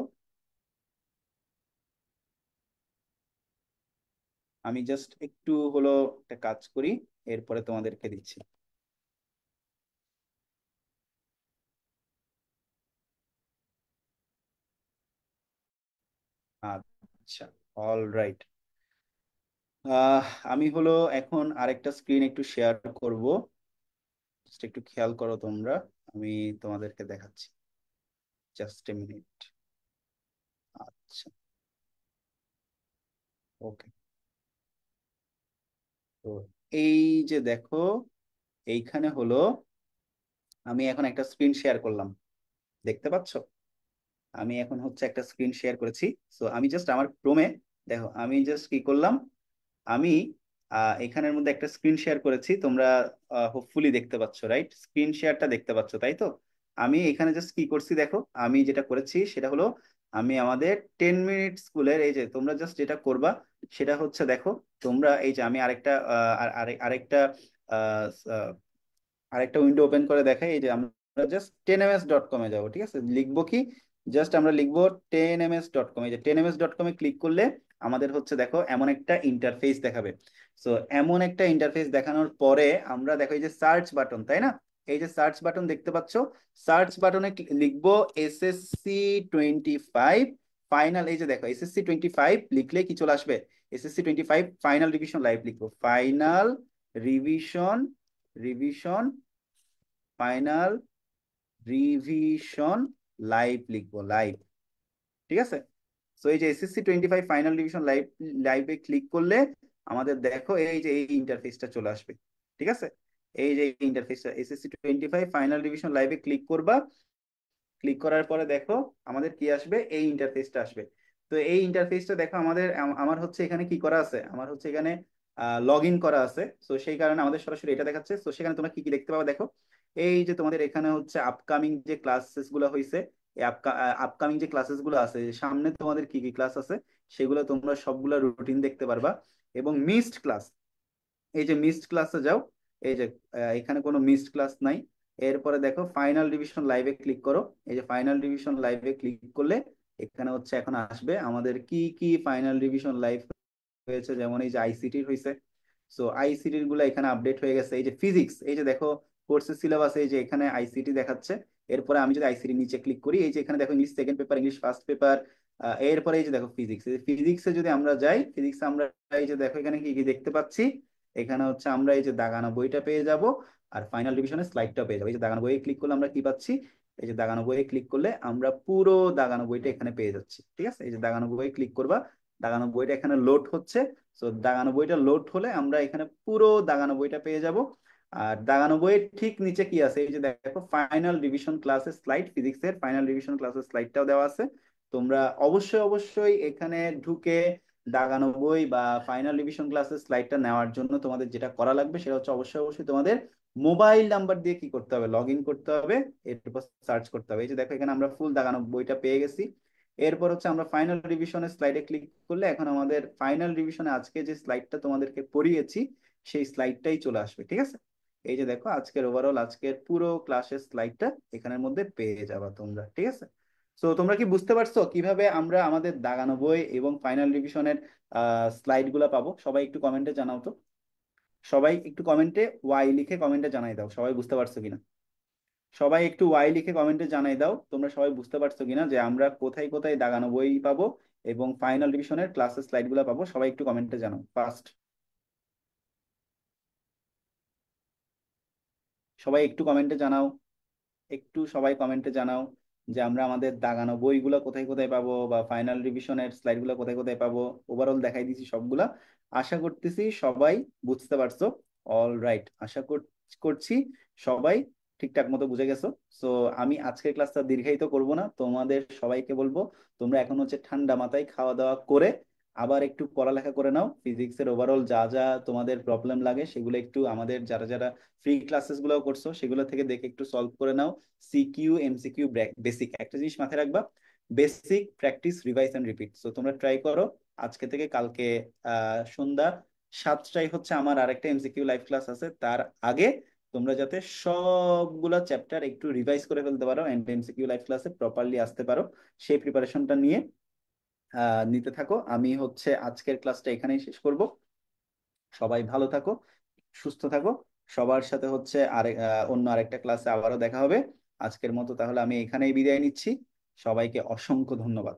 আমি জাস্ট একটু হলো একটা কাজ করি, এরপরে তোমাদেরকে দিচ্ছি। আচ্ছা, অল রাইট। আহ আমি হলো এখন আরেকটা স্ক্রিন একটু শেয়ার করব, জাস্ট একটু খেয়াল করো তোমরা, আমি তোমাদেরকে দেখাচ্ছি, জাস্ট এ মিনিট। আচ্ছা, ওকে। তো এই যে দেখো, এইখানে হলো আমি এখন একটা স্ক্রিন শেয়ার করলাম, দেখতে পাচ্ছো? আমি এখন হচ্ছে একটা স্ক্রিন শেয়ার করেছি। সো আমি জাস্ট আমার ক্রোমে, দেখো আমি জাস্ট কি করলাম, আমি এখানের মধ্যে একটা স্ক্রিন শেয়ার করেছি, তোমরা হোপফুলি দেখতে পাচ্ছ, রাইট? স্ক্রিন শেয়ারটা দেখতে পাচ্ছ, তাই তো? আমি এখানে জাস্ট কি করছি দেখো, আমি যেটা করেছি সেটা হলো, আমি আমাদের 10 মিনিট স্কুলের, এই যে তোমরা জাস্ট যেটা করবা সেটা হচ্ছে দেখো, তোমরা এই যে আমি আরেকটা আরেকটা আরেকটা উইন্ডো ওপেন করে দেখাই। এই যে আমরা জাস্ট 10ms.com এ যাবো, ঠিক আছে? লিখবো কি? জাস্ট আমরা লিখবো 10ms.com। এই যে 10ms.com এ ক্লিক করলে আমাদের হচ্ছে দেখো এমন একটা ইন্টারফেস দেখাবে। সো এমন একটা ইন্টারফেস দেখানোর পরে আমরা দেখো এই যে সার্চ বাটন, তাই না? এই যে সার্চ বাটন দেখতে পাচ্ছো, সার্চ বাটনে লিখবো SSC 25 ফাইনাল। এই যে দেখো SSC 25 লিখলে কি চলে আসবে? SSC 25 ফাইনাল রিভিশন লাইভ লিখবো, final revision revision final revision live লিখবো, লাইভ, ঠিক আছে? তো এই যে SSC 25 ফাইনাল রিভিশন লাইভ, লাইভে ক্লিক করলে আমাদের দেখো এই যে এই ইন্টারফেসটা চলে আসবে, ঠিক আছে? এই যে ইন্টারফেসটা SSC 25 ফাইনাল রিভিশন লাইভে ক্লিক করবা। ক্লিক করার পরে দেখো আমাদের কি আসবে? এই ইন্টারফেসটা আসবে। তো এই ইন্টারফেসটা দেখো আমাদের আমার হচ্ছে এখানে কি করা আছে, আমার হচ্ছে এখানে লগ ইন করা আছে। তো সেই কারণে আমাদের সরাসরি এটা দেখাচ্ছে। তো সেখানে তোমরা কি কি দেখতে পাবে দেখো, এই যে তোমাদের এখানে হচ্ছে আপকামিং যে ক্লাসেস গুলো হয়েছে, এই আপকামিং যে ক্লাসেস গুলো আছে, সামনে তোমাদের কি কি ক্লাস আছে সেগুলো তোমরা সবগুলো রুটিন দেখতে পারবা। এবং মিসড ক্লাস, এই যে মিসড ক্লাসে যাও, এই যে এখানে কোনো মিসড ক্লাস নাই। এরপরে দেখো ফাইনাল রিভিশন লাইভে ক্লিক করো। এই যে ফাইনাল রিভিশন লাইভে ক্লিক করলে এখানে হচ্ছে এখন আসবে আমাদের কি কি ফাইনাল রিভিশন লাইভ হয়েছে। যেমন এই যে আইসিটির হয়েছে, সো আইসিটির গুলো এখানে আপডেট হয়ে গেছে। এই যে ফিজিক্স, এই যে দেখো কোর্সের সিলেবাস, এই যে এখানে আইসিটি দেখাচ্ছে। এরপরে আমি যদি আইসিটি নিচে ক্লিক করি, এই যে এখানে দেখো English second paper, English first paper. এরপরে এই যে দেখো ফিজিক্স, ফিজিক্সে যদি আমরা যাই, ফিজিক্সে আমরা এই যে দেখো এখানে কি কি দেখতে পাচ্ছি, এখানে হচ্ছে আমরা এই যে দাগানো বইটা পেয়ে যাব, আর ফাইনাল রিভিশনের স্লাইডটা পেয়ে যাবো। এই যে দাগানো বইয়ে ক্লিক করলে আমরা কি পাচ্ছি? এই যে দাগানো বইয়ে ক্লিক করলে আমরা পুরো দাগানো বইটা এখানে পেয়ে যাচ্ছি, ঠিক আছে? এই যে দাগানো বইয়ে ক্লিক করবা, দাগানো বইটা এখানে লোড হচ্ছে। সো দাগানো বইটা লোড হলে আমরা এখানে পুরো দাগানো বইটা পেয়ে যাব। আর দাগানো বইয়ের ঠিক নিচে কি আছে, এই যে দেখো ফাইনাল রিভিশন ক্লাসের স্লাইড, ফিজিক্সের ফাইনাল রিভিশন ক্লাসের স্লাইডটাও দেওয়া আছে। তোমরা অবশ্যই অবশ্যই এখানে ঢুকে দাগানো বই বা ফাইনাল রিভিশন ক্লাসের স্লাইডটা নেওয়ার জন্য তোমাদের যেটা করা লাগবে সেটা হচ্ছে অবশ্যই অবশ্যই তোমাদের মোবাইল নাম্বার দিয়ে কি করতে হবে, লগ ইন করতে হবে, এরপর সার্চ করতে হবে। এই যে দেখো এখানে আমরা ফুল দাগানো বইটা পেয়ে গেছি। এরপর হচ্ছে আমরা ফাইনাল রিভিশনের স্লাইডে ক্লিক করলে এখন আমাদের ফাইনাল রিভিশনে আজকে যে স্লাইডটা তোমাদেরকে পড়িয়েছি সেই স্লাইডটাই চলে আসবে, ঠিক আছে। এই যে দেখো আজকের ওভারঅল আজকের পুরো ক্লাসের স্লাইডটা এখানের মধ্যে পেয়ে যাবা তোমরা, ঠিক আছে। তো তোমরা কি বুঝতে পারছো কিভাবে আমরা আমাদের দাগানো বই এবং ফাইনাল রিভিশনের স্লাইড গুলা পাবো? সবাই একটু কমেন্টে জানাও তো। সবাই একটু কমেন্টে ওয়াই লিখে কমেন্টে জানাই দাও সবাই বুঝতে পারছো কিনা। সবাই একটু ওয়াই লিখে কমেন্টে জানাই দাও তোমরা সবাই বুঝতে পারছো কিনা যে আমরা কোথায় কোথায় দাগানো বই পাবো এবং ফাইনাল রিভিশনের ক্লাসের স্লাইড গুলো পাবো। সবাই একটু কমেন্টে জানাও ফার্স্ট। সবাই একটু কমেন্টে জানাও, একটু সবাই কমেন্টে জানাও যে আমরা আমাদের দাগানো বইগুলো কোথায় কোথায় পাবো বা ফাইনাল রিভিশনের স্লাইড গুলো কোথায় কোথায় পাবো। ওভারঅল দেখাই দিছি সবগুলা। আশা করতেছি সবাই বুঝতে পারছো। অল রাইট, করছি সবাই ঠিকঠাক মতো বুঝে গেছো। সো আমি আজকের ক্লাসটা দীর্ঘায়িত করব না, তোমাদের সবাইকে বলবো তোমরা এখন হচ্ছে ঠান্ডা মাথায় খাওয়া দাওয়া করে আবার একটু পড়ালেখা করে নাও। ফিজিক্সের ওভারঅল যা যা তোমাদের প্রবলেম লাগে সেগুলো একটু আমাদের যারা যারা ফ্রি ক্লাসেস গুলো করছো সেগুলো থেকে দেখে একটু সলভ করে নাও। সিকিউ এমসিকিউ বেসিক একটা জিনিস মাথায় রাখবা, basic practice revise and repeat. তো তোমরা ট্রাই করো আজকে থেকে কালকে সন্ধ্যা 7টায় হচ্ছে আমার আরেকটা এমসিকিউ লাইভ ক্লাস আছে, তার আগে তোমরা যাতে সবগুলা চ্যাপ্টার একটু রিভাইজ করে ফেলতে পারো এন্ড এমসিকিউ লাইভ ক্লাসে প্রপারলি আসতে পারো, সেই প্রিপারেশনটা নিয়ে নিতে থাকো। আমি হচ্ছে আজকের ক্লাসটা এখানেই শেষ করব। সবাই ভালো থাকো, সুস্থ থাকো। সবার সাথে হচ্ছে অন্য আরেকটা ক্লাসে আবারও দেখা হবে। আজকের মতো তাহলে আমি এখানেই বিদায় নিচ্ছি। সবাইকে অসংখ্য ধন্যবাদ।